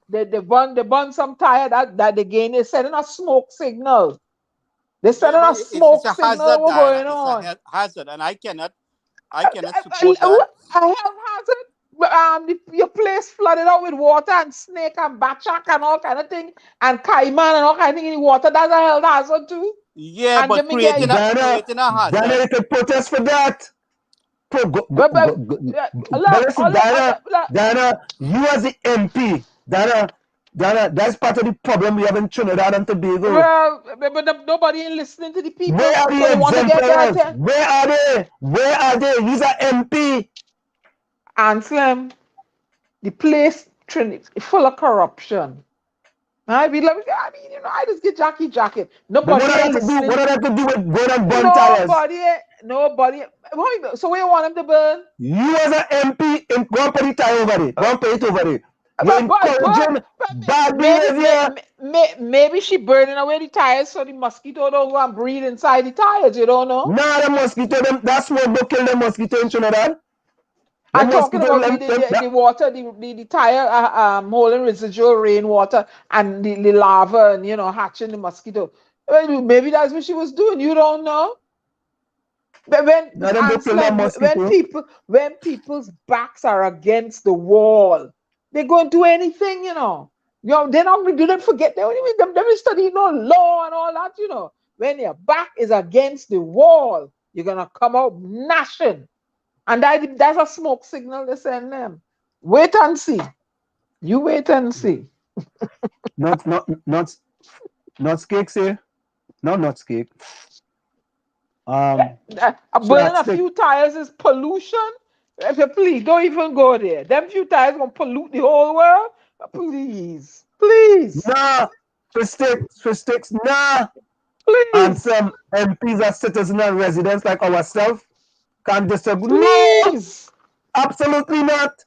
They burn some tire that again they're sending a smoke signal. They're sending a smoke signal. What's going on? It's a hazard, and I cannot support that. A health hazard. Your place flooded out with water and snake and batchak and all kind of thing, and caiman and all kind of thing in the water. That's a health hazard too. Yeah, but creating a hazard. Dana, you can protest for that. Dana, you as the MP, Dana, that's part of the problem we have in Trinidad and Tobago. Well, but nobody ain't listening to the people. Where are the exemplars? Where are they? Where are they? He's an MP. Anselm, the place full of corruption. I mean, I just get jacket. Nobody What ain't do listening. what have to do with going and burn tires? Nobody. So where you want them to burn? You as an MP, go and put the tire over there. Go and put it over there. You're encouraging bad behavior. Maybe she burning away the tires so the mosquito don't go and breathe inside the tires. You don't know? Nah, the mosquito, that's what don't kill the mosquito in Trinidad. I'm talking about the water, the tire holding residual rainwater and the lava and hatching the mosquito. Well, maybe that's what she was doing. You don't know. But when people's backs are against the wall, they go and do anything. They're not. They don't forget. They study law and all that. When your back is against the wall, you're gonna come out gnashing. And that's a smoke signal they send them. Wait and see. You wait and see. Not cake, say. No, not cake. Burning a few tires is pollution. If you please, don't even go there. Them few tires gonna pollute the whole world. Please. Nah, for sticks, nah. Please. And some MPs are citizens and residents like ourselves can disagree. Please. No, absolutely not.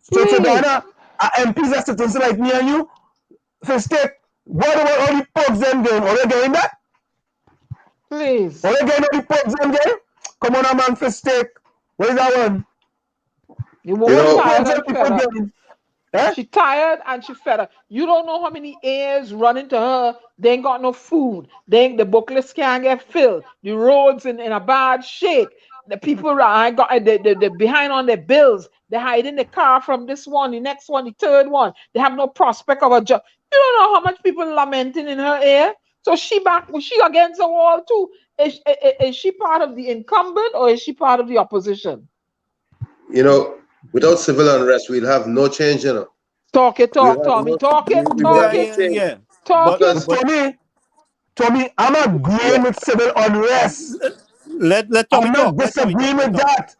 So Ghana, MPs are citizens like me and you. For stick, what about all the pugs them going? Are they getting that? Please. Are they getting all the pugs them going? Come on, a man, for stick. Where's that one? She tired and she fed up. You don't know how many airs running to her. They ain't got no food. The booklets can't get filled. The roads in a bad shape. The people they're behind on their bills. They're hiding the car from this one, the next one, the third one. They have no prospect of a job. You don't know how much people lamenting in her ear. So she against the wall too. Is she part of the incumbent or is she part of the opposition? Without civil unrest, we'll have no change, Talk it, Tommy. Talk it. Tommy, I'm agreeing with civil unrest. Let Tommy I'm not disagreeing with that.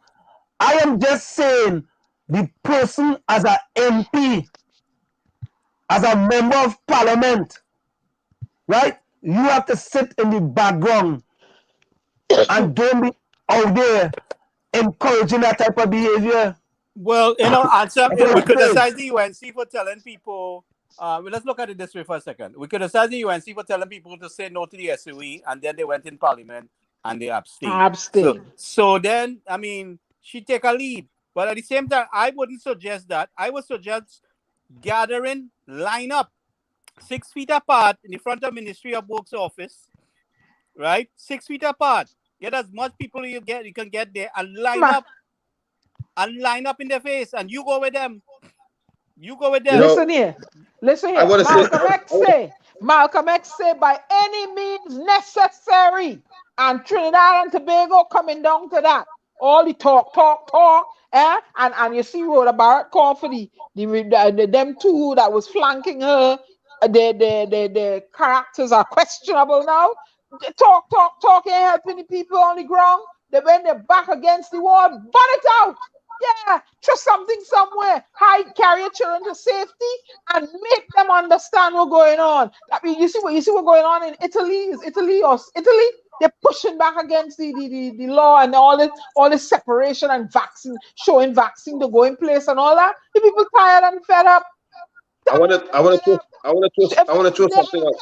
I am just saying the person as an MP, as a member of parliament, right? You have to sit in the background and don't be out there encouraging that type of behavior. Well, we criticize the UNC for telling people. Let's look at it this way for a second. We criticize the UNC for telling people to say no to the SOE, and then they went in parliament and they abstained. So then, she take a lead. But at the same time, I wouldn't suggest that. I would suggest gathering, line up 6 feet apart in the front of Ministry of Works office, right? 6 feet apart. Get as much people you can get there and line up. And line up in their face, and you go with them. Listen here. Malcolm X say by any means necessary. And Trinidad and Tobago coming down to that. All the talk. And you see Rhoda Barrett call for them two that was flanking her. The characters are questionable now. Talk ain't helping the people on the ground. When they're back against the wall, butt it out. Yeah, trust something somewhere. Carry your children to safety and make them understand what's going on. You see what's going on in Italy? They're pushing back against the law and all this separation and vaccine, showing vaccine to go in place and all that. The people tired and fed up. I want to throw something else.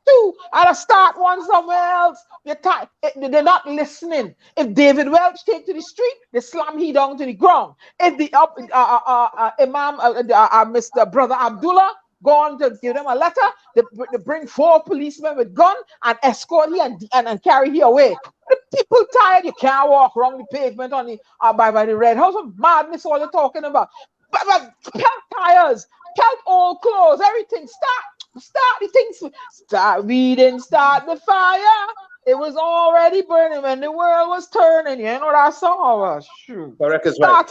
Too. I'll start one somewhere else. They're not listening. If David Welch take to the street, they slam he down to the ground. If the Imam, Mr. Brother Abdullah, go on to give them a letter, they bring 4 policemen with gun and escort he and carry he away. The people tired. You can't walk around the pavement on the by the Red House. Of madness all they're talking about. But pelt tires, pelt old clothes, everything. Start the things. We didn't start the fire. It was already burning when the world was turning. You know that song was true. Correct is right.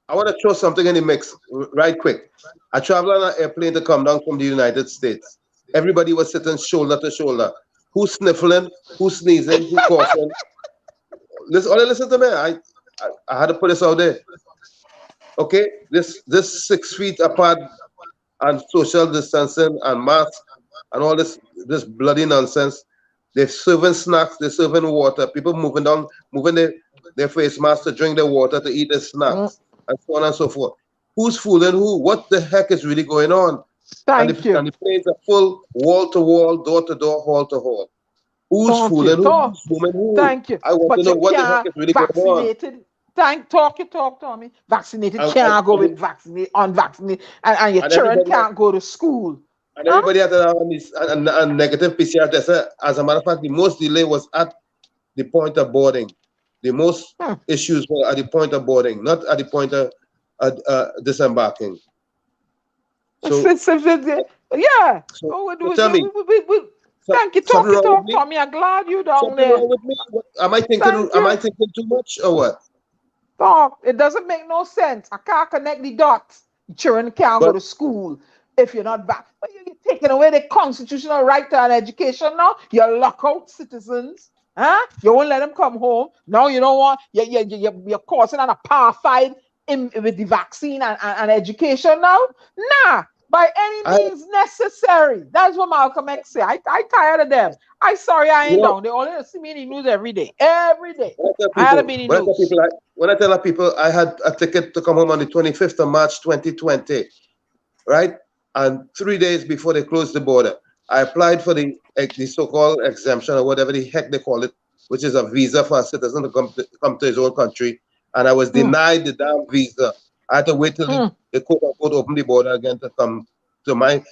I want to throw something in the mix right quick. I traveled on an airplane to come down from the United States. Everybody was sitting shoulder to shoulder. Who's sniffling? Who's sneezing? Who's coughing? Listen to me. I had to put this out there. Okay, this 6 feet apart and social distancing and masks and all this bloody nonsense. They're serving snacks, they're serving water. People moving their face masks to drink their water, to eat their snacks, and so on and so forth. Who's fooling who? What the heck is really going on? Thank you. And the planes are full, wall to wall, door to door, hall to hall. Who's fooling who? Who's fooling who? Thank you. I want to know what the heck is really going on. Talk, Tommy. Vaccinated can't go with unvaccinated, and your children can't go to school. And everybody had a negative PCR test. As a matter of fact, the most delay was at the point of boarding. The most issues were at the point of boarding, not at the point of disembarking. So, yeah. Tell me. Thank you. Talk, Tommy. I'm glad you down there. Wrong with me? Am I thinking too much or what? Talk. It doesn't make no sense. I can't connect the dots. Children can't go to school if you're not back. But you're taking away the constitutional right to an education now. You lock out citizens. Huh? You won't let them come home. No, you don't want. You're causing an apartheid with the vaccine and education now. Nah. By any means necessary. That's what Malcolm X said. I tired of them. I sorry I ain't down. They only see me in the news every day. Every day. I had to be in the news. When I tell people I had a ticket to come home on the 25th of March 2020, right? And 3 days before they closed the border, I applied for the so-called exemption or whatever the heck they call it, which is a visa for a citizen to come to his own country. And I was denied the damn visa. I had to wait till the quote unquote open the border again to come to my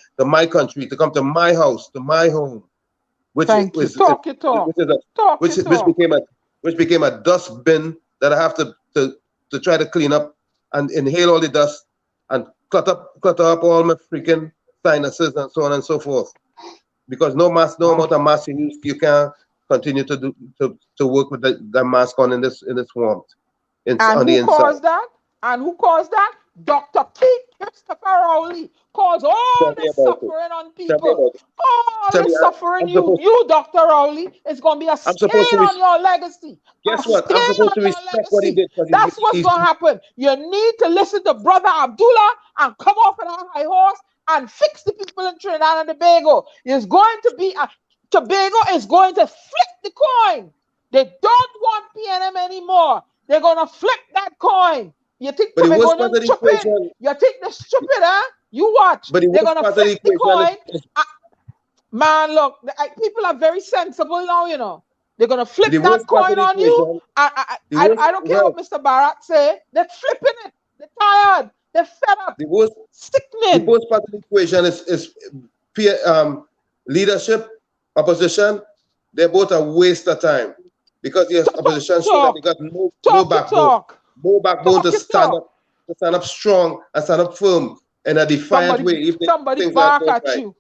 country, to come to my house, to my home, which became a dustbin that I have to try to clean up and inhale all the dust and clutter up all my freaking sinuses and so on and so forth. Because no amount of mask you use, you can't continue to work with the mask on in this warmth. And who caused that? Dr. Keith Christopher Rowley caused all the suffering on people. All the suffering you, Dr. Rowley, is going to be a stain on your legacy. Guess what? I'm supposed to respect what he did. That's what's going to happen. You need to listen to Brother Abdullah and come off on a high horse and fix the people in Trinidad and Tobago. Tobago is going to flip the coin. They don't want PNM anymore. They're going to flip that coin. You think they're going to stupid? You think they're stupid, huh? You watch. They're going to flip the coin. Man, look, people are very sensible now, you know. They're going to flip that coin on you. I don't care what Mr. Bharath say. They're flipping it. They're tired. They're fed up. Sickening. The worst part of the equation is leadership, opposition. They're both a waste of time. Because the opposition show that they got no backbone. No backbone to stand up strong and stand up firm in a defiant way. If somebody bark at you.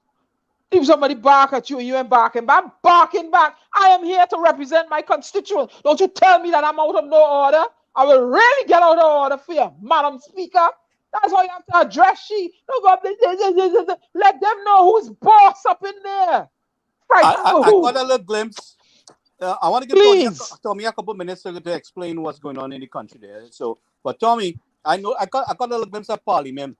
If somebody bark at you and you ain't barking back, I'm barking back. I am here to represent my constituents. Don't you tell me that I'm out of no order. I will really get out of order for you, Madam Speaker. That's why you have to address she. Let them know who's boss up in there. Right. I got a little glimpse. I want to give Tommy a couple minutes to explain what's going on in the country there. So, but Tommy, I got a little glimpse of Parliament.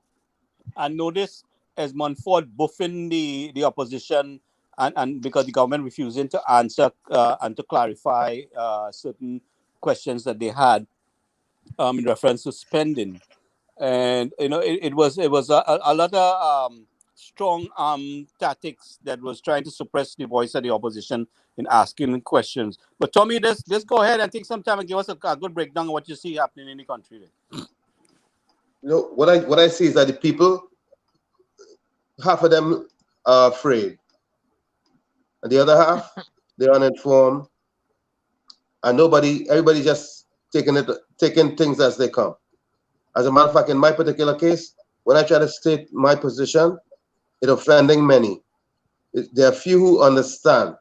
I noticed Esmond Ford buffing the opposition, and because the government refusing to answer and to clarify certain questions that they had in reference to spending, and you know it was a lot of strong tactics that was trying to suppress the voice of the opposition in asking questions. But Tommy, just go ahead and take some time and give us a good breakdown of what you see happening in the country. You know, what I see is that the people, half of them are afraid. And the other half, they're uninformed. And everybody just taking things as they come. As a matter of fact, in my particular case, when I try to state my position, it's offending many. There are few who understand.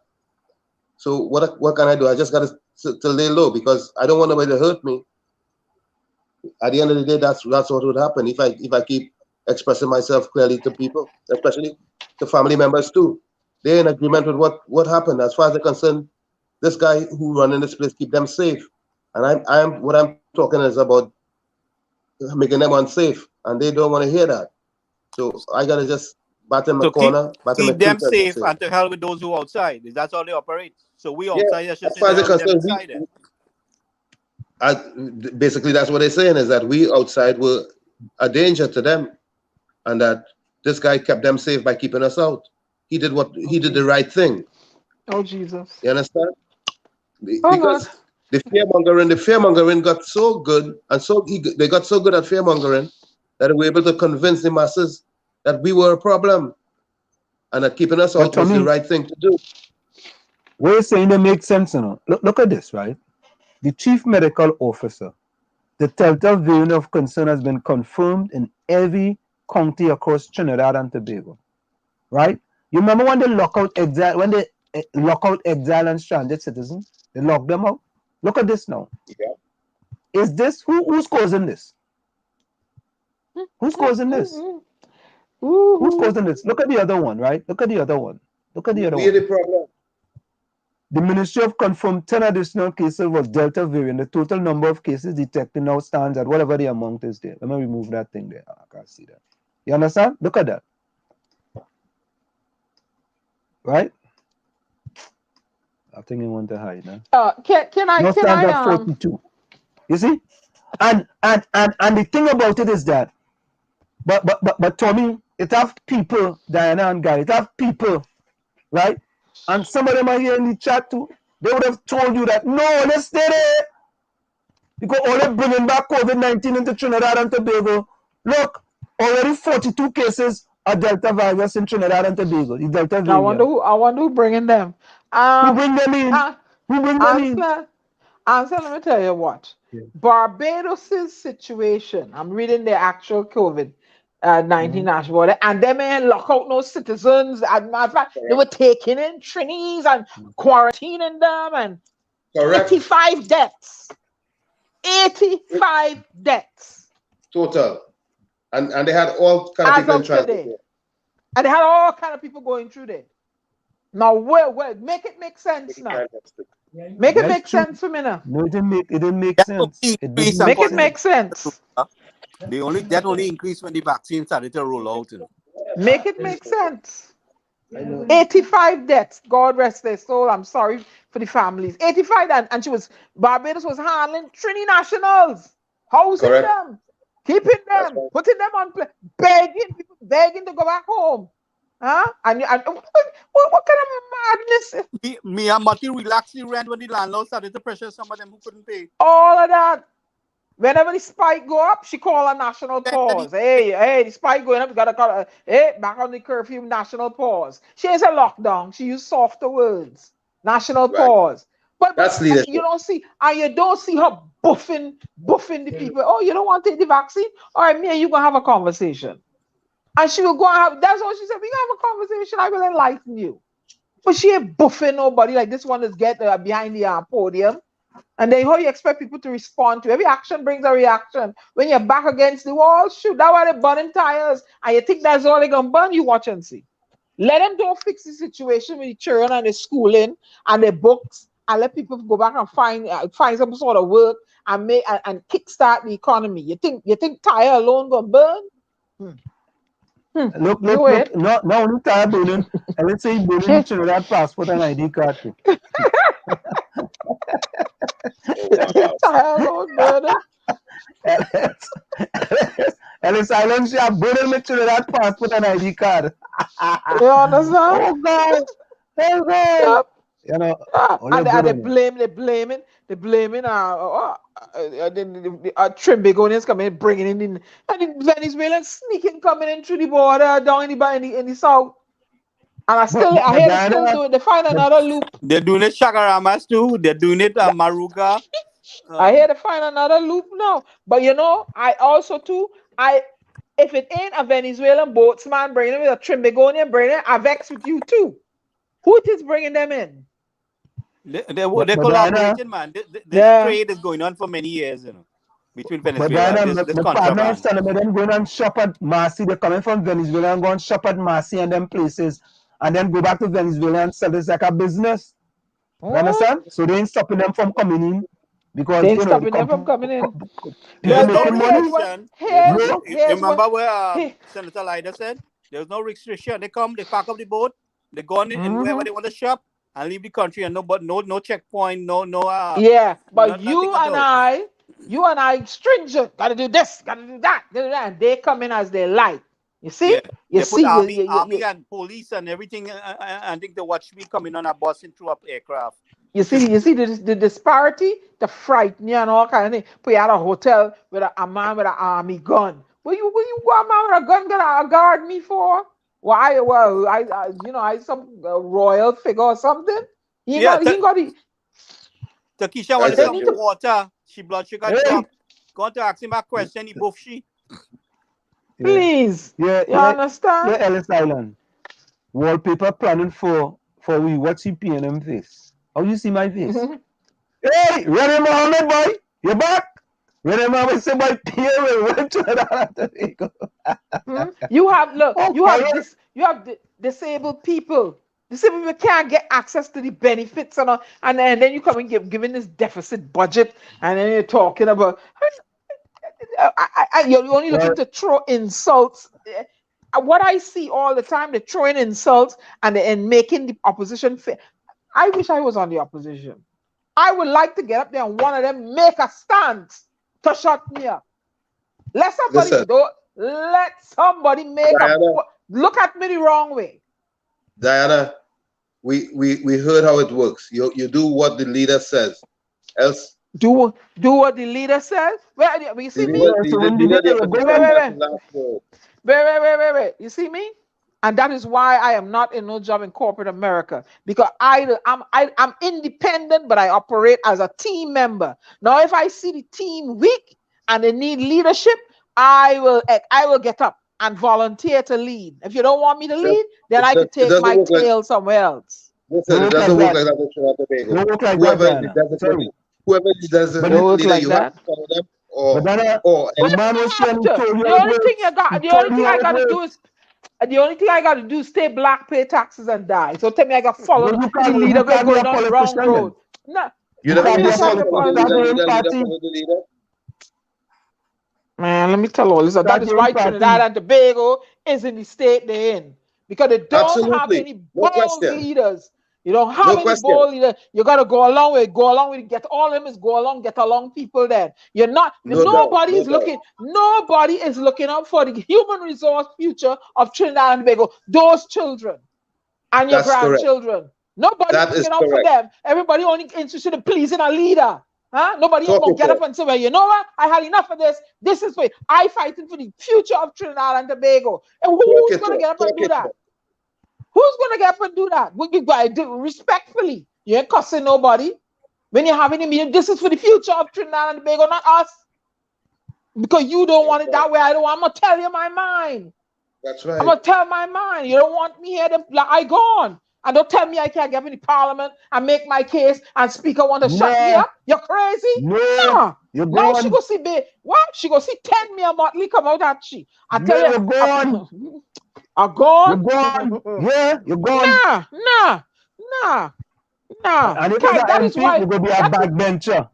So what can I do? I just got to lay low because I don't want nobody to hurt me. At the end of the day, that's what would happen if I keep expressing myself clearly to people, especially to family members too. They're in agreement with what happened. As far as they're concerned, this guy who running this place keep them safe, and what I'm talking is about making them unsafe, and they don't want to hear that. So I gotta just bat in my So corner, bat in my keep them two safe cents. and to hell with those who outside. That's how they operate. So we Yeah, outside should as say far the as they're hell with them concerned, inside. basically that's what they're saying, is that we outside were a danger to them, and that this guy kept them safe by keeping us out. He did the right thing. Oh Jesus! You understand? Oh, Because the fearmongering got so good, and they got so good at fearmongering that they were able to convince the masses that we were a problem, and that keeping us out was the right thing to do. What you're saying that makes sense, you know. Look at this, right? The chief medical officer, the Delta variant of concern has been confirmed in every county across Trinidad and Tobago, right? You remember when they lock out exile and stranded citizens? They lock them out. Look at this now. Yeah. Is this who's causing this? Who's causing this? Who's causing this? Look at the other one, right? Look at the other one. We're the problem. The Ministry of confirmed 10 additional cases was Delta variant. The total number of cases detected now stands at whatever the amount is there. Let me remove that thing there. I can't see that. You understand? Look at that. Right? I think you want to hide now. Can I 42. You see? And the thing about it is that, but Tommy, it have people, Diana and Guy, it have people, right? And some of them are here in the chat too. They would have told you that no, let's stay there. Because all they're bringing back COVID-19 into Trinidad and Tobago. Look, already 42 cases of Delta virus in Trinidad and Tobago. The Delta variant. I wonder who bringing them. Who bring them in? Who bring them in? Answer, let me tell you what. Yeah. Barbados' situation, I'm reading the actual COVID-19 national border, and they may lock out no citizens. As matter of fact, they were taking in Trinis and quarantining them, and 85 deaths. 85 deaths. Total. And they had all kind of people in transit. And they had all kind of people going through there. Now, where make it make sense now. Make it make sense for me now. No, it didn't make sense. Make it make sense. That only increased when the vaccine started to roll out. You know. Make it make sense. 85 deaths. God rest their soul. I'm sorry for the families. 85, and Barbados was handling Trini nationals, housing them, keeping them, putting them on plane, begging to go back home. Huh? And what kind of madness? Me and Marty relaxed the rent when the landlord started to pressure some of them who couldn't pay. All of that. Whenever the spike go up, she call a national pause. Hey, the spike going up, you gotta call back on the curfew, national pause. She ain't a lockdown. She used softer words. National pause. But that's leadership. You don't see her buffing the people. Oh, you don't want to take the vaccine? All right, me and you gonna have a conversation. And she will go and have, that's what she said, we gonna have a conversation, I will enlighten you. But she ain't buffing nobody like this one is behind the podium. And then how you expect people to respond to every action brings a reaction. When you're back against the wall, shoot, that's why they're burning tires. And you think that's all they're gonna burn, you watch and see. Let them don't fix the situation with the children and the schooling and the books, and let people go back and find some sort of work and kickstart the economy. You think tire alone gonna burn? Look, not only tire burning, and let's say burning Trinidad passport and ID card too. Tire alone burning. Ellis Island, she have burning with Trinidad passport and ID card. You understand? Oh God! Oh God! Yep. You know, and they're blaming Trimbigonians coming in, bringing in, and the Venezuelans sneaking coming in through the border down in the south. And I hear they still do it. They find another loop. They're doing it Chagaramas too. They're doing it Maruga. I hear they find another loop now. But you know, I also too, if it ain't a Venezuelan boatsman bringing it, with a Trimbigonian bringing it, I vex with you too. Who is bringing them in? They're collaborating, man. This trade is going on for many years, you know, between Venezuela and this contraband. Them going and shop at Marcy. They're coming from Venezuela and go and shop at Marcy and them places, and then go back to Venezuela and sell this like a business. You understand? So they ain't stopping them from coming in. because They ain't you know stopping them from coming in. they're There's no making money. restriction. Here's what. Remember where Senator Leiter said? There's no restriction. They come, they pack up the boat, they go on and wherever they want to shop and leave the country, and no checkpoint, no yeah, but nothing you at and all. I stringent. Gotta do this, gotta do that, and they come in as they like. You see? Yeah, You they see? put army and police and everything. I think they watch me coming on a bus and through up aircraft. You see the disparity, the frighten you and all kind of thing. Put you at a hotel with a man with an army gun. Will you go a man with a gun gonna guard me for? Why? Well, I some royal figure or something. He got the. Takisha wanted some water. She blood sugar dropped. Going to ask him a question. He buff she. Please. You understand? Yeah, Ellis Island. Wallpaper planning for we. What's he paying him face? How you see my face? Hey, Ready Mohammed boy, you back? Ready Mohammed say boy, You have disabled people. Disabled people can't get access to the benefits and then you come and giving this deficit budget and then you're talking about you're only looking to throw insults. What I see all the time, they're throwing insults and making the opposition fair. I wish I was on the opposition. I would like to get up there and one of them make a stance to shut me up. Let somebody make look at me the wrong way. Diana, we heard how it works. You do what the leader says. Else do what the leader says. Well, you see me? Wait. You see me? And that is why I am not in no job in corporate America, because I'm independent, but I operate as a team member. Now, if I see the team weak and they need leadership, I will get up and volunteer to lead. If you don't want me to lead, then I could take my tail somewhere else. Listen, it doesn't work like that in Trinidad and Tobago. Whoever is designated leader, you have to follow them. The only thing I gotta do is stay black, pay taxes, and die. So tell me I gotta follow the leader going on the wrong road. No, you never really saw the leader. Man, let me tell you, listen, that is why Trinidad and Tobago is in the state they're in. Because they don't have any bold leaders. You don't have any bold leaders. You gotta go along with get all of them is go along, get along people then. You're not nobody is looking out for the human resource future of Trinidad and Tobago. Those children and your grandchildren. Nobody is looking out for them. Everybody only interested in pleasing a leader. Huh? Nobody ain't gonna get up and say, well, you know what? I had enough of this. This is for I fighting for the future of Trinidad and Tobago. And who's gonna get up and do that? Who's gonna get up and do that? What you gotta do respectfully. You ain't cussing nobody. When you're having a meeting, this is for the future of Trinidad and Tobago, not us. Because you don't want it that way. I'm gonna tell you my mind. That's right. I'm gonna tell my mind. You don't want me here to I gone. And don't tell me I can't get in the parliament and make my case and speaker want to shut me up. You're crazy? No. No, she go see what? She go see 10 me a Motley come out at she. I tell you. You're gone. I'm gone. You're gone. Yeah, you're gone. Nah. And if that is why you're gonna be a backbencher.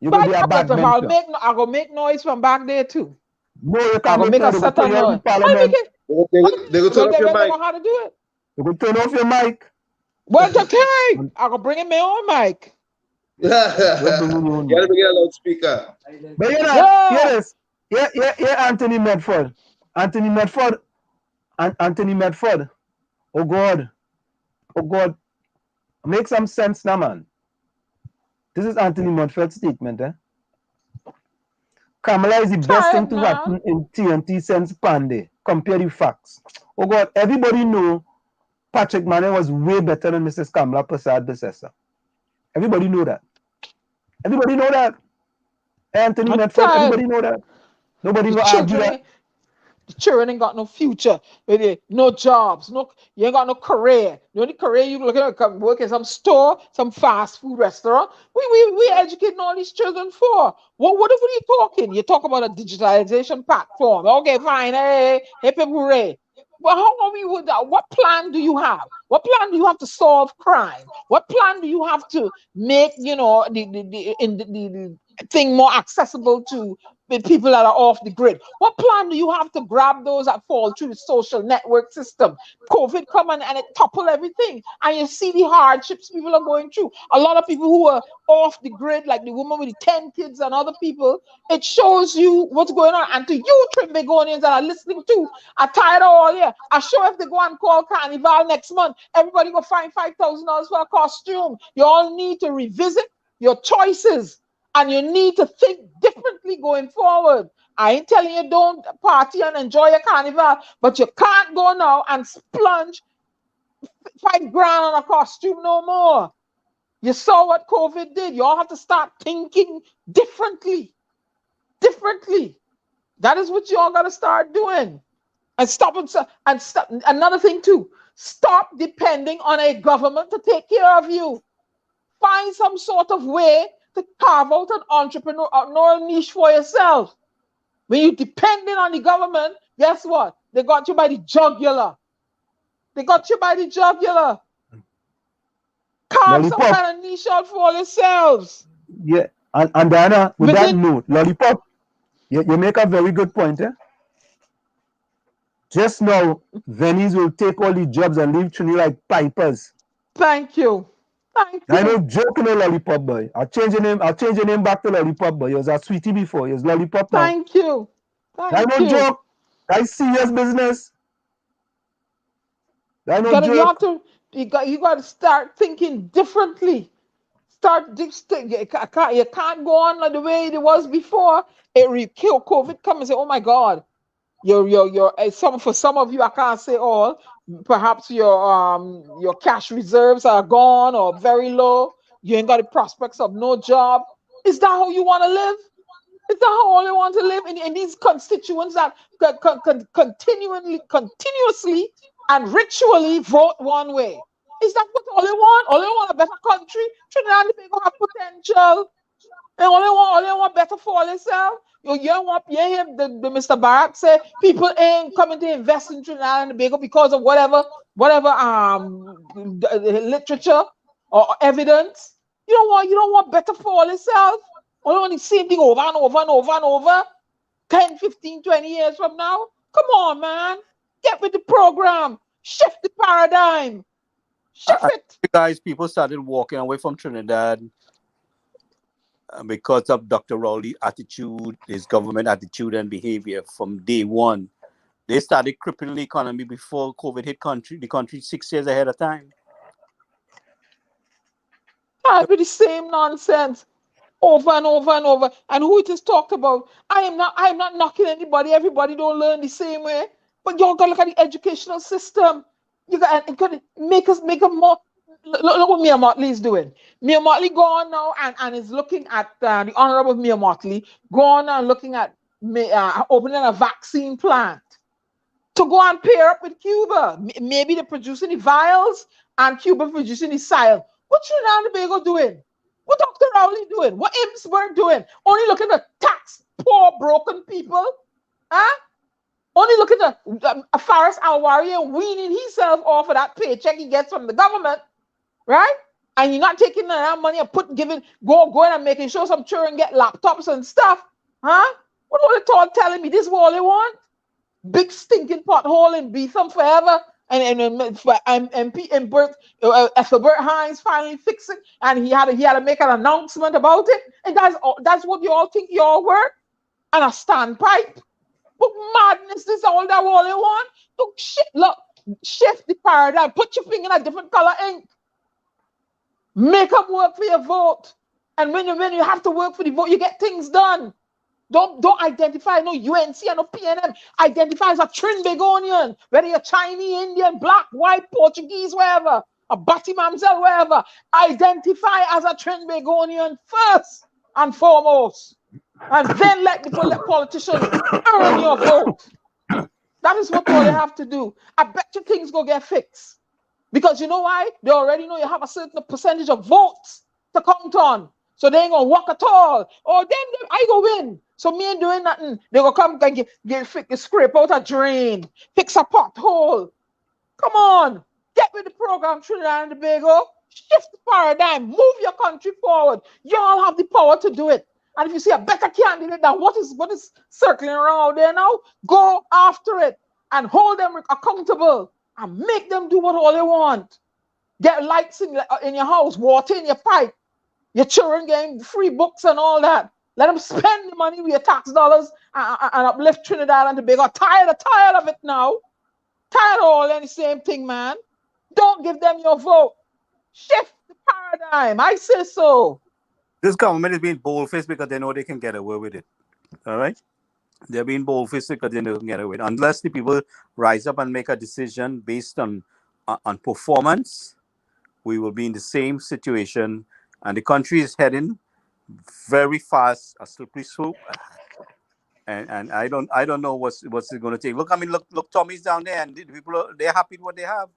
You're gonna be a backbencher. I'm gonna make noise from back there too. No, you can't make a set of noise. They go turn off your mic. How to do it? You can turn off your mic. Well, okay. I'm gonna bring in my own mic. You gotta bring in a loudspeaker. But you know, yeah, Anthony Medford. Oh God. Make some sense now, man. This is Anthony Medford's statement, Kamala is the best thing to happen in TNT since Pandey. Compare the facts. Oh God, everybody know Patrick Mane was way better than Mrs. Kamala Prasad Besessa. Everybody know that. Anthony Medford, everybody know that. Nobody will argue that. The children ain't got no future, no jobs, you ain't got no career. The only career you looking at come work in some store, some fast food restaurant. We educating all these children for. What are you talking? You talk about a digitalization platform. Okay, fine. Hey, hooray. Well, how are we with that? What plan do you have? What plan do you have to solve crime? What plan do you have to make, the thing more accessible to the people that are off the grid. What plan do you have to grab those that fall through the social network system? COVID come and it topple everything. And you see the hardships people are going through. A lot of people who are off the grid, like the woman with the 10 kids and other people, it shows you what's going on. And to you, Trimbegonians that are listening to, are tired of all here. I'm sure if they go and call Carnival next month, everybody go find $5,000 for a costume. You all need to revisit your choices. And you need to think differently going forward. I ain't telling you don't party and enjoy your carnival, but you can't go now and splurge $5,000 on a costume no more. You saw what COVID did. You all have to start thinking differently. Differently. That is what you all got to start doing. And stop. Another thing too, stop depending on a government to take care of you. Find some sort of way to carve out an entrepreneurial niche for yourself. When you're depending on the government, guess what? They got you by the jugular. They got you by the jugular. Carve some kind of niche out for yourselves. Yeah, and Diana, with that note, Lollipop, you make a very good point. Just now, Venice will take all the jobs and leave Trini like pipers. Thank you. Thank you. I know joking, Lollipop Boy. I'll change your name back to Lollipop Boy. You was a sweetie before. You're Lollipop now. Thank you. I know joke. I serious business. I know joke. You got to start thinking differently. You can't go on like the way it was before. COVID come and say, oh my God, for some of you, I can't say all. Perhaps your cash reserves are gone or very low. You ain't got the prospects of no job. Is that how you want to live? Is that how all you want to live in these constituents that continuously and ritually vote one way? Is that what all they want? All they want a better country? Trinidad and Tobago have potential. And all they want better for themselves. You hear the Mr. Bharath say people ain't coming to invest in Trinidad and Tobago because of whatever literature or evidence. You don't want better for yourself. All you want the same thing over and over and over and over. 10, 15, 20 years from now. Come on, man. Get with the program. Shift the paradigm. Shift it. Guys, people started walking away from Trinidad because of Dr. Rowley's attitude, his government attitude and behavior from day one. They started crippling the economy before COVID hit the country 6 years ahead of time. With the same nonsense over and over and over. And who it is talked about? I am not knocking anybody. Everybody don't learn the same way. But y'all gotta look at the educational system. You got to make them more. Look what Mia Motley is doing. Mia Motley gone now and is looking at the Honorable Mia Motley gone and looking at opening a vaccine plant to go and pair up with Cuba. Maybe they're producing the vials and Cuba producing the sile. What Trinidad and Tobago doing? What Dr. Rowley doing? What Imsburg doing? Only looking at tax poor broken people? Huh? Only looking at Faris Alwari weaning himself off of that paycheck he gets from the government. Right? And you're not taking that money and going and making sure some children get laptops and stuff. Huh? What are they all telling me? This is all they want? Big stinking pothole in Beetham forever. And MP and Ethelbert Hines finally fixed it. And he had to make an announcement about it. And that's what you all think you all work? And a standpipe? What madness is all that all they want? Look, shift the paradigm. Put your finger in a different color ink. Make them work for your vote. And when you have to work for the vote, you get things done. Don't identify no UNC and no PNM. Identify as a Trinbagonian, whether you're Chinese, Indian, black, white, Portuguese, wherever, a Bati Mamsel, wherever. Identify as a Trinbagonian first and foremost. And then let the politicians earn your vote. That is what all they have to do. I bet you things go get fixed. Because you know why? They already know you have a certain percentage of votes to count on. So they ain't going to work at all. Or then I go win. So me ain't doing nothing. They going to come and scrape out a drain. Fix a pothole. Come on. Get with the program, Trinidad and Tobago. Shift the paradigm. Move your country forward. You all have the power to do it. And if you see a better candidate than what is circling around there now, go after it and hold them accountable and make them do what all they want. Get lights in your house, water in your pipe, your children getting free books and all that. Let them spend the money with your tax dollars and uplift Trinidad and Tobago. Tired of it now. Tired of all the same thing, man. Don't give them your vote. Shift the paradigm. I say so. This government is being bold-faced because they know they can get away with it. All right? They're being bold-faced because they know they can get away with it. Unless the people rise up and make a decision based on performance, we will be in the same situation. And the country is heading very fast, a slippery slope. And I don't know what's it going to take. Look, Tommy's down there, and the people they're happy with what they have.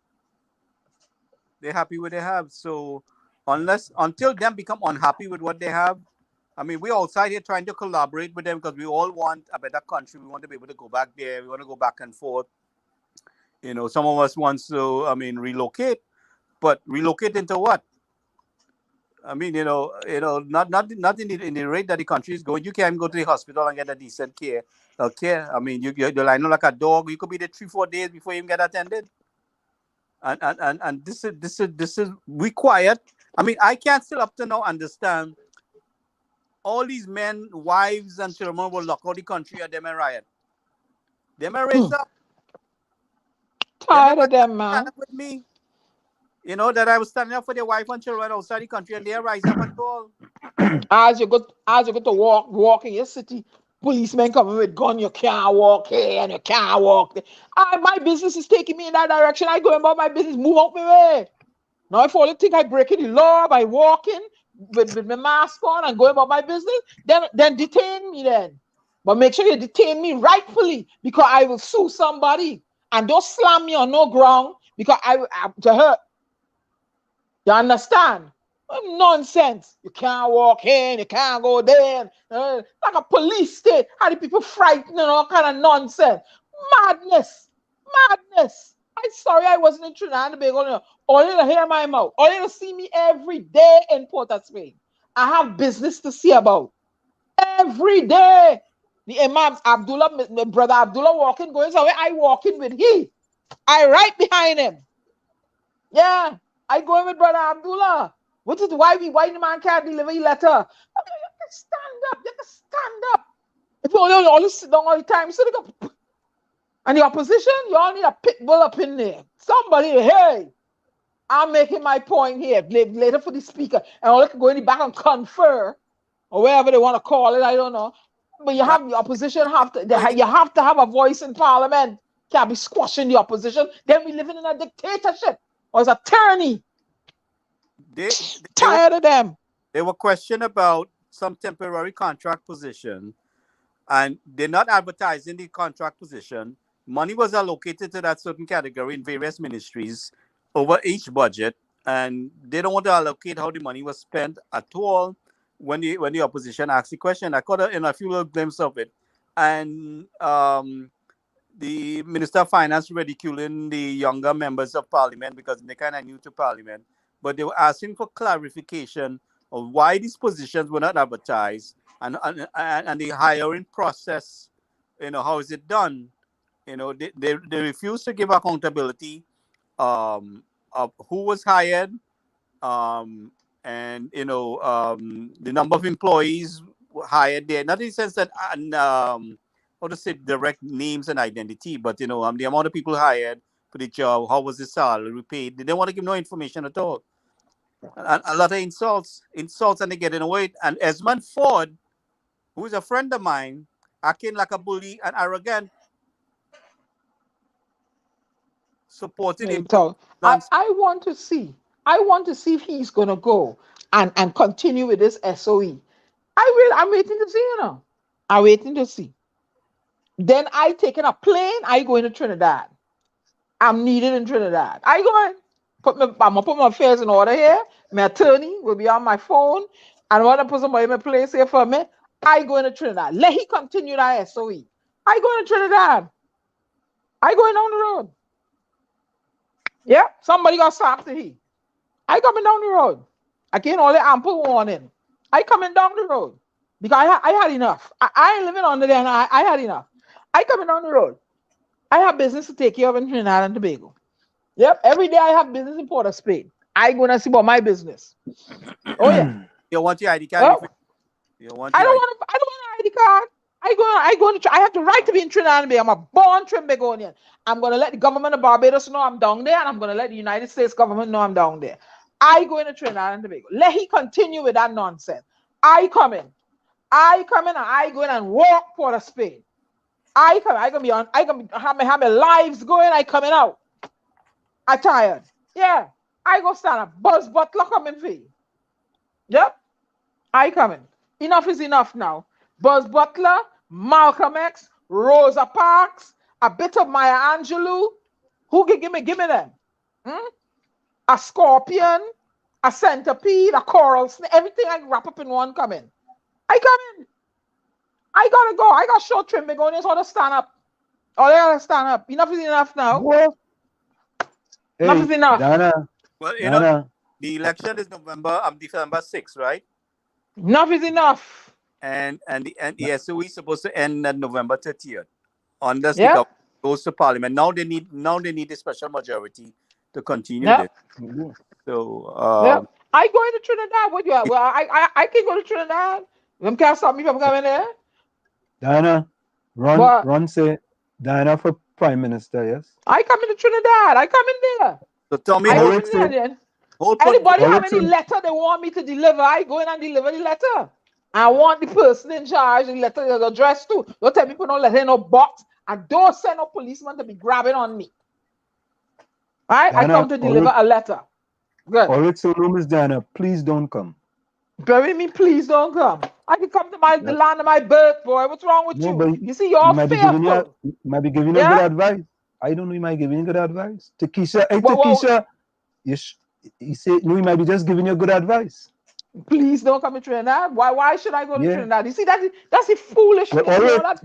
They're happy with what they have. So until them become unhappy with what they have, I mean, we're outside here trying to collaborate with them because we all want a better country. We want to be able to go back there. We want to go back and forth. You know, some of us want to, relocate, but relocate into what? I mean, not in the rate that the country is going. You can't go to the hospital and get a decent care. I mean, you're lying like a dog. You could be there 3-4 days before you even get attended. And this is required. I mean, I can't still up to now understand all these men, wives, and children will lock out the country and them and riot. Them and raise up. Tired of them, man. With me. You know, that I was standing up for their wife and children outside the country and they rise up and go. As you go to walk in your city, policemen coming with gun, you can't walk here and you can't walk there. My business is taking me in that direction. I go about my business, move out my way. Now if all you think I breaking the law by walking with my mask on and going about my business, then detain me then. But make sure you detain me rightfully because I will sue somebody. And don't slam me on no ground because I will to hurt. You understand? Nonsense. You can't walk in, you can't go there. Like a police state. How the people frightened and all kind of nonsense. Madness. I'm sorry I wasn't in Trinidad and Tobago. All you to hear my mouth. All you to see me every day in Port of Spain. I have business to see about. Every day. The Imam Abdullah, my brother Abdullah walking, going somewhere. I walking with he. I right behind him. Yeah. I go in with brother Abdullah. Which is why the man can't deliver a letter. You can stand up. If you all sit down all the time, so they go. And the opposition, you all need a pit bull up in there. Somebody, hey, I'm making my point here. Later for the speaker. And all they can go in the back and confer. Or wherever they want to call it, I don't know. But you have the opposition, you have to have a voice in parliament. Can't be squashing the opposition. Then we living in a dictatorship. Or as a tyranny. Tired of them. They were questioned about some temporary contract position, and they're not advertising the contract position. Money was allocated to that certain category in various ministries over each budget, and they don't want to allocate how the money was spent at all. When the opposition asked the question, I caught a few little glimpses of it, and the Minister of Finance ridiculing the younger members of Parliament because they're kind of new to Parliament. But they were asking for clarification of why these positions were not advertised and the hiring process, how is it done? They refuse to give accountability of who was hired, and the number of employees hired there. Not in the sense that how to say direct names and identity, but the amount of people hired for the job, how was the salary paid? They don't want to give no information at all. And a lot of insults, and they get in away. And Esmond Ford, who is a friend of mine, acting like a bully and arrogant, supporting him. I want to see if he's gonna go and continue with this SOE. I'm waiting to see, I'm waiting to see. Then I taking a plane, I going to Trinidad. I'm needed in Trinidad. I going. I'm gonna put my affairs in order here. My attorney will be on my phone. And when I put somebody in my place here for me, I go into Trinidad. Let he continue that SOE. I go into Trinidad. I going down the road. Yeah, somebody got slapped to he. I coming down the road. I getting all the ample warning. I coming down the road. because I had enough. I ain't living under there, and I had enough. I coming down the road. I have business to take care of in Trinidad and Tobago. Yep, every day I have business in Port of Spain. I gonna see about my business. Oh yeah. You want your ID card? Oh, You want I your don't ID? want to. I don't want an ID card. I have the right to be in Trinidad and Tobago. I'm a born Trinbagonian. I'm gonna let the government of Barbados know I'm down there, and I'm gonna let the United States government know I'm down there. I go into Trinidad and Tobago. Let he continue with that nonsense. I come in, and I go in and walk Port of Spain. I gonna be on. I gonna be, have my lives going. I coming out. I tired. Yeah. I go stand up. Buzz Butler coming for you. Yep. I coming. Enough is enough now. Buzz Butler, Malcolm X, Rosa Parks, a bit of Maya Angelou. Who can give me them? A scorpion, a centipede, a coral snake, everything I wrap up in one coming. I come in. I gotta go. I got short trim begonias how to stand up. Oh, they gotta stand up. Enough is enough now. What? Enough is enough. Dana. Well, you know, the election is December 6th, right? Enough is enough. And the SOE is supposed to end on November 30th. Unless the Yeah. government goes to parliament. Now they need a special majority to continue Yep. this. So Yep. I go into Trinidad. What you at? Well, I can go to Trinidad. Them can't stop me from coming there. Dana, Ron say Dana for Prime Minister, yes? I come into Trinidad. I come in there. So tell me, anybody have any letter they want me to deliver, I go in and deliver the letter. I want the person in charge, the letter is addressed to. Don't tell people no letter in no box. And don't send no policeman to be grabbing on me. Right? Dana, I come to deliver a letter. Good. All right, so Miss Dana, please don't come. Bury me, please don't come. I can come to the land of my birth, boy. What's wrong with you? You see, you're all fearful. Might be giving you good advice. I don't know, you might be giving you good advice. Takesha, Takesha, you say, no, he might be just giving you good advice. Please don't come to Trinidad. Why should I go to Trinidad? You see, that's the foolishness. Well, you know, that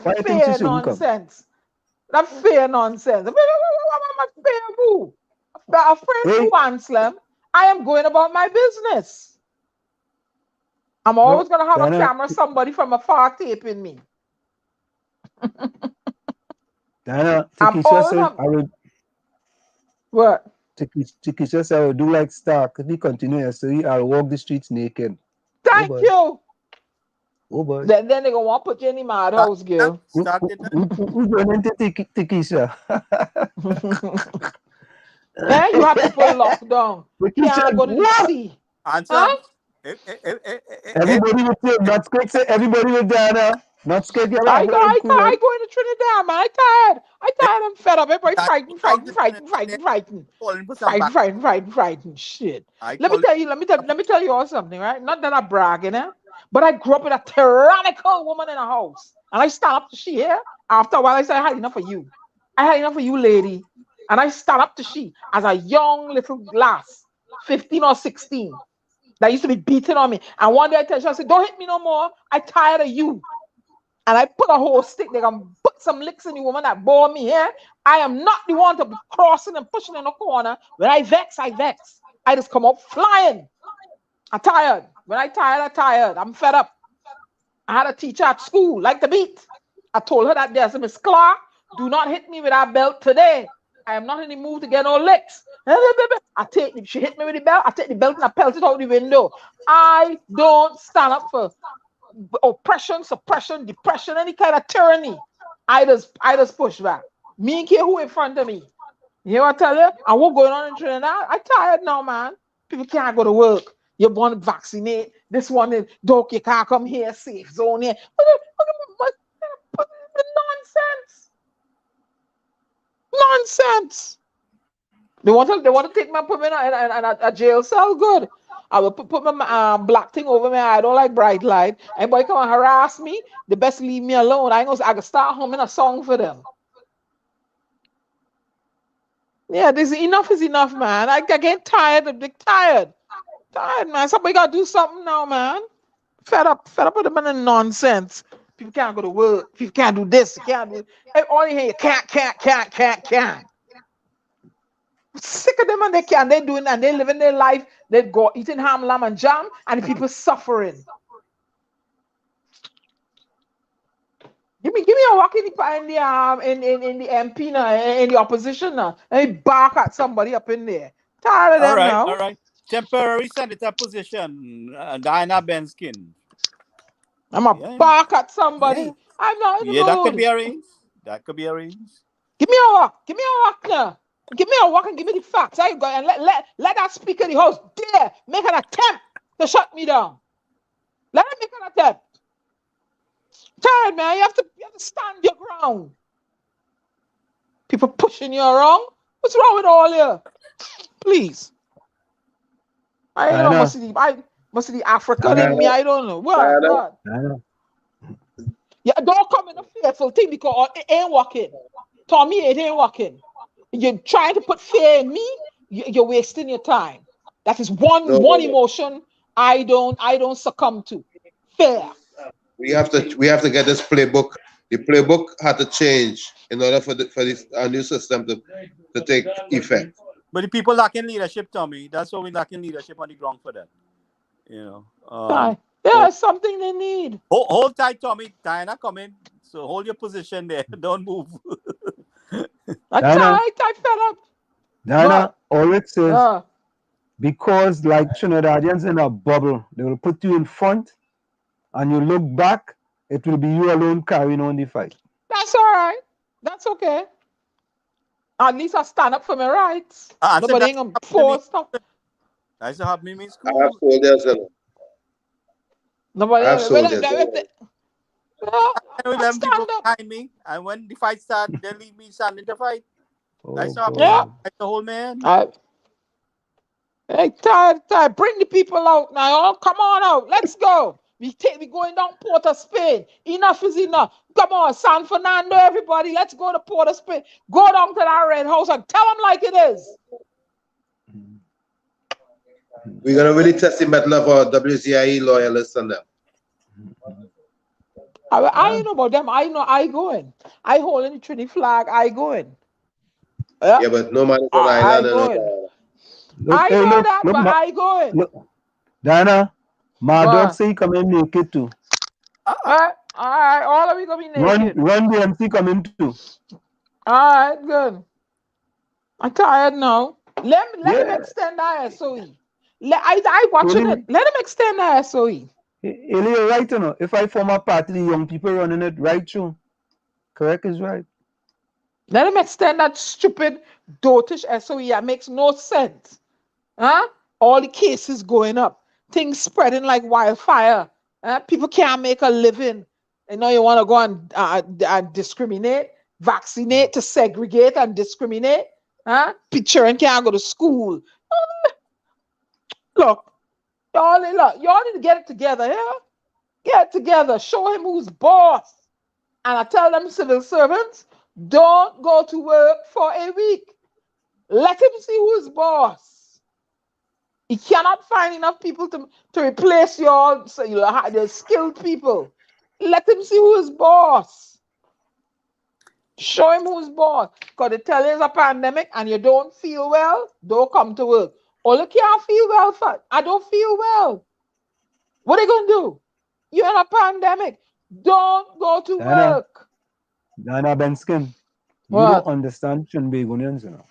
fair nonsense. That fair nonsense. I'm fair who? A friend who Anselm. I am going about my business. I'm always going to have a camera, somebody from afar taping me. Dana, Takesha said, I would... What? Takesha said, I would do like Stark. If he continues, so I'll walk the streets naked. Thank you. Oh, boy. Then they're going to want to put you in the madhouse, girl. Who's going into Takesha? Yeah, you have to put lockdown. You can't go to the sea. Answer. Everybody with you. Not scared. Say everybody with Dana. Not scared. I go into Trinidad, man. I'm tired. I'm fed up. Everybody fighting. Shit. Let me tell you all something, right? Not that I'm bragging, but I grew up with a tyrannical woman in a house. And I stand up to she here. After a while, I said, I had enough of you. I had enough of you, lady. And I stand up to she as a young little lass, 15 or 16, that used to be beating on me. And one day I tell her, I said, don't hit me no more. I'm tired of you. And I put a whole stick. They can put some licks in the woman that bore me here. I am not the one to be crossing and pushing in the corner. When I vex. I just come up flying. I'm tired. When I'm tired. I'm fed up. I had a teacher at school, like the beat. I told her that there's Miss Clark, do not hit me with that belt today. I am not in the mood to get no licks. She hit me with the belt. I take the belt and I pelt it out the window. I don't stand up for oppression, suppression, depression, any kind of tyranny. I just push back. Me and care who in front of me. You know what I tell you? And what's going on in Trinidad? I'm tired now, man. People can't go to work. You want to vaccinate. This one is dog, you can't come here, safe zone here. What nonsense. They want to take my put me in a jail cell. Good. I will put my black thing over me. I don't like bright light. Anybody come and harass me, they best leave me alone. I can start humming a song for them. Yeah, enough is enough, man. I get tired. I'm tired, man. Somebody gotta do something now, man. Fed up with them and nonsense. People can't go to work. People can't do this. You can't do. All you hear, you can't. Sick of them and they can't. They doing and they living their life. They go eating ham, lamb, and jam, and the people suffering. Give me a walk in the MP now, in the opposition now. Let me bark at somebody up in there. Tired of All them right, now. all right. Temporary senator position, Diana Benskin. I'm a Yeah, bark at yeah, somebody. I'm not in the yeah. That could mood. be arranged. That could be arranged. Give me a walk. Give me a walk now. Give me a walk and give me the facts. I go and let that speaker of the house dare make an attempt to shut me down. Let him make an attempt. Tired, man. You have to stand your ground. People pushing you around. What's wrong with all you? Please. I know must be the African in me. I don't know. What? Yeah, don't come in a fearful thing because it ain't working. Tommy, it ain't working. You're trying to put fear in me, you're wasting your time. That is one emotion I don't succumb to. Fear. We have to get this playbook. The playbook had to change in order for this new system to take effect. But the people lacking leadership, Tommy. That's why we lacking leadership on the ground for that. You know. It's something they need. Hold tight, Tommy. Diana, come in. So hold your position there. Don't move. I fed up. Diana, all it says, because like Trinidadians in a bubble, they will put you in front and you look back, it will be you alone carrying on the fight. That's all right. That's okay. At least I stand up for my rights. Nobody ain't gonna force stuff. I used to have me in school. I have soldiers. Nobody. I have soldiers. Them people behind me, and when the fight started, they leave me standing to fight. I used to have the whole man. Hey, tired. Bring the people out now. Come on out. Let's go. We going down Port of Spain. Enough is enough. Come on, San Fernando, everybody. Let's go to Port of Spain. Go down to that red house and tell them like it is. We're gonna really test the metal of our WZYE loyalists on them. I know about them. I know I going. I holding the Trinity flag. I going. Yeah, but no man is on island. I know that, but I going. Look, Diana, my dog say he come and make it too. All right, all of you gonna be naked. Run the MC coming too. All right, good. I'm tired now. Let him extend that SOE. I watching it. Let him extend that SOE. You're right, you know. If I form a party, the young people running it right through. Correct is right. Let him extend that stupid dotish SOE. That makes no sense. All the cases going up. Things spreading like wildfire. People can't make a living. You know, you want to go and discriminate, vaccinate to segregate and discriminate. Children can't go to school. Look, y'all need to get it together, yeah? Get it together. Show him who's boss. And I tell them civil servants, don't go to work for a week. Let him see who's boss. He cannot find enough people to replace y'all, so the skilled people. Let him see who's boss. Show him who's boss. Because they tell you it's a pandemic and you don't feel well, don't come to work. Or you can't feel well, I don't feel well. What are they going to do? You're in a pandemic. Don't go to work. Diana Benskin, you don't understand Trinbagonians, you know.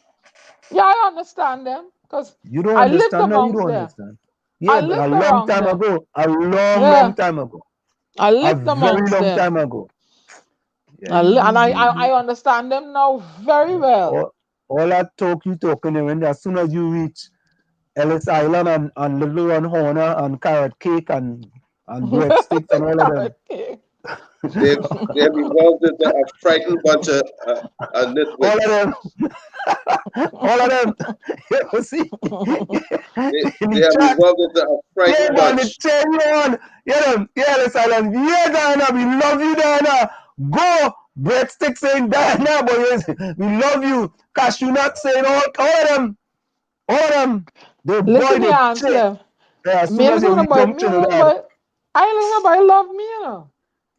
Yeah, I understand them. Because you don't I understand. lived No, you don't them. understand. Yeah, but a long time ago. Long time ago. I lived amongst them. A very long time ago. Yeah, I understand them now very well. All that talk you talking, and as soon as you reach Ellis Island and Little Run Horner and carrot cake and breadsticks and all of them. They've evolved into a frightened bunch of nitwits. All of them. You see? They have evolved into a frightened bunch. Yeah, Ellis Island. Yeah, Diana, we love you, Diana. Go! Breadsticks saying Diana, boys. We love you. Cashew nut saying all of them. All of them. Listen, me answer them. As soon as you reach Trinidad. I ain't nobody love me, you know.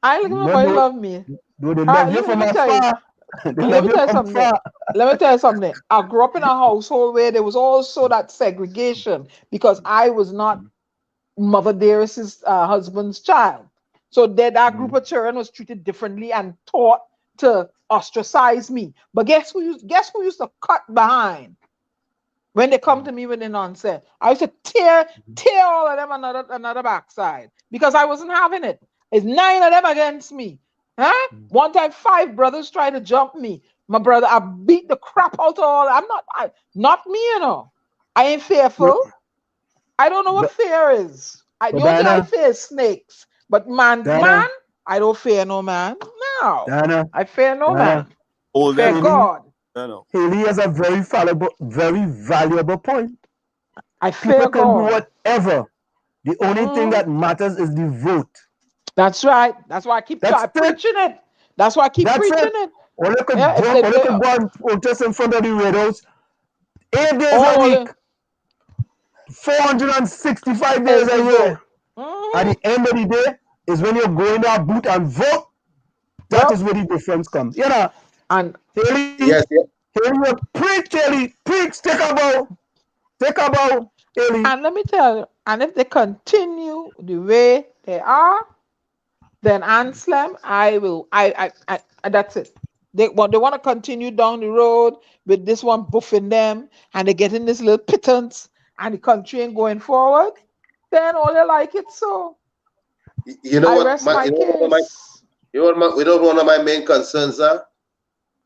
I ain't nobody love me. No, they love you from afar. Let me tell you something. Let me tell you something. I grew up in a household where there was also that segregation because I was not Mother Dearest's husband's child. So that group of children was treated differently and taught to ostracize me. But guess who used to cut behind when they come to me with the nonsense? I used to tear all of them another backside because I wasn't having it. It's 9 of them against me. Huh? One time 5 brothers tried to jump me. My brother, I beat the crap out of all. Not me, you know. I ain't fearful. I don't know what fear is. The only thing I fear is snakes. But man, I don't fear no man. No. I fear no man. I fear God. Haley has a very valuable point. I fear People can do God. whatever. The only thing that matters is the vote. That's right. That's why I keep preaching it. That's why I keep preaching it. Or they could go and protest in front of the Red House 8 days a week, 465 days a year. At the end of the day, is when you go in that booth and vote. That is where the difference comes. You know, and Haley, preach, take about, Haley. And let me tell you, and if they continue the way they are, then Anselm, that's it. They want to continue down the road with this one buffing them, and they get in this little pittance, and the country ain't going forward. Then all they like it so. You know I what? rest my case. One of my main concerns are.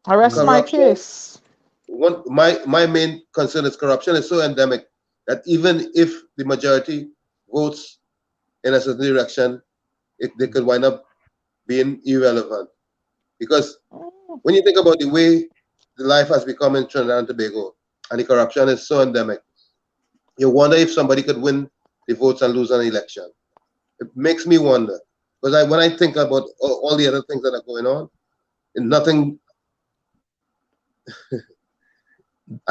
I rest my case. My main concern is corruption is so endemic that even if the majority votes in a certain direction, they could wind up being irrelevant. Because when you think about the way the life has become in Trinidad and Tobago, and the corruption is so endemic, you wonder if somebody could win the votes and lose an election. It makes me wonder. Because when I think about all the other things that are going on, nothing is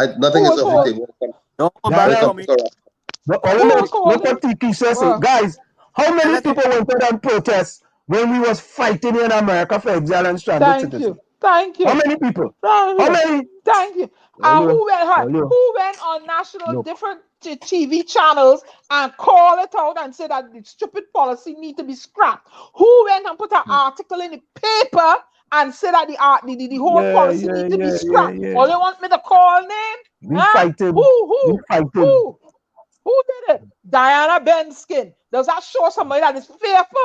off the table. Look what Tiki says. Guys, how many people went out and protest when we was fighting in America for exile and stranded citizens? Thank you. How many people? How many? Thank you. Who went on national different TV channels and call it out and say that the stupid policy need to be scrapped? Who went and put an article in the paper and say that the whole policy need to be scrapped? Or they want me to call name? We fighting. Who did it? Diana Benskin. Does that show somebody that is fearful?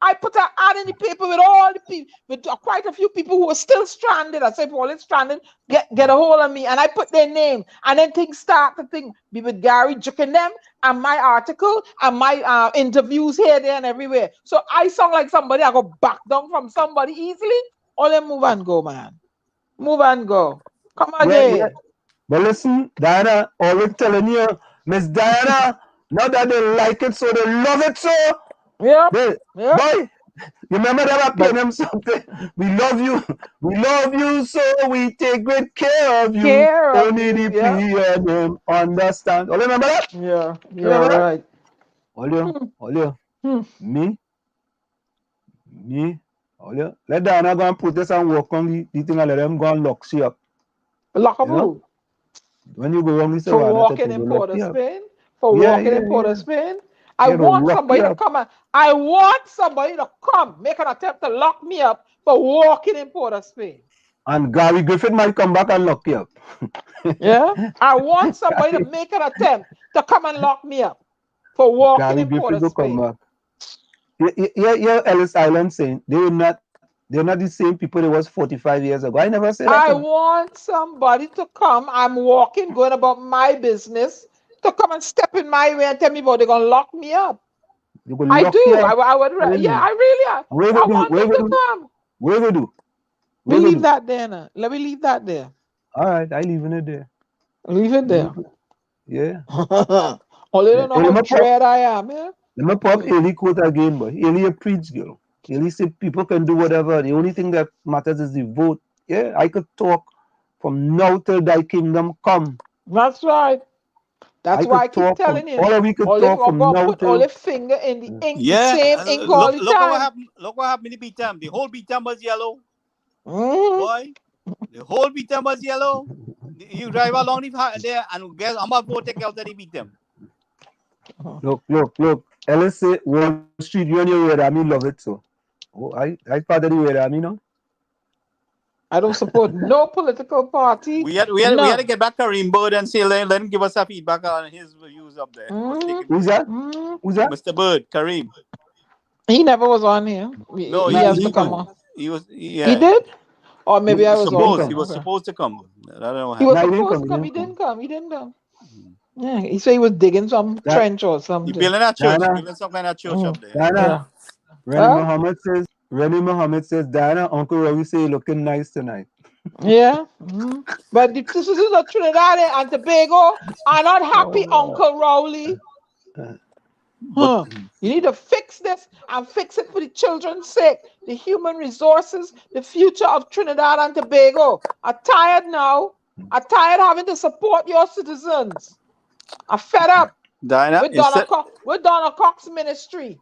I put an ad in the paper with all the people, with quite a few people who were still stranded. I said, "Well, it's stranded. Get a hold of me," and I put their name. And then things start to be with Gary juking them, and my article and my interviews here, there, and everywhere. So I sound like somebody I go back down from somebody easily. Or then move and go, man. Move and go. Come again. Yeah. But listen, Diana, always telling you, Miss Diana, not that they like it, so they love it, so. Yeah. Boy, you remember that I played them something? We love you, so we take great care of you. Only the PNM understand. Oh, remember that? Yeah, you're right. Olio. Me. Olio. Let Diana go and put this and work on the thing and let them go and lock she up. Lock up who? When you go wrong, for walking in Port of Spain. For walking in Port of Spain. I want somebody to come and make an attempt to lock me up for walking in Port of Spain. And Gary Griffith might come back and lock you up. Yeah. I want somebody to make an attempt to come and lock me up for walking in Port of Spain. Yeah, Ellis Island saying they're not the same people it was 45 years ago. I never said that. I want somebody to come. I'm walking, going about my business, to come and step in my way and tell me about they're gonna lock me up. I do. I would. Yeah, I really. I want them to come. Where we do? Leave that there now. Let me leave that there. All right, I leaving it there. Leave it there. Yeah. Only don't know how dread I am. Yeah. Let me pop Haley quote again, but Haley a preach girl. Haley said people can do whatever. The only thing that matters is the vote. Yeah, I could talk from now till thy kingdom come. That's right. That's why I keep telling you. All we could talk from now put all the finger in the ink, yeah, the same ink all the time. Look what happened in the BTM. The whole BTM was yellow. Boy, the whole BTM was yellow. You drive along there and guess how much vote take out of the BTM. Look. Ellis say Wall Street, you and your red army love it so. Oh, I part of the red army, no? I don't support no political party. We had to get back Kareem Bird and say let him give us a feedback on his views up there. Who's that? Who's that? Mr. Bird, Kareem. He never was on here. No, he has to come on. He was. Yeah. He did? Or maybe I was supposed. He was supposed to come. I don't know. He was supposed to come. He didn't come. He didn't come. Yeah, he said he was digging some trench or something. He building a church. He building some kind of church up there. Diana, Rennie Muhammad says, Diana, Uncle Ravi say looking nice tonight. Yeah. But the citizens of Trinidad and Tobago are not happy, Uncle Rowley. You need to fix this and fix it for the children's sake, the human resources, the future of Trinidad and Tobago. I'm tired now. I'm tired having to support your citizens. I'm fed up. Diana, with Donna Cox's ministry.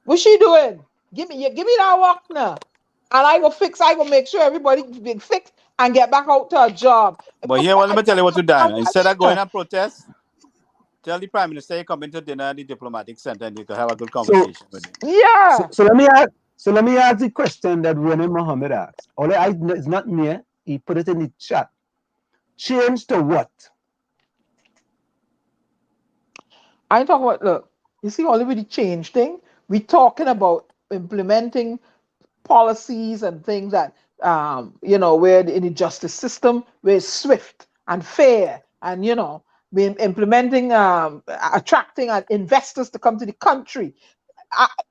What's she doing? Give me that work now. And I will make sure everybody be fixed and get back out to a job. But here, let me tell you what to do. Instead of going and protest, tell the Prime Minister you come into dinner at the diplomatic center and you can have a good conversation with him. Yeah. So let me ask the question that Rennie Muhammad asked. It's not me. He put it in the chat. Change to what? I talk about, look, you see all the change thing? We're talking about implementing policies and things that, where in the justice system, where it's swift and fair and, we're implementing, attracting investors to come to the country.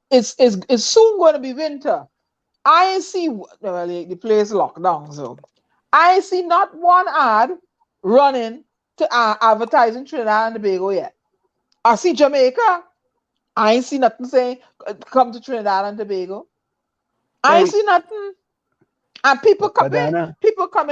It's soon going to be winter. I ain't see, the place locked down, so I ain't see not one ad running to advertising Trinidad and Tobago yet. I see Jamaica. I ain't see nothing saying come to Trinidad and Tobago. I ain't see nothing. And people coming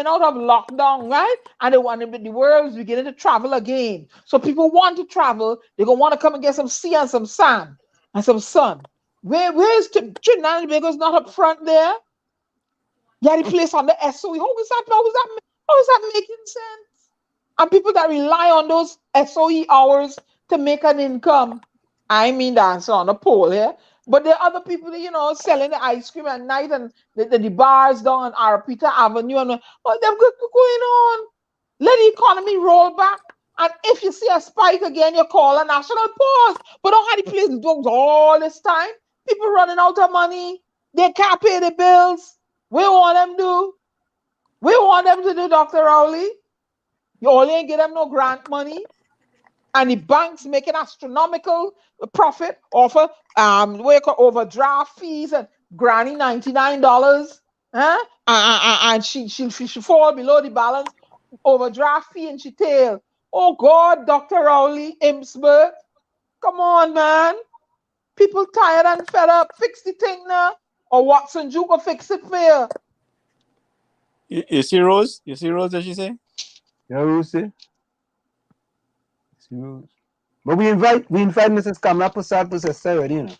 out of lockdown, right? And the world is beginning to travel again. So people want to travel. They're gonna want to come and get some sea and some sand and some sun. Where's Trinidad and Tobago? Is not up front there. Yeah, the place on the SOE. How is that making sense? And people that rely on those SOE hours to make an income. I mean, that's on the pole here. But there are other people, selling the ice cream at night and the bars down on Arapita Avenue and all them good going on. Let the economy roll back. And if you see a spike again, you call a national pause. But don't have the place dogs all this time. People running out of money. They can't pay the bills. We want them to do. We want them to do, Dr. Rowley. You only ain't give them no grant money. And the banks making astronomical profit off of overdraft fees and granny $99. And she fall below the balance overdraft fee and she tail. Oh God, Dr. Rowley, Imsburg. Come on, man. People tired and fed up. Fix the thing now. Or Watson Juke will fix it for you. You see Rose? You see Rose, does she say? Yeah, Rose. But we invite Mrs. Kamala Prasad to say already,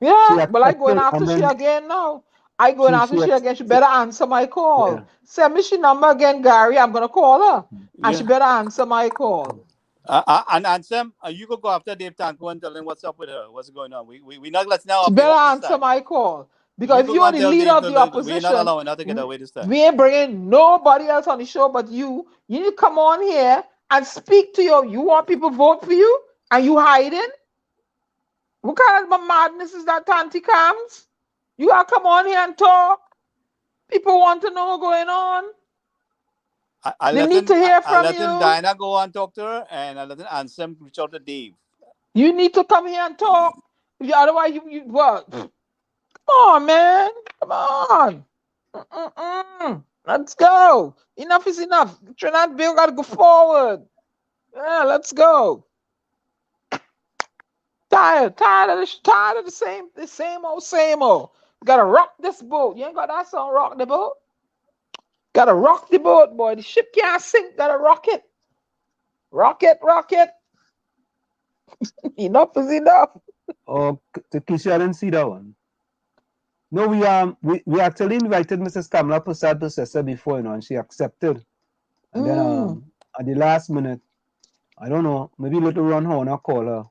Yeah, but I going after she again now. I going after she again. She better answer my call. Yeah. Send me she number again, Gary. I'm gonna call her, and she better answer my call. And Sam, you could go after Dave Tanko and tell him what's up with her. What's going on? We not let's now. She better answer my call because if you're the leader of the opposition, we're not allowing her to get away this time. We ain't bringing nobody else on the show but you. You need to come on here and speak to you want people vote for you and you hiding? What kind of madness is that, Tanti Cams? You gotta come on here and talk. People want to know what's going on. They need to hear from you. I let Diana go and talk to her, and I let Ansem reach out to Dave. You need to come here and talk. Otherwise, you what? Come on, man. Come on. Let's go. Enough is enough. Trinidad Bill got to go forward. Yeah, let's go. Tired of the same old. Gotta rock this boat. You ain't got that song, rock the boat. Gotta rock the boat, boy. The ship can't sink. Gotta rock it. Rock it. Enough is enough. Oh, Keisha, I didn't see that one. No, we actually invited Mrs. Kamala Prasad to Sessa before, and she accepted. And then at the last minute, I don't know, maybe little Ron Horner call her.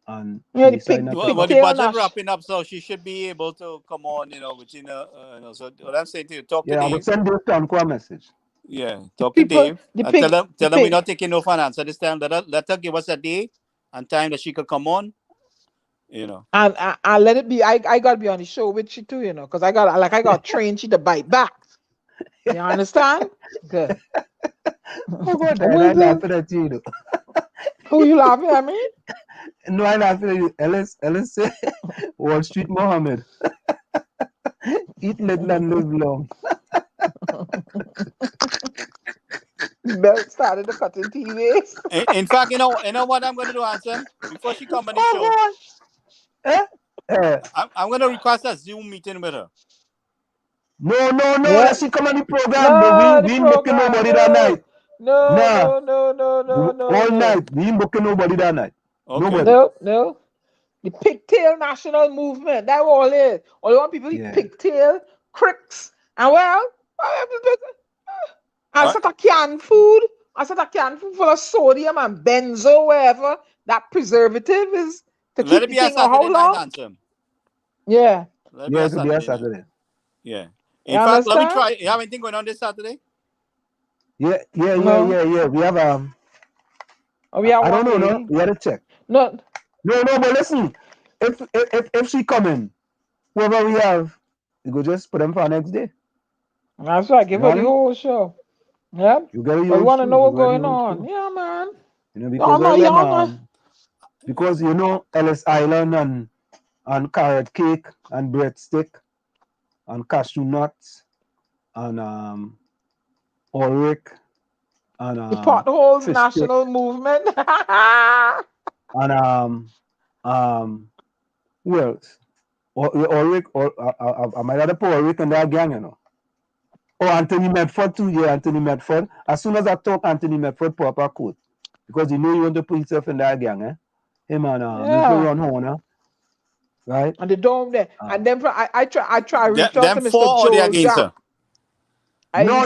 and Yeah, she decided not to Well, the come. budget wrapping up, so she should be able to come on, within so what I'm saying to you, talk to Yeah, I would Dave. send Dave Tanko a message. Yeah, talk to Dave. And tell them we're not taking no finance at this time. Let her give us a day and time that she could come on. And I let it be. I gotta be on the show with you too, because I got trained she to bite back. You understand? Good. Oh God, I laughing at you though. Who you laughing at me? No, I laughing at you. Ellis said Wall Street Mohammed. Eat little and live long. Belt started to cut in TV. In fact, you know what I'm going to do, Anson? Before she come on the show, I'm going to request a Zoom meeting with her. No, let she come on the program. No, We ain't booking nobody that night. No. All night. We ain't booking nobody that night. Okay. Nobody. No. The pigtail national movement. That's all it is. All you want people eat pigtail, cricks, and I said a canned food. I said a canned food full of sodium and benzo, wherever that preservative is to Let keep it the be a thing on how Saturday night, long? Anson. Yeah. Let it be a Saturday. Yeah. In fact, let me try. You have anything going on this Saturday? Yeah. We have I don't know. No, we had to check. No, but listen, if she coming, whoever we have, we go just put them for next day. That's right. Give her the whole show. Yep. You get We want to know what's going on. Yeah, man. Because Ellis Island and carrot cake and breadstick and cashew nuts and Ulrich and the potholes national movement. And who else? Ulrich, I might have to put Ulrich in that gang, Oh, Anthony Medford too. Yeah, Anthony Medford. As soon as I talk Anthony Medford proper quote. Because you want to put yourself in that gang, Him and Run Horner. Right? And the dome there. And then I try to reach out to Mr. For Joel against No,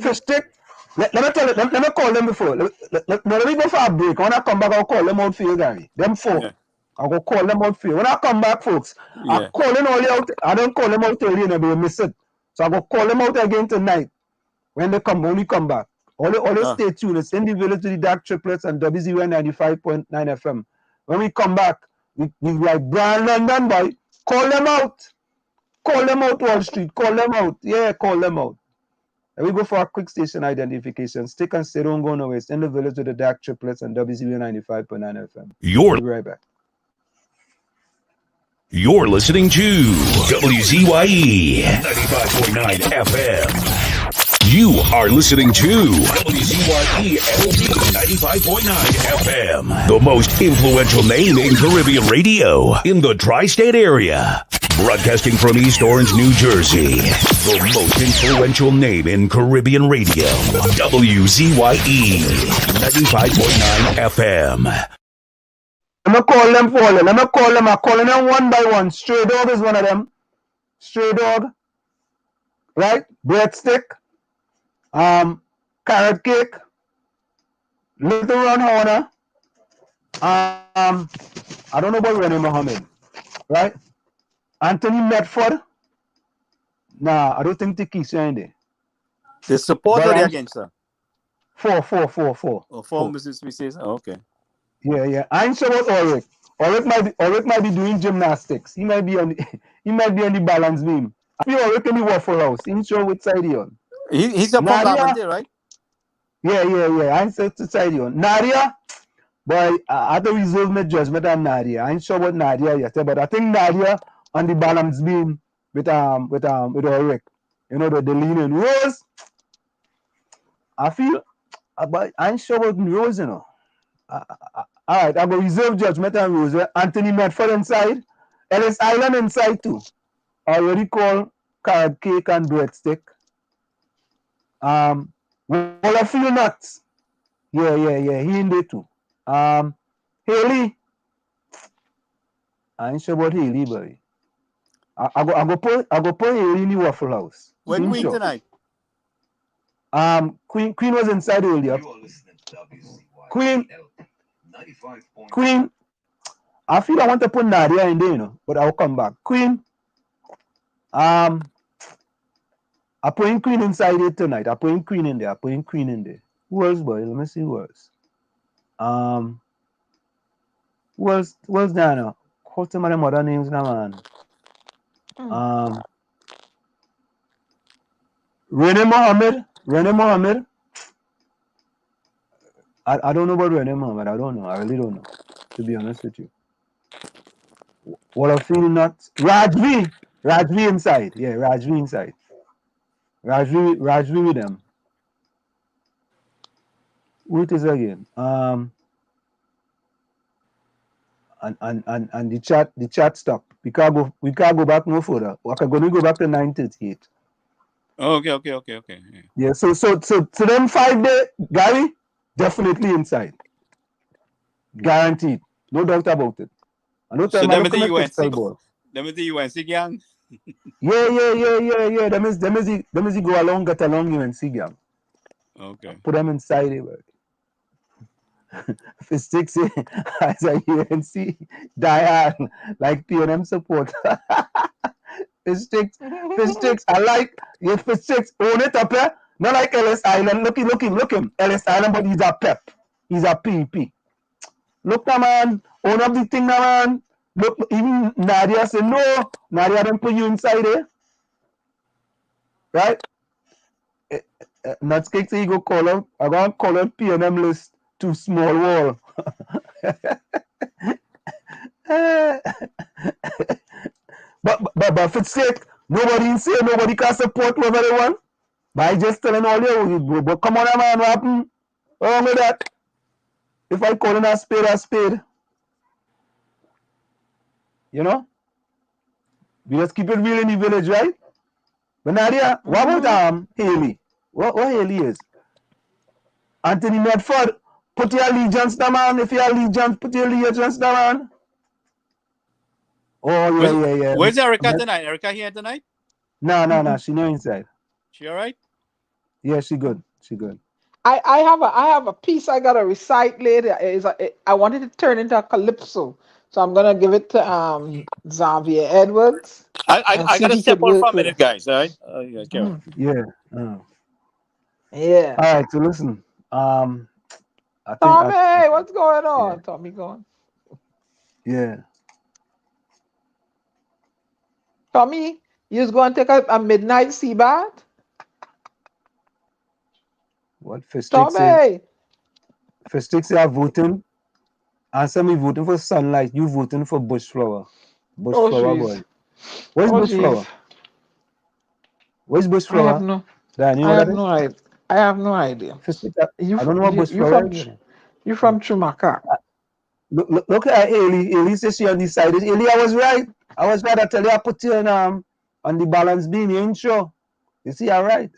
fish stick. Let me tell you, let me call them before. Let me go for a break. When I come back, I'll call them out for you, Gary. Them four. Yeah. I'll go call them out for you. When I come back, folks, I'm calling all you out. I don't call them out early, but you miss it. So I'll go call them out again tonight. When we come back. All stay tuned. It's in the village to the Dark Triplets and WZYE 95.9 FM. When we come back, we like Brian London, boy. Call them out. Call them out, Wall Street. Call them out. Yeah, call them out. And we go for a quick station identification. Stick and stay, don't go nowhere. It's in the village with the Dark Triplets and WZYE 95.9 FM. We'll be right back. You're listening to WZYE 95.9 FM. You are listening to WZYE 95.9 FM, the most influential name in Caribbean radio in the tri-state area. Broadcasting from East Orange, New Jersey, the most influential name in Caribbean radio, WZYE 95.9 FM. I'm going to call them for all. I'm calling them one by one. Stray Dog is one of them. Stray Dog. Right? Breadstick. Carrot cake. Little Ron Horner. I don't know about Renee Mohammed. Right? Anthony Medford. Nah, I don't think Tikisha in there. The support or the against, sir? Four. Oh, four Mrs. Species? Oh, okay. Yeah. I ain't sure about Ulrich. Ulrich might be doing gymnastics. He might be on the balance beam. I feel Ulrich in the Waffle House. He ain't sure which side he on. He's a from Lavante, right? Yeah. I ain't sure which side he on. Nadia, boy, I have to reserve my judgment on Nadia. I ain't sure about Nadia yet, but I think Nadia on the balance beam with Ulrich. The leaning Rose. I feel, but I ain't sure about Rose, all right, I go reserve judgment on Rose. Anthony Medford inside. Ellis Island inside too. I already call carrot cake and breadstick. Wallafield nuts. Yeah. He in there too. Haley. I ain't sure about Haley, boy. I go put Haley in the Waffle House. Where Queen tonight? Queen was inside earlier. Queen. I feel I want to put Nadia in there, you know, but I'll come back. Queen, I'm putting Queen inside it tonight. I'm putting Queen in there. Who else, boy? Let me see who else. Who else there now? What's some of them other names now, man? Rene Mohammed. I don't know about Rene Mohammed. I don't know. I really don't know, to be honest with you. What I'm feeling not Rajvi inside. Yeah, Rajvi inside. Rajvi with them. Who it is again? And the chat stopped. We can't go back no further. We're gonna go back to 938. Okay. Yeah, so them 5 days, Gary, definitely inside. Guaranteed. No doubt about it. I don't tell So my them look is the at crystal UNC. ball. Them is the UNC gang. Yeah. Them is the go along, get along UNC gang. Okay. Put them inside it. For 6 as a UNC diehard, like PNM support. Fish sticks. I like your fish sticks. Own it up here. Not like Ellis Island. Look him. Ellis Island, but he's a pep. He's a PP. Look, now, man. Own up the thing, now, man. Look, even Nadia said no. Nadia don't put you inside there. Right? Nutcake say you go call up. I'm going to call up PNM list to small wall. but for sake, nobody say nobody can support whoever they want. By just telling all you, but come on, man, what happened? What's wrong with that? If I call in a spade, you know? We just keep it real in the village, right? But Nadia, what about Haley? What Haley is? Anthony Medford, put your allegiance down, man. If your allegiance, put your allegiance down, man. Oh, yeah. Where's Erica tonight? Erica here tonight? No. She not inside. She all right? Yeah, she good. I have a piece I gotta recite later. I wanted to turn into a calypso, so I'm gonna give it to Xavier Edwards. I gotta step out for a minute, guys. All right. Yeah. Yeah. All right. So listen. I think Tommy, what's going on? Yeah. Tommy going. Yeah. Tommy, you was going to take a midnight sea bath? What Tommy? Fistic say I'm voting. Answer me voting for sunlight. You voting for bushflower. Bushflower boy. Where's bushflower? Where's bushflower? I have no idea. Fistic, I don't know what bushflower is. You from Chumaka. Look at Haley. Haley says she undecided. Haley, I was right. I tell you, I put you on the balance beam. You ain't sure. You see, all right.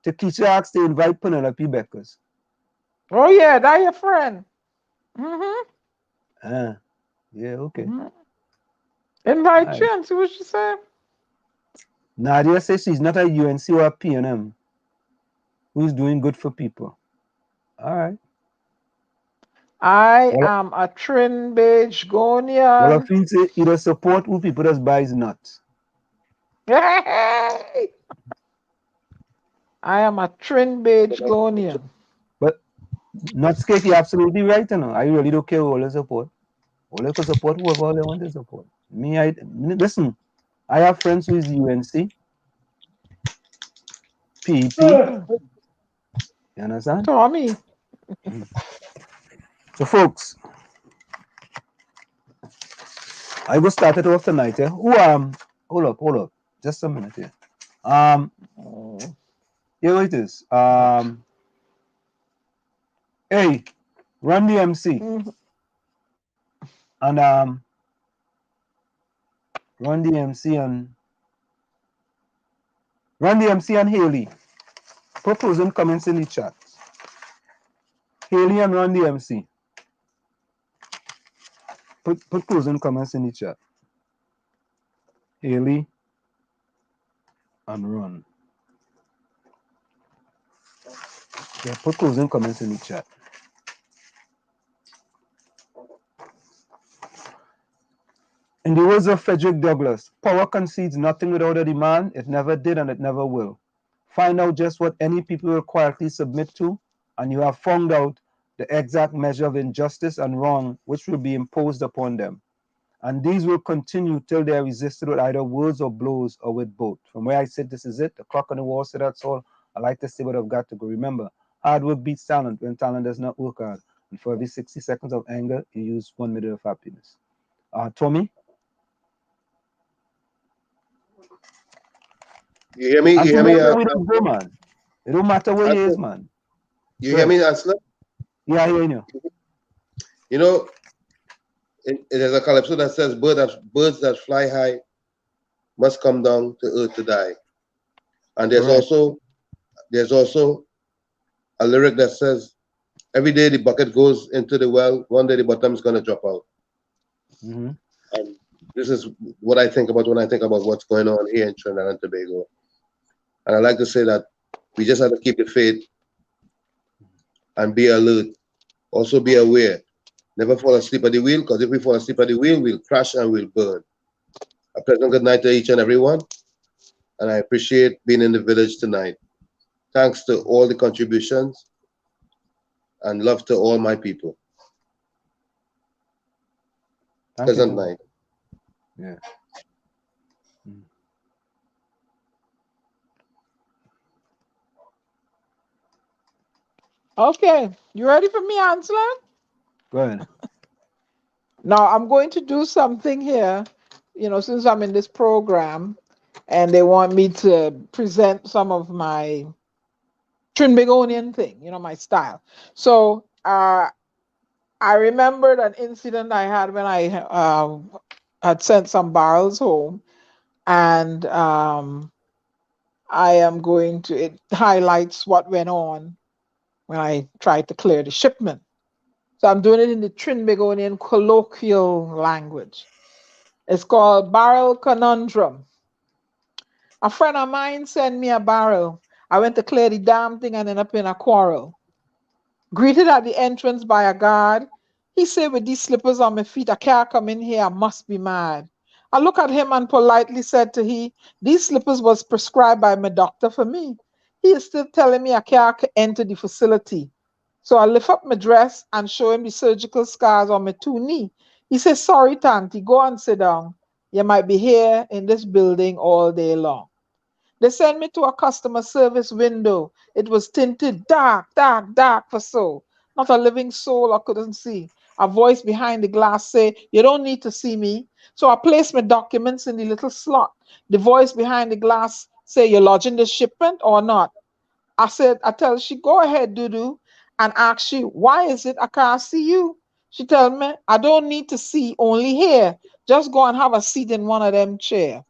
Takesha asked to invite Penelope Beckers. Oh, yeah, that your friend. Yeah, okay. Invite you and see what she said. Nadia says she's not a UNC or a PNM who's doing good for people. All right. I am a Trin Beige Gonian. Well, I feel say either support who people just buys nuts. Hey! I am a Trin Beige Gonian. But nuts cake, you're absolutely right, you know. I really don't care who all support. All can support whoever they want to support. Listen, I have friends who is UNC, PP. You understand? Tommy. So, folks, I will start it off tonight. Hold up, just a minute here. Here it is. Hey, Run the MC, and Run the MC and Haley. Put closing comments in the chat. Haley and Run the MC. Put closing comments in the chat. Haley and Run. Yeah, put closing comments in the chat. In the words of Frederick Douglass, power concedes nothing without a demand. It never did and it never will. Find out just what any people will quietly submit to, and you have found out the exact measure of injustice and wrong which will be imposed upon them. And these will continue till they are resisted with either words or blows or with both. From where I sit, this is it. The clock on the wall, so that's all. I like to say what I've got to go. Remember, hard work beats talent when talent does not work hard. And for every 60 seconds of anger, you use 1 minute of happiness. Tommy? You hear me? You hear me? We don't go, man. It don't matter where he is, man. You hear me, Ansler? Yeah, I hear you. You know, there's a calypso that says birds that fly high must come down to earth to die. And there's also a lyric that says, every day the bucket goes into the well, one day the bottom is going to drop out. Mm-hmm. And this is what I think about when I think about what's going on here in Trinidad and Tobago. And I like to say that we just have to keep the faith and be alert. Also be aware. Never fall asleep at the wheel, because if we fall asleep at the wheel, we'll crash and we'll burn. A pleasant good night to each and everyone. And I appreciate being in the village tonight. Thanks to all the contributions and love to all my people. Pleasant night. Yeah. Okay, you ready for me, Ansel? Go ahead. Now I'm going to do something here, since I'm in this program and they want me to present some of my Trinbagonian thing, my style. So I remembered an incident I had when I had sent some barrels home, and I am going to, it highlights what went on when I tried to clear the shipment. So I'm doing it in the Trinbagonian colloquial language. It's called Barrel Conundrum. A friend of mine sent me a barrel. I went to clear the damn thing and ended up in a quarrel. Greeted at the entrance by a guard, he said, with these slippers on my feet, I can't come in here, I must be mad. I looked at him and politely said to he, these slippers was prescribed by my doctor for me. He is still telling me I can't enter the facility. So I lift up my dress and show him the surgical scars on my two knees. He says, sorry, Tanti, go and sit down. You might be here in this building all day long. They sent me to a customer service window. It was tinted dark, dark, dark for so. Not a living soul I couldn't see. A voice behind the glass say, you don't need to see me. So I placed my documents in the little slot. The voice behind the glass say, you're lodging the shipment or not? I tell she, go ahead, Dudu, and ask she, why is it I can't see you? She tell me, I don't need to see, only hear. Just go and have a seat in one of them chair.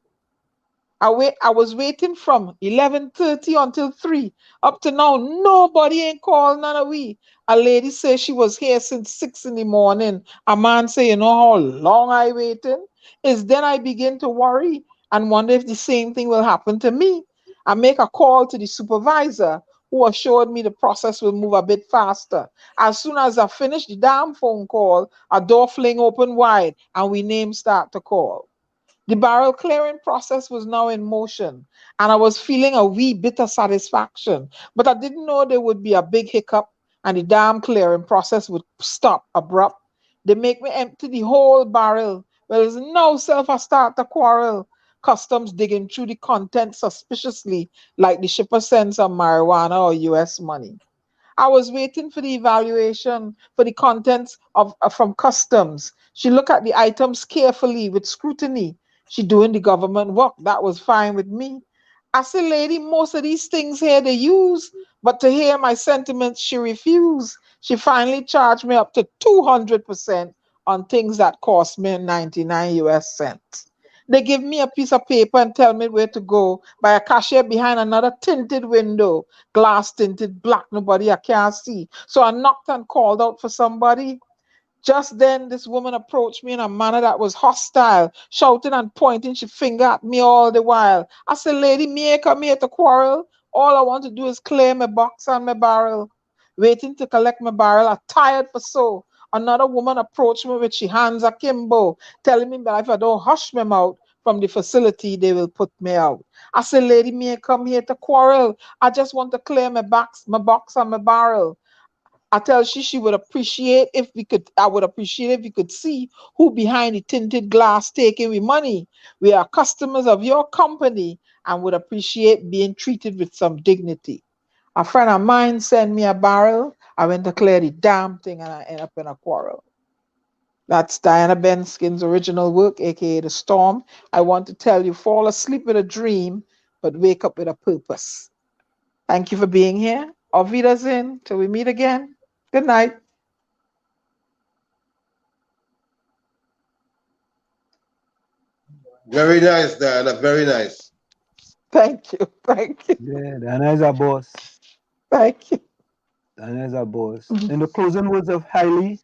I was waiting from 11:30 until 3. Up to now, nobody ain't called none of we. A lady says she was here since 6 in the morning. A man say, you know how long I waiting? Is then I begin to worry and wonder if the same thing will happen to me. I make a call to the supervisor, who assured me the process will move a bit faster. As soon as I finish the damn phone call, a door fling open wide and we names start to call. The barrel clearing process was now in motion, and I was feeling a wee bit of satisfaction, but I didn't know there would be a big hiccup and the damn clearing process would stop abrupt. They make me empty the whole barrel. Well, there's no self I start to quarrel. Customs digging through the contents suspiciously, like the shipper sends some marijuana or US money. I was waiting for the evaluation for the contents from customs. She looked at the items carefully with scrutiny. She doing the government work. That was fine with me. I said, lady, most of these things here they use, but to hear my sentiments, she refused. She finally charged me up to 200% on things that cost me 99 US cents. They give me a piece of paper and tell me where to go by a cashier behind another tinted window, glass tinted black, nobody I can't see. So I knocked and called out for somebody. Just then, this woman approached me in a manner that was hostile, shouting and pointing she finger at me all the while. I said, lady, me come here to quarrel. All I want to do is clear my box and my barrel. Waiting to collect my barrel, I tired for so. another woman approached me with she hands akimbo, telling me that if I don't hush them out from the facility, they will put me out. I said, lady, me ain't come here to quarrel. I just want to clear my box and my barrel. I tell she would appreciate if we could, I would appreciate if you could see who behind the tinted glass taking we money. We are customers of your company and would appreciate being treated with some dignity. A friend of mine sent me a barrel. I went to clear the damn thing and I end up in a quarrel. That's Diana Benskin's original work, aka The Storm. I want to tell you, fall asleep with a dream, but wake up with a purpose. Thank you for being here. Auf Wiedersehen. Till we meet again. Good night. Very nice, Diana. Very nice. Thank you. Thank you. Yeah, Diana is our boss. Thank you. Diana is our boss. In the closing words of Haley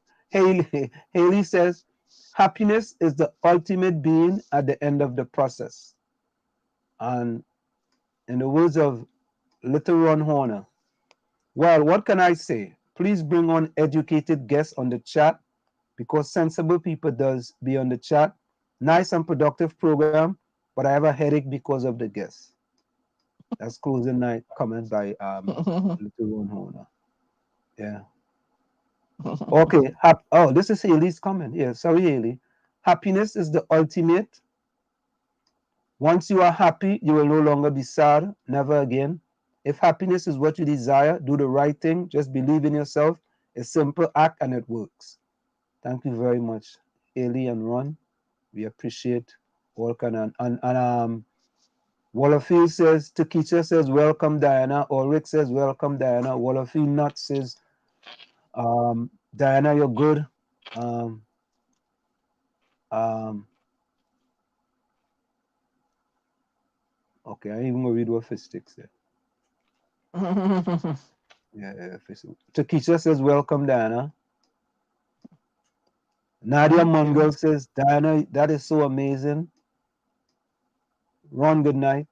says, happiness is the ultimate being at the end of the process. And in the words of Little Ron Horner, well, what can I say? Please bring on educated guests on the chat because sensible people does be on the chat. Nice and productive program, but I have a headache because of the guests. That's closing night comment by Little Ron Horner. Yeah. Okay. Oh, this is Haley's comment. Yeah, sorry, Haley. Happiness is the ultimate. Once you are happy, you will no longer be sad. Never again. If happiness is what you desire, do the right thing. Just believe in yourself. A simple act and it works. Thank you very much, Haley and Ron. We appreciate all kind and Wallafield says, Takesha says, welcome, Diana. Ulrich says, welcome, Diana. Wallafield Nut says, Diana, you're good. Okay, I ain't even gonna read what fish sticks there. Yeah, fish. Takesha says, welcome, Diana. Nadia Mungel says, Diana, that is so amazing. Ron, good night.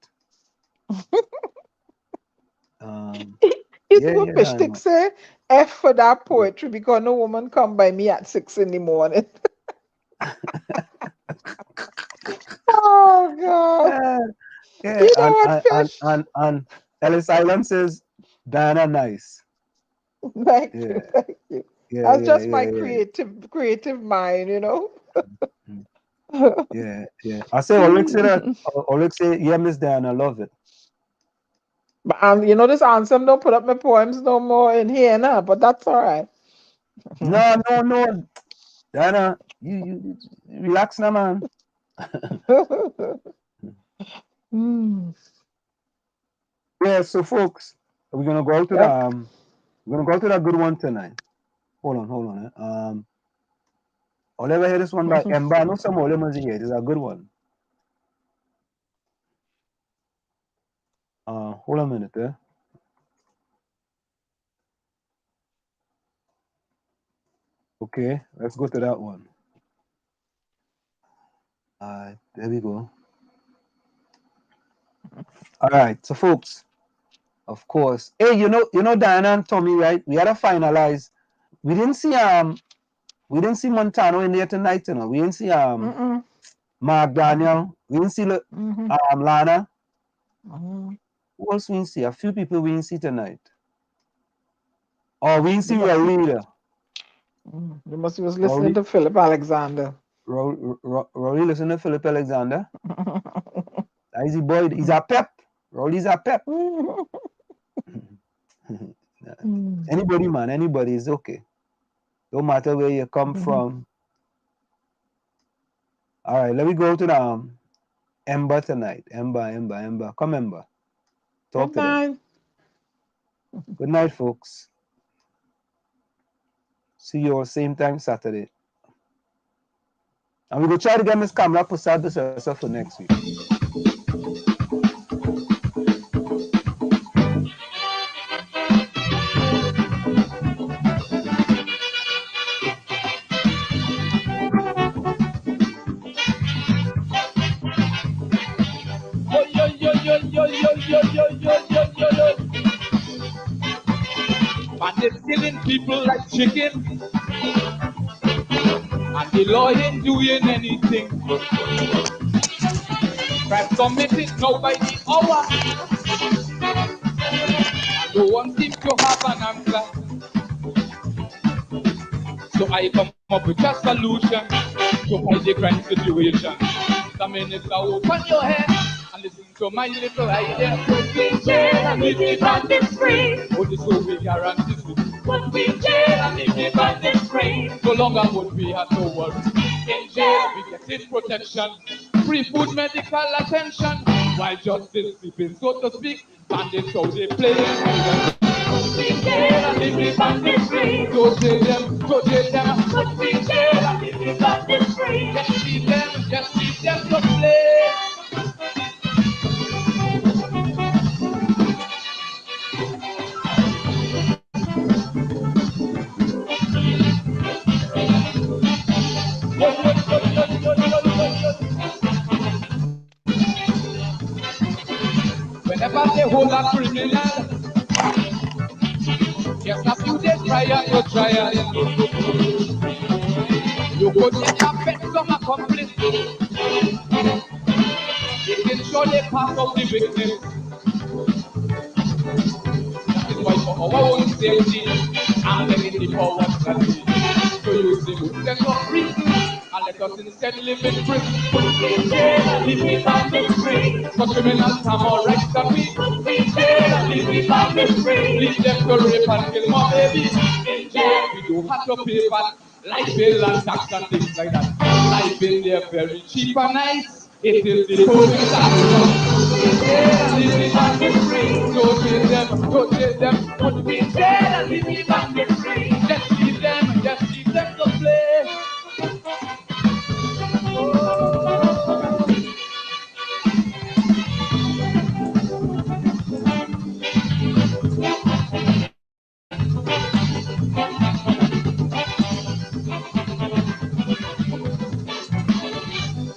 It's what fish sticks say. F for that poetry because no woman come by me at 6 in the morning. Oh God. Yeah, You know what, Fish? And Ellis Island says, Diana, nice. Thank you. That's just my creative mind, you know. Yeah. I say Ulrich say, yeah, Miss Diana, love it. But you know, this answer don't put up my poems no more in here now, but that's all right. No. Diana, you relax now, man. Yeah, so folks, we're gonna go to that good one tonight. Hold on. I'll never hear this one by Ember. I know some more lemons here. This is a good one. Hold on a minute there. Okay, let's go to that one. There we go. All right, so folks, of course. Hey, you know Diana and Tommy, right? We had to finalize. We didn't see Montano in there tonight, you know. We didn't see Mark Daniel. We didn't see Lana. Who else we didn't see? A few people we didn't see tonight. Oh, we didn't see Raulita. You must was listening to Philip Alexander. Rory listening to Philip Alexander. Easy boy, he's a pep. Rolly's a pep. Anybody, man, anybody is okay. Don't matter where you come from. All right, let me go to the Ember tonight. Ember. Come, Ember. Talk to them. Good night, folks. See you all same time Saturday. And we go try to get this camera put out this for next week. And they're killing people like chicken. and the law ain't doing anything. Crime committed now by the hour. No one seems to have an answer. So I come up with a solution to fight the crime situation. The minister, open your head and listen to my little idea. Put me in jail and leave the bandits free. Only so we guarantee it. Put me in jail and leave the bandits free. No longer would we have to worry. In jail we get this protection, free food, medical attention, while justice sleeping, so to speak. Bandits how they play. Put me in jail and leave the bandits free. Go jail them, go jail them. Put me in jail and leave the bandits free. Just leave them to play. Whenever they hold a criminal, just a few days prior to trial, you could get a bet some accomplice. They can surely pass out the witness. That is why for our own safety, I'm letting the powers that be to use the good sense of reason and let us instead live in prison. Put me in jail and leave me bandits free. For criminals have more rights than we. Put me in jail and leave me bandits free. Leave them to rape and kill more babies. In jail we don't have to pay back life bill and tax and things like that. Life bill they're very cheap and nice. It is the police that leave me bandits free. Go jail them, put me in jail and leave me bandits free. Just leave them to play.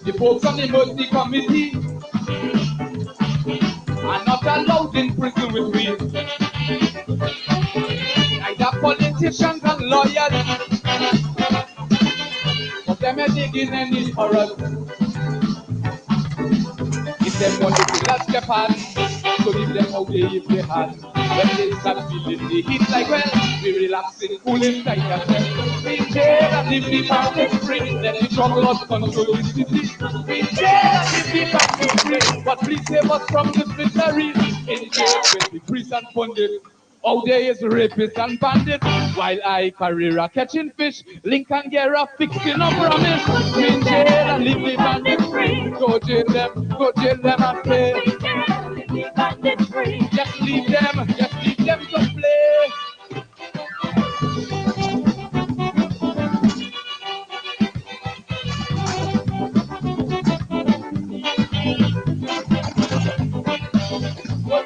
The folks on the mercy committee are not allowed in prison with me. Neither politicians and lawyers, but them are digging any horrors. If them want to kill us, Japan, so leave them out there if they had. When they start feeling the heat like well, we relaxing, cool inside ourselves. We in jail and leave the bandits free. Let the drug laws control the city. We in jail and leave the bandits free. But please save us from this misery. In jail with the priests and pundits. Out there is rapists and bandits. While I career catching fish, Lincoln Guerra fixing a promise. We in jail and leave the bandits free. Go jail them and play. Just leave them to play.